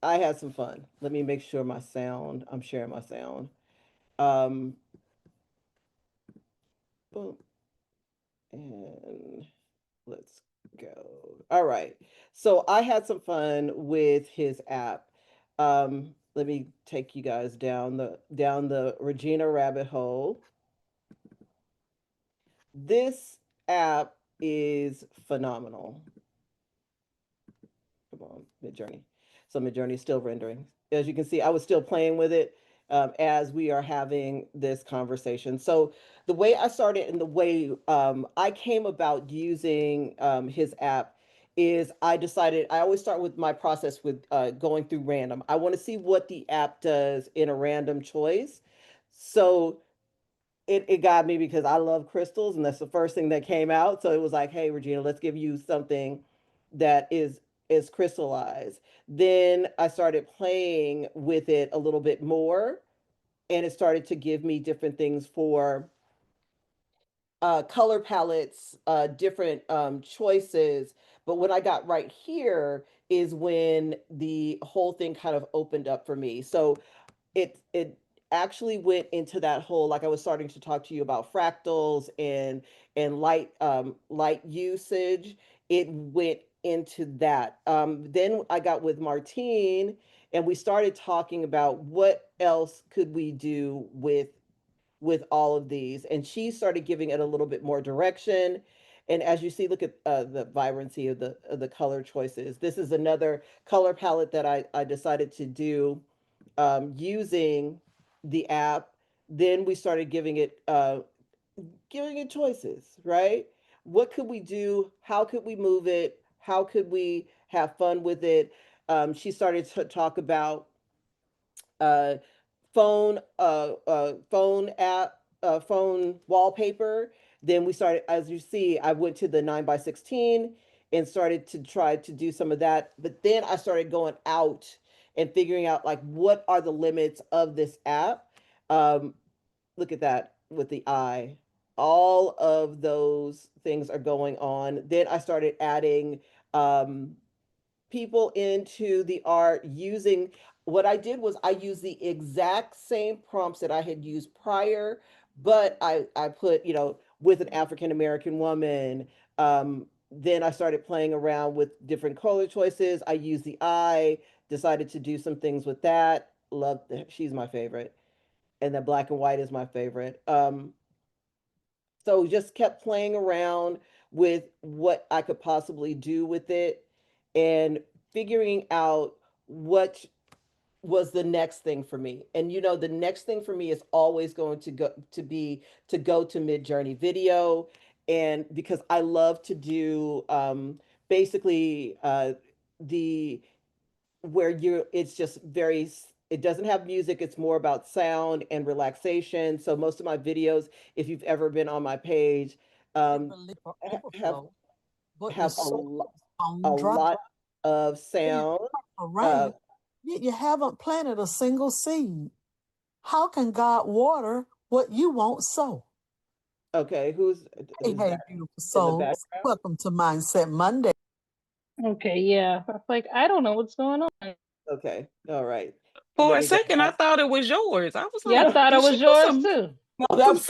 I had some fun. Let me make sure I'm sharing my sound. Um, boom. And let's go. All right. So I had some fun with his app. Let me take you guys down the Regina rabbit hole. This app is phenomenal. Come on, MidJourney. So MidJourney is still rendering. As you can see, I was still playing with it as we are having this conversation. So the way I started and the way I came about using his app is I decided I always start with my process with going through random. I want to see what the app does in a random choice. So it got me because I love crystals, and that's the first thing that came out. So it was like, hey, Regina, let's give you something that is crystallized. Then I started playing with it a little bit more, and it started to give me different things for color palettes, different choices. But when I got right here is when the whole thing kind of opened up for me. So it actually went into that whole, like I was starting to talk to you about fractals and light usage. It went into that. Then I got with Martine and we started talking about what else could we do with all of these, and she started giving it a little bit more direction. And as you see, look at the vibrancy of the color choices. This is another color palette that I decided to do using the app. Then we started giving it choices, right? What could we do? How could we move it? How could we have fun with it? She started to talk about uh, phone app, phone wallpaper. Then we started, as you see, I went to the 9 by 16 and started to try to do some of that. But then I started going out and figuring out like what are the limits of this app. Um, Look at that with the eye. All of those things are going on. Then I started adding um, people into the art using, what I did was I used the exact same prompts that I had used prior, but I put, with an African American woman. Then I started playing around with different color choices. I used the eye, decided to do some things with that. Love, she's my favorite. And the black and white is my favorite. So just kept playing around with what I could possibly do with it and figuring out what was the next thing for me. And the next thing for me is always going to go to MidJourney video. And because I love to do basically the where you're it's just very, it doesn't have music, it's more about sound and relaxation. So most of my videos, if you've ever been on my page, have have a lot of sound. uh, You haven't planted a single seed. How can God water what you won't sow? okay, Hey, who's hey, that beautiful in the souls. background? Welcome to Mindset Monday. Okay, yeah. I was like, I don't know what's going on. Okay, all right. For Let a me go second, I back. thought it was yours. I was Yeah, like, I thought it did she was put yours some? too. No, that was,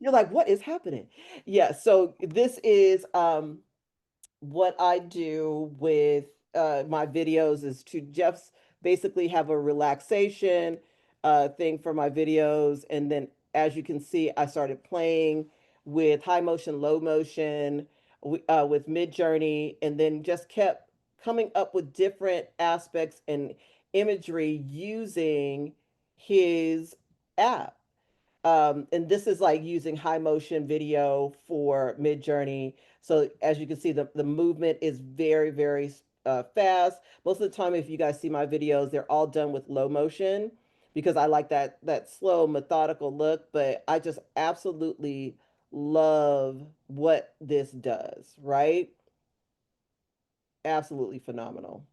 you're like, what is happening? Yeah, so this is what I do with my videos is to just basically have a relaxation thing for my videos. And then, as you can see, I started playing with high motion, low motion, with MidJourney, and then just kept coming up with different aspects and imagery using his app. And this is like using high motion video for MidJourney. So as you can see, the movement is very, very fast. Most of the time, if you guys see my videos, they're all done with low motion because I like that slow, methodical look. But I just absolutely love what this does, right? Absolutely phenomenal.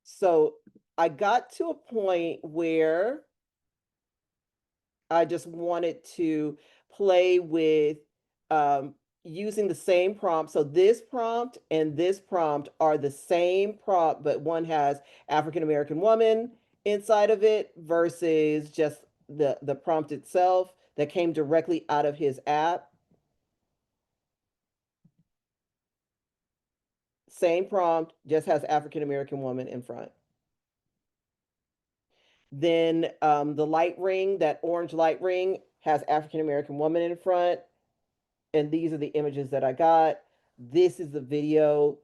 So I got to a point where I just wanted to play with um, using the same prompt. So this prompt and this prompt are the same prompt, but one has African American woman inside of it versus just the prompt itself that came directly out of his app. Same prompt, just has African American woman in front. Then the light ring, that orange light ring, has African American woman in front. And these are the images that I got. This is the video.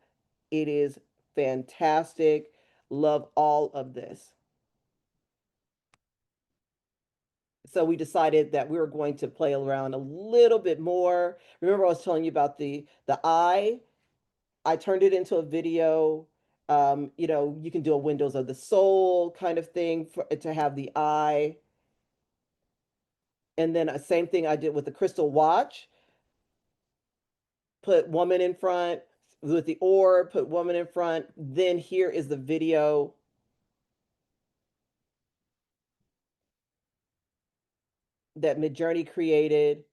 It is fantastic. Love all of this. So we decided that we were going to play around a little bit more. Remember, I was telling you about the eye. I turned it into a video. You can do a Windows of the Soul kind of thing for to have the eye. And then same thing I did with the crystal watch. Put woman in front with the orb, put woman in front. Then here is the video. That MidJourney created.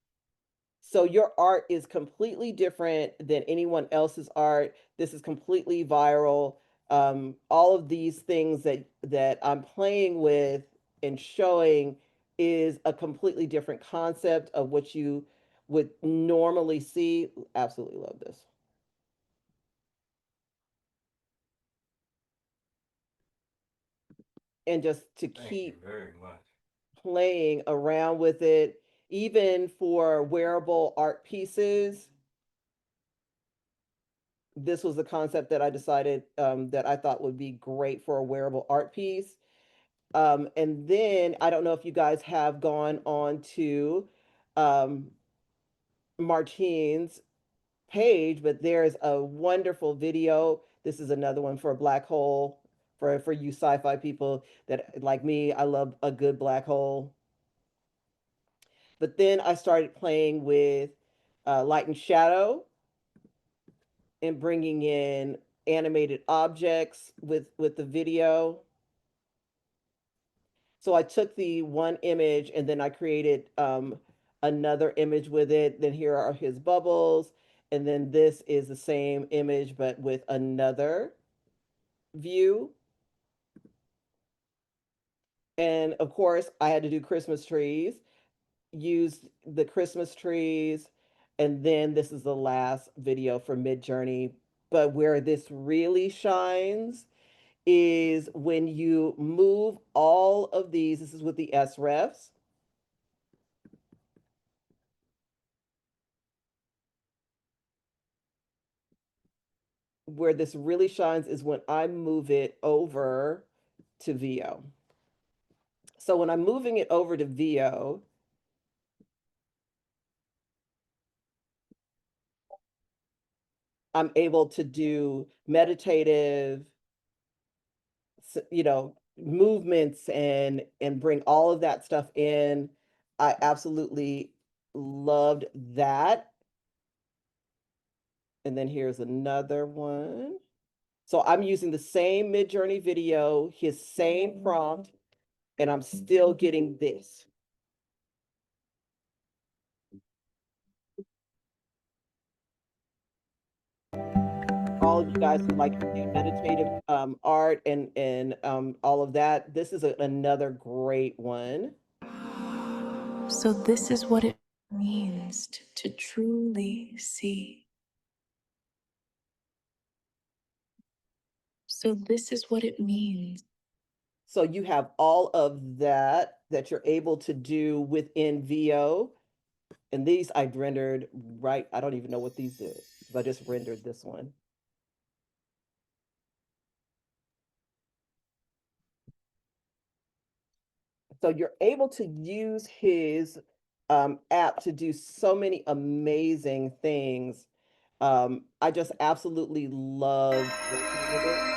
So your art is completely different than anyone else's art. This is completely viral. All of these things that I'm playing with and showing is a completely different concept of what you would normally see. Absolutely love this. And just to keep very much. playing around with it, even for wearable art pieces. This was the concept that I decided that I thought would be great for a wearable art piece. And then I don't know if you guys have gone on to Martine's page, but there's a wonderful video. This is another one for a black hole for you sci-fi people that like me. I love a good black hole. But then I started playing with light and shadow and bringing in animated objects with the video. So I took the one image and then I created another image with it. Then here are his bubbles. And then this is the same image, but with another view. And of course, I had to do Christmas trees, used the Christmas trees. And then this is the last video for MidJourney. But where this really shines is when you move all of these, this is with the SREFs. Where this really shines is when I move it over to VO. So when I'm moving it over to VO, I'm able to do meditative, movements and bring all of that stuff in. I absolutely loved that. And then here's another one. So I'm using the same MidJourney video, his same prompt, and I'm still getting this. All of you guys who like to do meditative art and all of that, this is another great one. So this is what it means to truly see. So this is what it means. So you have all of that you're able to do within VO. And these I rendered right. I don't even know what these did. I just rendered this one. So you're able to use his app to do so many amazing things. I just absolutely love working with it.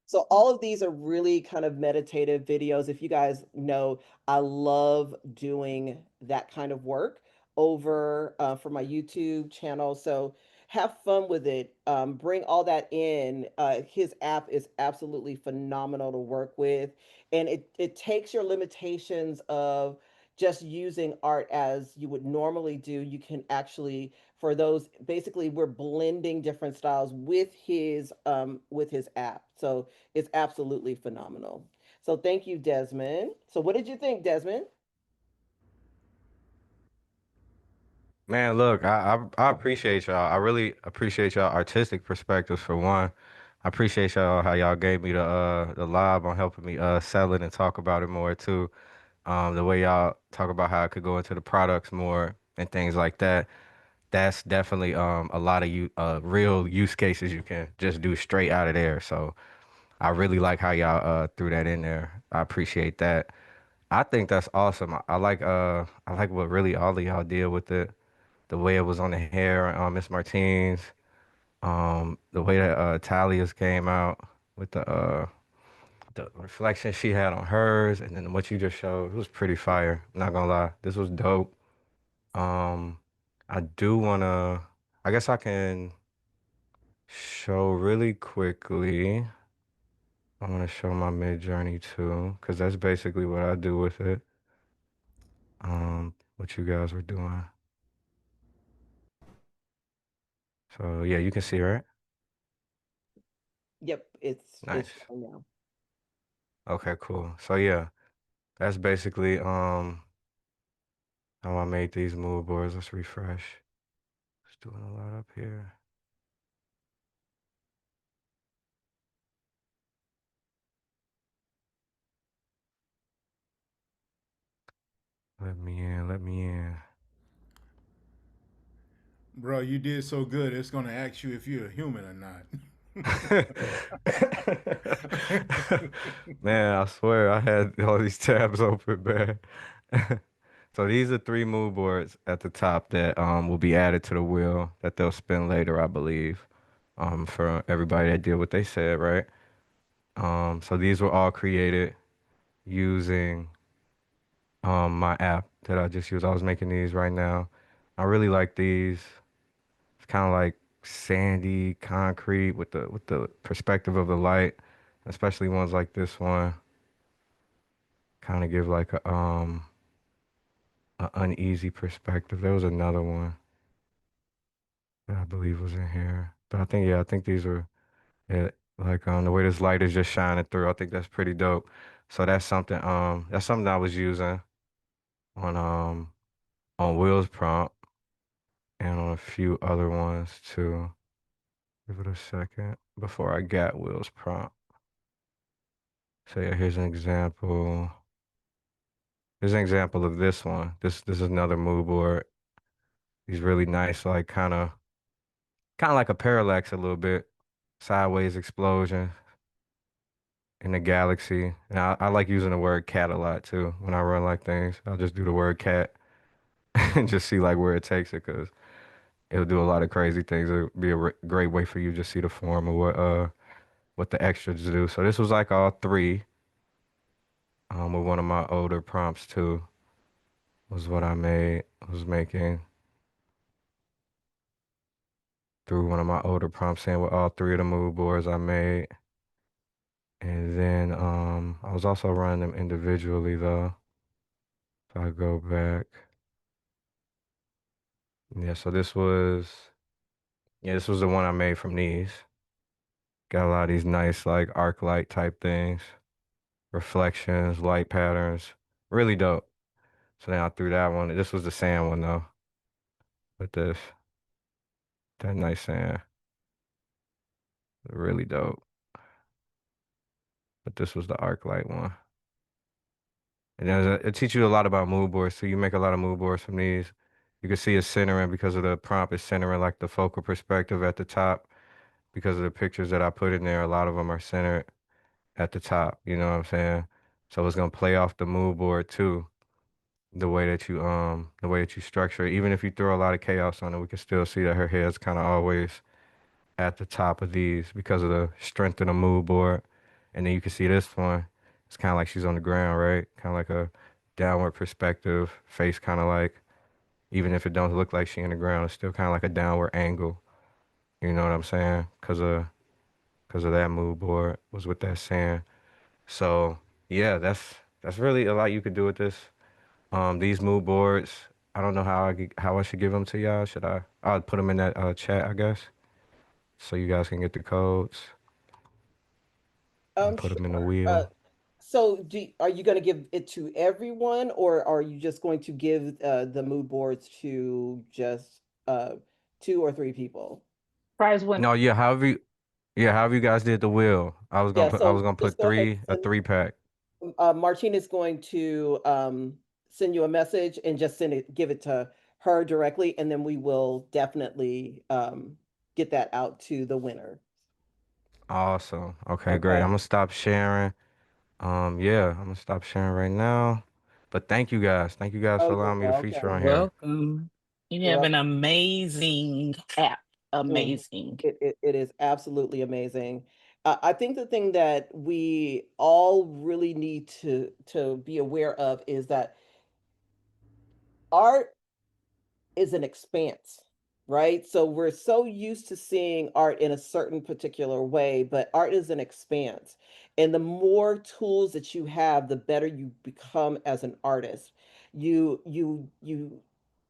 So all of these are really kind of meditative videos. If you guys know, I love doing that kind of work over for my YouTube channel. So have fun with it. Bring all that in. His app is absolutely phenomenal to work with. And it takes your limitations of just using art as you would normally do. You can actually, for those, basically we're blending different styles with his app. So it's absolutely phenomenal. So thank you, Desmond. So what did you think, Desmond? Man, look, I appreciate y'all. I really appreciate y'all artistic perspectives for one. I appreciate y'all how y'all gave me the live on helping me sell it and talk about it more too. The way y'all talk about how I could go into the products more and things like that. That's definitely a lot of you real use cases you can just do straight out of there. So I really like how y'all threw that in there. I appreciate that. I think that's awesome. I like what really all of y'all did with it. The way it was on the hair, Miss Martine's, the way that Talya's came out with the reflection she had on hers, and then what you just showed, it was pretty fire. I'm not gonna lie, this was dope. Um, I do wanna, I guess I can show really quickly. I want to show my mid-journey too, because that's basically what I do with it. What you guys were doing. So yeah, you can see, right? Yep, it's Nice. showing now. Okay, cool. So yeah, that's basically how I made these mood boards. Let's refresh. It's doing a lot up here. Let me in, let me in. Bro, you did so good. It's gonna ask you if you're a human or not. Man, I swear I had all these tabs open, man. So these are three mood boards at the top that will be added to the wheel that they'll spin later, I believe. For everybody that did what they said, right? So these were all created using my app that I just used. I was making these right now. I really like these. It's kind of like sandy concrete with the perspective of the light, especially ones like this one. Kind of give like a uneasy perspective. There was another one that I believe was in here, but I think yeah, I think these were it. Like the way this light is just shining through. I think that's pretty dope. So that's something I was using on Will's prompt and on a few other ones too. Give it a second before I got Will's prompt. So yeah, here's an example. Here's an example of this one. This is another mood board. These really nice, like kind of like a parallax a little bit, sideways explosion in the galaxy. And I like using the word cat a lot too when I run like things. I'll just do the word cat and just see like where it takes it because it'll do a lot of crazy things. It'll be a great way for you to see the form of what the extras do. So this was like all three. With one of my older prompts too was what I was making through one of my older prompts in with all three of the mood boards I made. And then I was also running them individually though. If I go back. Yeah, so this was the one I made from these. Got a lot of these nice like arc light type things, reflections, light patterns. Really dope. So then I threw that one. This was the sand one though. With that nice sand. Really dope. But this was the arc light one. And then it teaches you a lot about mood boards. So you make a lot of mood boards from these. You can see it's centering because of the prompt. It's centering like the focal perspective at the top because of the pictures that I put in there. A lot of them are centered at the top. You know what I'm saying? So it's gonna play off the mood board too. The way that you structure it. Even if you throw a lot of chaos on it, we can still see that her head's kind of always at the top of these because of the strength of the mood board. And then you can see this one. It's kind of like she's on the ground, right? Kind of like a downward perspective, face kind of like, even if it don't look like she in the ground, it's still kind of like a downward angle. You know what I'm saying? Cause of that mood board was with that sand. So yeah, that's really a lot you could do with this. These mood boards, I don't know how I should give them to y'all. I'll put them in that chat, I guess, so you guys can get the codes and put them in the Sure. wheel. So are you going to give it to everyone, or are you just going to give the mood boards to just 2 or 3 people? Prize winner. No, yeah, however you guys did the wheel. Yeah, I was so gonna just put go ahead a and three pack. send, Martine is going to send you a message and just give it to her directly, and then we will definitely get that out to the winner. Awesome. Okay, great. I'm Okay. gonna stop sharing. Yeah, I'm gonna stop sharing right now. But thank you guys. Thank you guys Oh, for you're allowing me to feature You're on welcome. here. welcome. You You're have an welcome. amazing app. Mhm. Amazing. It is absolutely amazing. I think the thing that we all really need to be aware of is that art is an expanse, right? So we're so used to seeing art in a certain particular way, but art is an expanse. And the more tools that you have, the better you become as an artist. You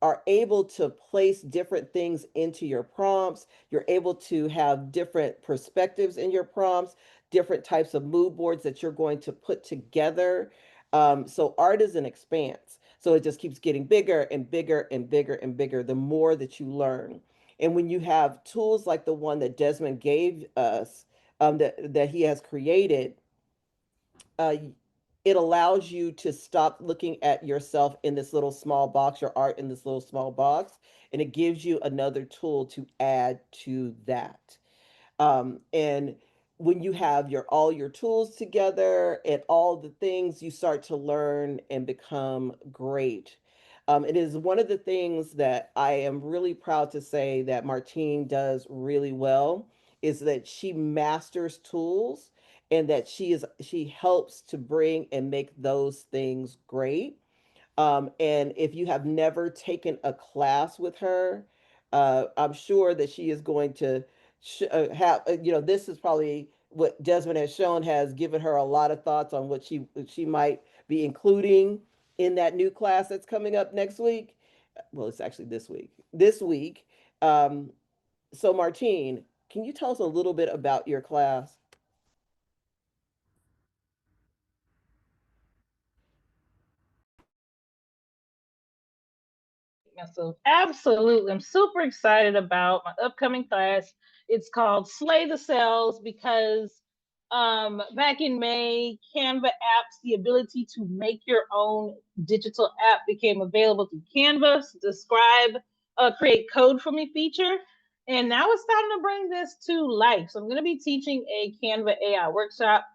are able to place different things into your prompts. You're able to have different perspectives in your prompts, different types of mood boards that you're going to put together. So art is an expanse. So it just keeps getting bigger and bigger and bigger and bigger the more that you learn. And when you have tools like the one that Desmond gave us, that he has created, uh, it allows you to stop looking at yourself in this little small box, your art in this little small box, and it gives you another tool to add to that. And when you have all your tools together and all the things, you start to learn and become great. It is one of the things that I am really proud to say that Martine does really well, is that she masters tools, and that she helps to bring and make those things great. And if you have never taken a class with her, I'm sure that she is going to have, this is probably what Desmond has shown, has given her a lot of thoughts on what she might be including in that new class that's coming up next week. Well, it's actually this week. This week. Um, so, Martine, can you tell us a little bit about your class? So absolutely, I'm super excited about my upcoming class. It's called Slay the Cells because back in May, Canva apps, the ability to make your own digital app became available through Canva. Describe, create code for me feature. And now it's time to bring this to life. So I'm going to be teaching a Canva AI workshop.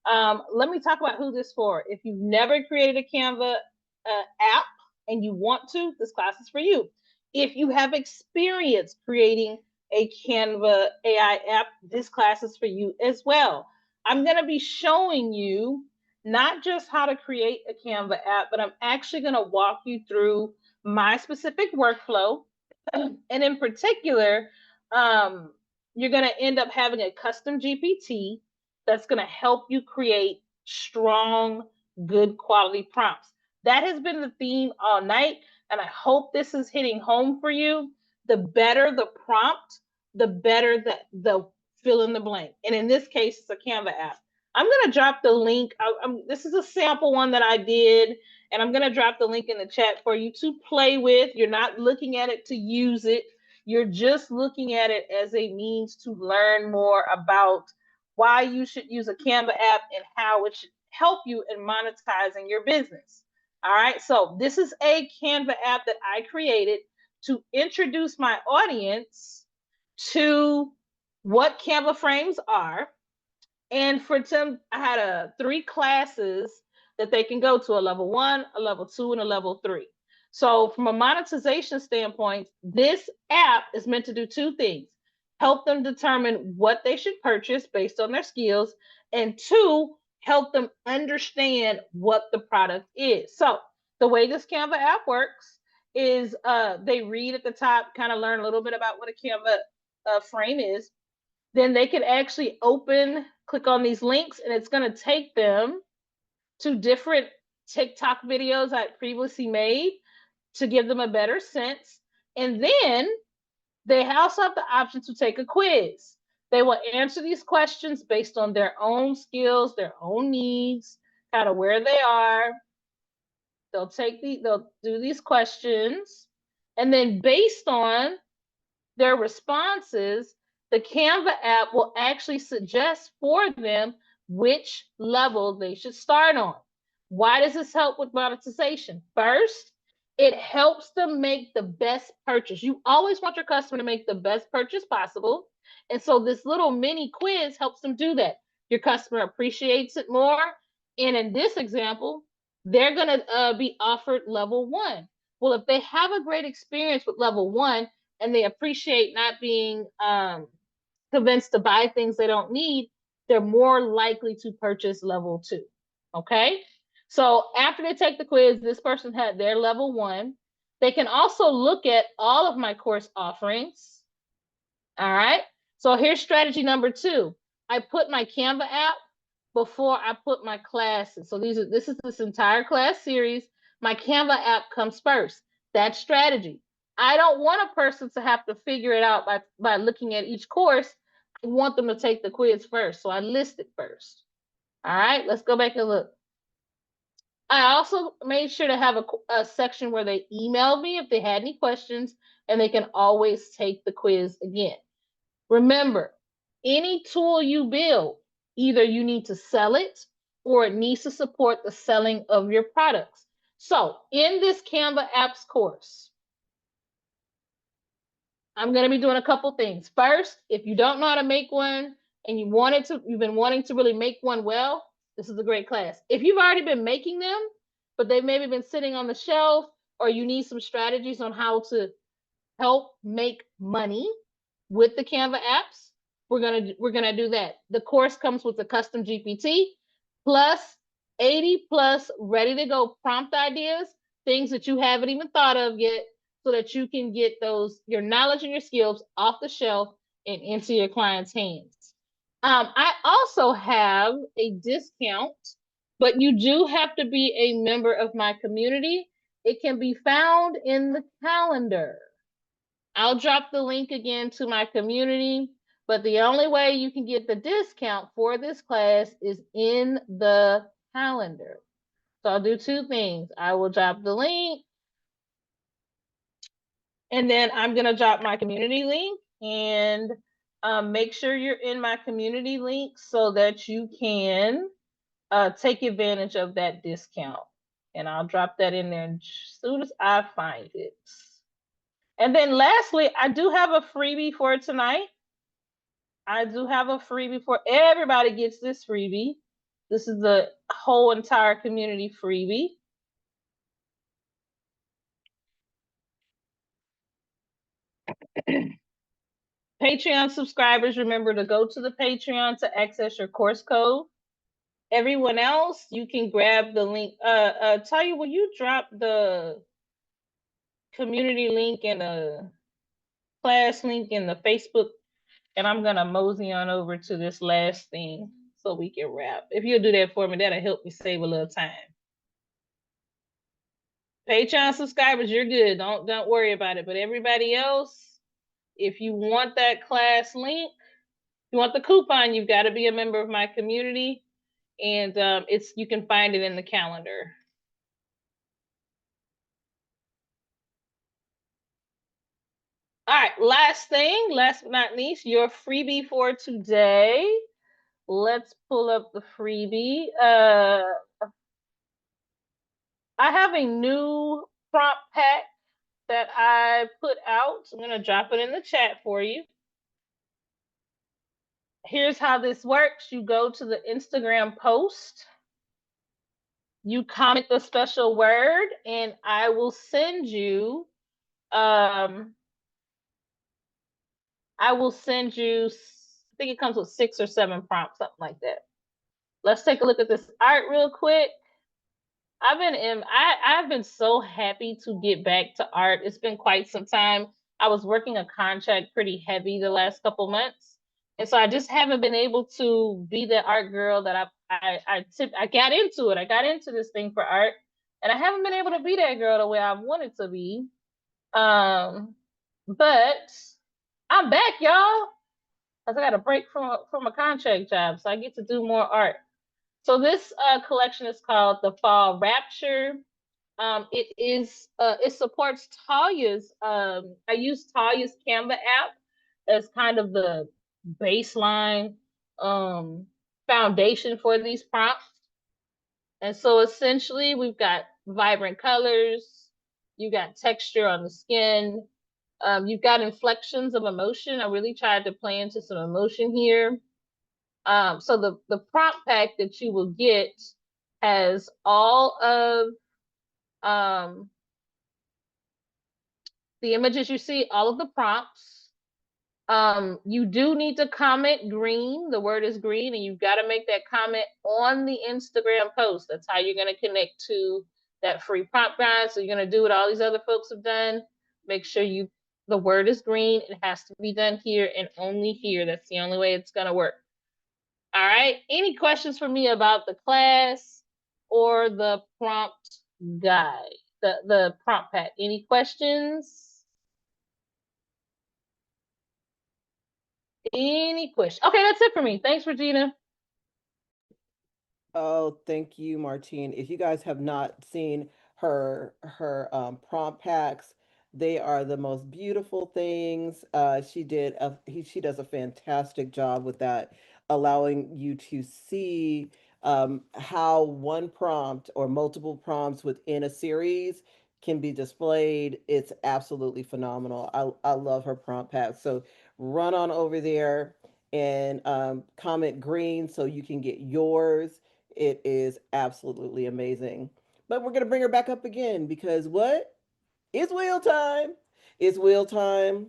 Let me talk about who this for. If you've never created a Canva app, and you want to, this class is for you. If you have experience creating a Canva AI app, this class is for you as well. I'm going to be showing you not just how to create a Canva app, but I'm actually going to walk you through my specific workflow. And in particular, um, you're going to end up having a custom GPT that's going to help you create strong, good quality prompts. That has been the theme all night, and I hope this is hitting home for you. The better the prompt, the better the fill in the blank. And in this case, it's a Canva app. I'm going to drop the link. This is a sample one that I did, and I'm going to drop the link in the chat for you to play with. You're not looking at it to use it. You're just looking at it as a means to learn more about why you should use a Canva app and how it should help you in monetizing your business. All right, so this is a Canva app that I created to introduce my audience to what Canva frames are. And for them, I had 3 classes that they can go to: a level 1, a level 2, and a level 3. So from a monetization standpoint, this app is meant to do 2 things: help them determine what they should purchase based on their skills, and 2, help them understand what the product is. So the way this Canva app works is they read at the top, kind of learn a little bit about what a Canva frame is. Then they can actually click on these links, and it's going to take them to different TikTok videos I previously made to give them a better sense. And then they also have the option to take a quiz. They will answer these questions based on their own skills, their own needs, kind of where they are. They'll do these questions, and then based on their responses, the Canva app will actually suggest for them which level they should start on. Why does this help with monetization? First, it helps them make the best purchase. You always want your customer to make the best purchase possible. And so this little mini quiz helps them do that. Your customer appreciates it more. And in this example, they're going to be offered level 1. Well, if they have a great experience with level 1, and they appreciate not being convinced to buy things they don't need, they're more likely to purchase level 2. Okay? So after they take the quiz, this person had their level 1. They can also look at all of my course offerings. All right? So here's strategy number 2. I put my Canva app before I put my classes. So this is this entire class series. My Canva app comes first. That's strategy. I don't want a person to have to figure it out by looking at each course. I want them to take the quiz first. So I list it first. All right, let's go back and look. I also made sure to have a section where they emailed me if they had any questions, and they can always take the quiz again. Remember, any tool you build, either you need to sell it or it needs to support the selling of your products. So in this Canva apps course, I'm going to be doing a couple things. First, if you don't know how to make one and you've been wanting to really make one well, this is a great class. If you've already been making them, but they've maybe been sitting on the shelf, or you need some strategies on how to help make money with the Canva apps, we're gonna do that. The course comes with a custom GPT plus 80 plus ready to go prompt ideas, things that you haven't even thought of yet, so that you can get your knowledge and your skills off the shelf and into your clients' hands. I also have a discount, but you do have to be a member of my community. It can be found in the calendar. I'll drop the link again to my community, but the only way you can get the discount for this class is in the calendar. So I'll do 2 things. I will drop the link, and then I'm going to drop my community link, and make sure you're in my community link so that you can take advantage of that discount. And I'll drop that in there as soon as I find it. And then lastly, I do have a freebie for tonight. I do have a freebie for everybody gets this freebie. This is the whole entire community freebie. Patreon subscribers, remember to go to the Patreon to access your course code. Everyone else, you can grab the link. Talya, will you drop the community link and the class link in the Facebook? And I'm gonna mosey on over to this last thing so we can wrap. If you'll do that for me, that'll help me save a little time. Patreon subscribers, you're good. Don't worry about it. But everybody else, if you want that class link, if you want the coupon, you've got to be a member of my community, and you can find it in the calendar. All right, last but not least, your freebie for today. Let's pull up the freebie. I have a new prompt pack that I put out. I'm going to drop it in the chat for you. Here's how this works. You go to the Instagram post, you comment the special word, and I will send you I think it comes with 6 or 7 prompts, something like that. Let's take a look at this art real quick. I've been so happy to get back to art. It's been quite some time. I was working a contract pretty heavy the last couple months. And so I just haven't been able to be the art girl that I got into it. I got into this thing for art, and I haven't been able to be that girl the way I wanted to be. But I'm back, y'all. Cause I got a break from a contract job, so I get to do more art. So this collection is called the Fall Rapture. It supports Talya's. I use Talya's Canva app as kind of the baseline um, foundation for these prompts. And so essentially, we've got vibrant colors, you got texture on the skin, you've got inflections of emotion. I really tried to play into some emotion here. So the prompt pack that you will get has all of um, the images you see, all of the prompts. You do need to comment green. The word is green, and you've got to make that comment on the Instagram post. That's how you're going to connect to that free prompt guide. So you're going to do what all these other folks have done. Make sure the word is green. It has to be done here and only here. That's the only way it's going to work. All right. Any questions for me about the class or the prompt guide, the prompt pack? Any questions? Any questions? Okay, that's it for me. Thanks, Regina. Oh, thank you, Martine. If you guys have not seen her prompt packs, they are the most beautiful things. She does a fantastic job with that, allowing you to see how one prompt or multiple prompts within a series can be displayed. It's absolutely phenomenal. I love her prompt pack. So run on over there and comment green so you can get yours. It is absolutely amazing. But we're going to bring her back up again because what? It's wheel time. It's wheel time.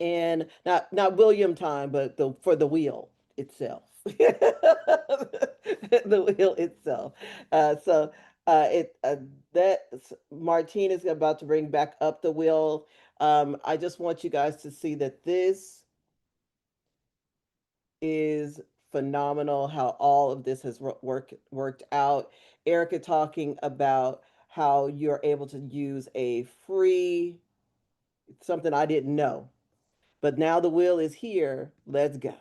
And not William time, but for the wheel itself. The wheel itself. So it that Martine is about to bring back up the wheel. I just want you guys to see that this is phenomenal how all of this has worked out. Erica talking about how you're able to use a free something I didn't know. But now the wheel is here. Let's go.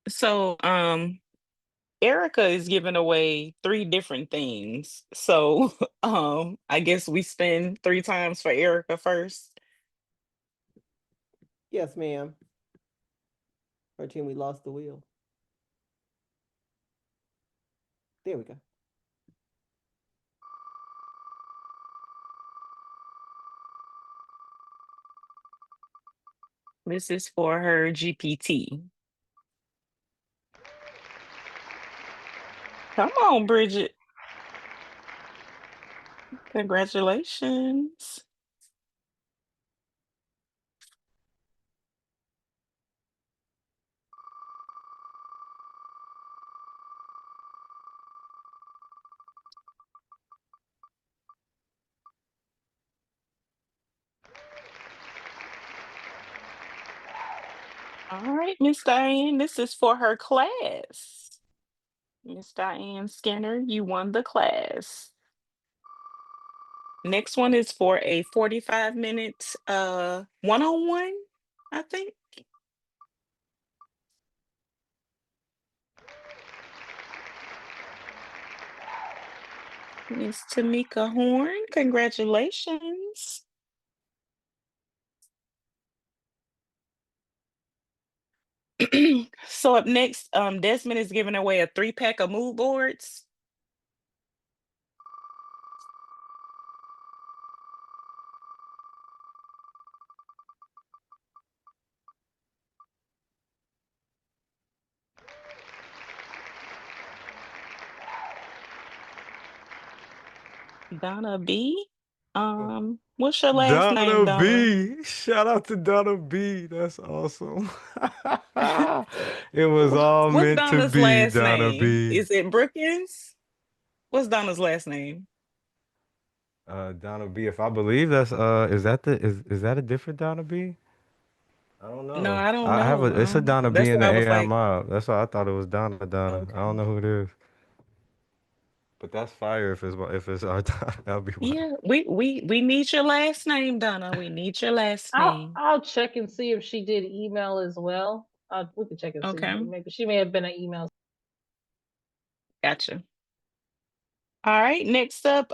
So, Erica is giving away 3 different things. So, I guess we spend 3 times for Erica first. Yes, ma'am. Martine, we lost the wheel. There we go. This is for her GPT. Come on, Bridget. Congratulations. All right, Miss Diane, this is for her class. Miss Diane Skinner, you won the class. Next one is for a 45 minutes one-on-one, I think. Miss Tamika Horn, congratulations. So up next, Desmond is giving away a 3-pack of mood boards. Donna B. What's your last name, Donna Donna? B. Shout out to Donna B. That's awesome. It was all What's meant to Donna's be, last Donna name? B. Is it Brookins? What's Donna's last name? Donna B. If I believe that's is that a different Donna B? I don't No, know. I don't I have a know. it's a Donna B That's in what the I was AI like, mob. That's why I thought it was Donna. I don't okay. know who it is. But that's fire if it's our time. That'll be wild. Yeah, we need your last name, Donna. We need your last name. I'll check and see if she did email as well. We can check and see. Okay, Maybe she may have been an email. gotcha. All right, next up,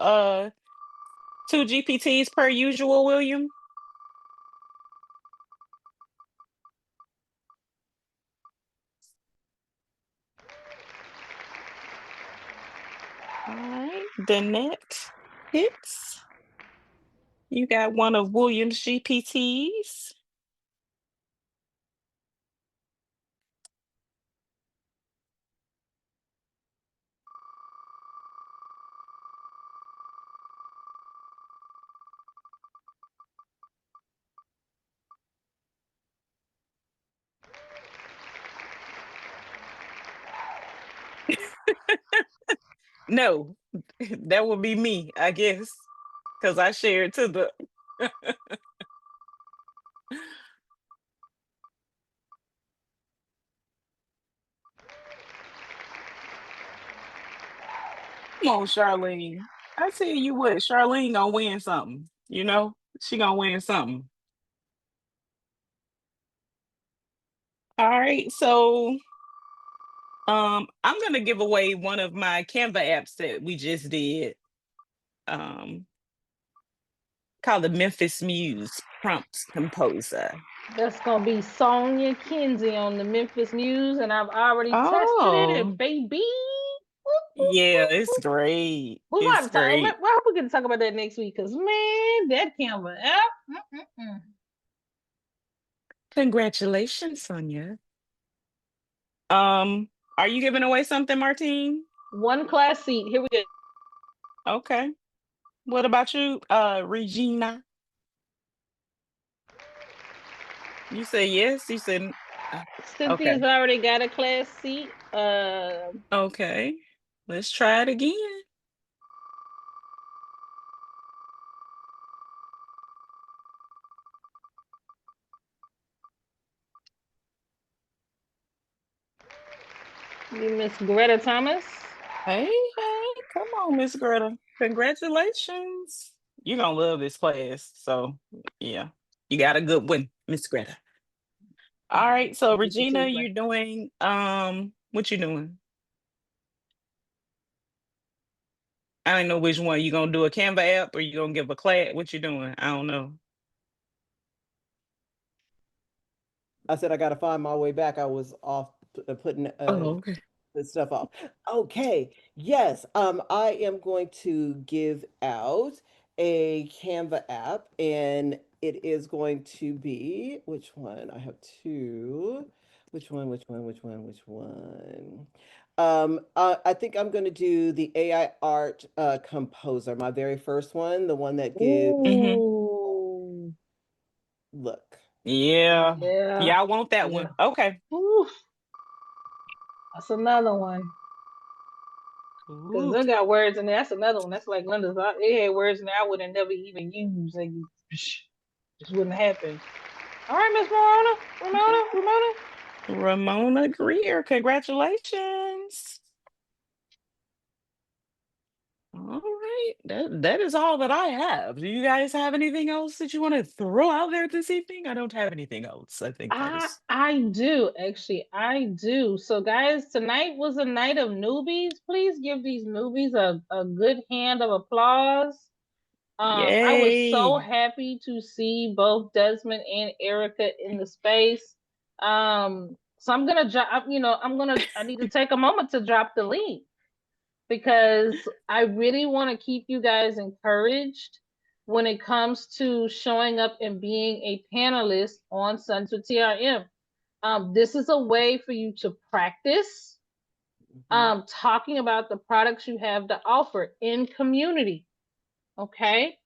two GPTs per usual, William. All right, Danette Hicks. You got one of William's GPTs. No, that would be me, I guess, because I shared to the. Come on, Charlene. I tell you what, Charlene gonna win something. You know, she gonna win something. All right, so I'm gonna give away one of my Canva apps that we just did. Um, called the Memphis Muse Prompt Composer. That's gonna be Sonia Kinsey on the Memphis Muse, and I've already tested it, and Oh, baby, yeah, it's great. we It's might talk. great. Well, we can talk about that next week, cause man, that Canva app. Congratulations, Sonia. Um, are you giving away something, Martine? One class seat. Here we go. Okay. What about you, Regina? You say yes. You said okay. Cynthia's already got a class seat. Okay. Let's try it again. Miss Greta Thomas. Hey, come on, Miss Greta. Congratulations. You're gonna love this class. So yeah, you got a good one, Miss Greta. All right, so Regina, you're doing what you doing? I don't know which one. You gonna do a Canva app or you gonna give a class? What you doing? I don't know. I said I got to find my way back. I was off putting Oh, okay. this stuff off. Okay. Yes. I am going to give out a Canva app, and it is going to be which one? I have two. Which one? Which one? Which one? Which one? I think I'm going to do the AI art composer, my very first one, the one that gives Mm-hmm. look. Yeah. Yeah. Yeah, I want that one. Okay. Oof. That's another one. Because Ooh. they got words in there. That's another one. That's like Linda's. It had words in there I would have never even used. Like, just wouldn't happen. All right, Miss Ramona. Ramona Greer, congratulations. All right. That is all that I have. Do you guys have anything else that you want to throw out there this evening? I don't have anything else. I think that is I do actually. I do. So, guys, tonight was a night of newbies. Please give these newbies a good hand of applause. I was so yay. happy to see both Desmond and Erica in the space. So I'm gonna drop. I need to take a moment to drop the link because I really want to keep you guys encouraged when it comes to showing up and being a panelist on Sunset TRM. This is a way for you to practice talking about the products you have to offer in community. Okay.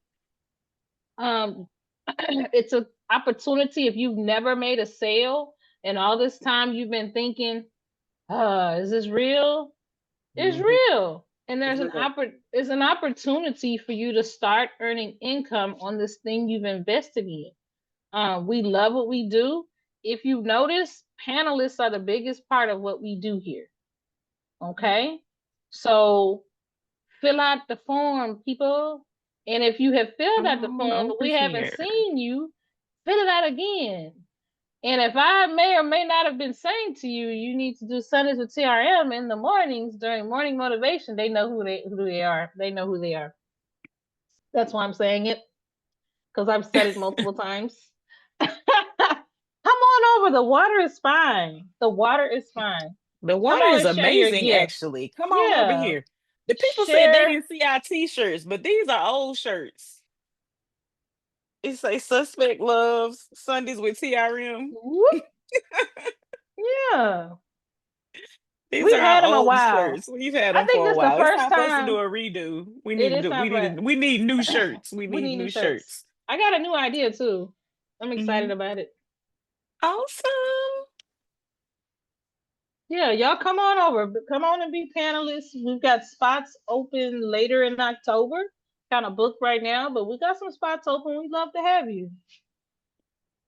It's an opportunity if you've never made a sale and all this time you've been thinking, is this real? It's Mhm. real. And It's real. there's an opportunity for you to start earning income on this thing you've invested in. We love what we do. If you've noticed, panelists are the biggest part of what we do here. Okay. So Fill out the form, people. And if you have filled out the Come on form, but over we haven't here. seen you, fill it out again. And if I may or may not have been saying to you, you need to do Sundays with TRM in the mornings during morning motivation. They know who they are. They know who they are. That's why I'm saying it, because I've said it multiple times. Come on over. The water is fine. The water is fine. The Come water on is and share your amazing, gift. actually. Come on over Yeah. here. The people said they Share. didn't see our t-shirts, but these are old shirts. It say suspect loves Sundays with TRM. Whoop. Yeah. These We've are our had them a old while. shirts. We've had I them think for a this is the while. It's first time for us to do time. a redo. We It need to is do time for we need new shirts. We we need need new new shirts. shirts. I got a new idea too. I'm excited Mhm. about it. Awesome. Yeah, y'all come on over. Come on and be panelists. We've got spots open later in October. Kind of booked right now, but we got some spots open. We'd love to have you.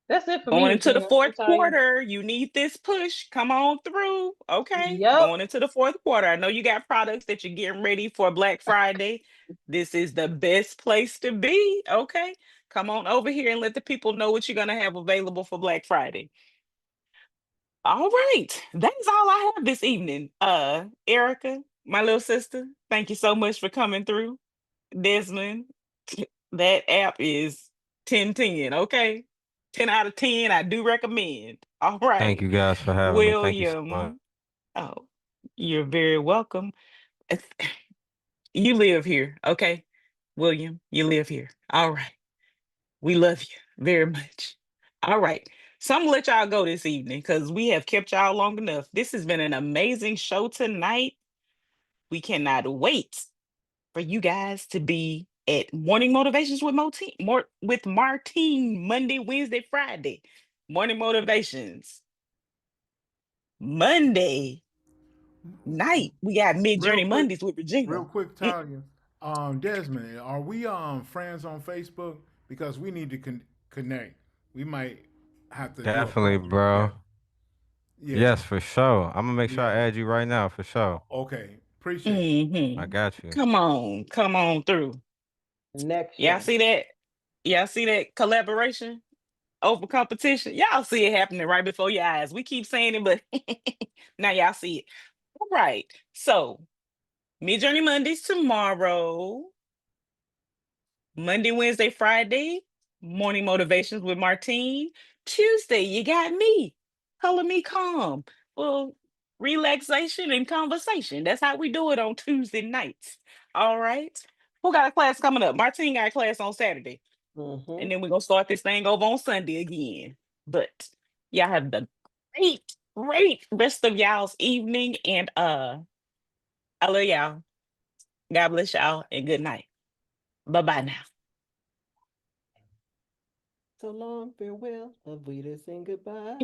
That's it for me, Going into the Regina. fourth I'm sorry. quarter, you need this push. Come on through. Okay. Yep. Going into the fourth quarter. I know you got products that you're getting ready for Black Friday. This is the best place to be. Okay. Come on over here and let the people know what you're going to have available for Black Friday. All right. That is all I have this evening. Erica, my little sister, thank you so much for coming through. Desmond, that app is 10/10, okay? 10 out of 10, I do recommend. All Thank right. you guys for having me. Thank you so much. William, oh, you're very welcome. You live here, okay? William, you live here. All right. We love you very much. All right. So I'm gonna let y'all go this evening because we have kept y'all long enough. This has been an amazing show tonight. We cannot wait for you guys to be at Morning Motivations with with Martine Monday, Wednesday, Friday. Morning Motivations. Monday night, we got Real MidJourney quick, Mondays with Regina. real quick, Mm, Talia. Desmond, are we friends on Facebook? Because we need to connect. We might have to do a Definitely, project bro. together. Yeah, Yes, for sure. I'm gonna make sure I yeah. add you right now, for sure. Okay, appreciate it. I mhm. got you. Come on through. Y'all Connection. see that? Y'all see that collaboration over competition? Y'all see it happening right before your eyes. We keep saying it, but now y'all see it. All right. So, Midjourney Mondays tomorrow. Monday, Wednesday, Friday, morning motivations with Martine. Tuesday, you got me. Color me calm. Well, relaxation and conversation. That's how we do it on Tuesday nights. All right. Who got a class coming up? Martine got a class on Saturday. Mm-hmm. And then we're gonna start this thing over on Sunday again. But y'all have the great rest of y'all's evening. And I love y'all. God bless y'all and good night. Bye-bye now. So long, farewell. Love we to sing goodbye.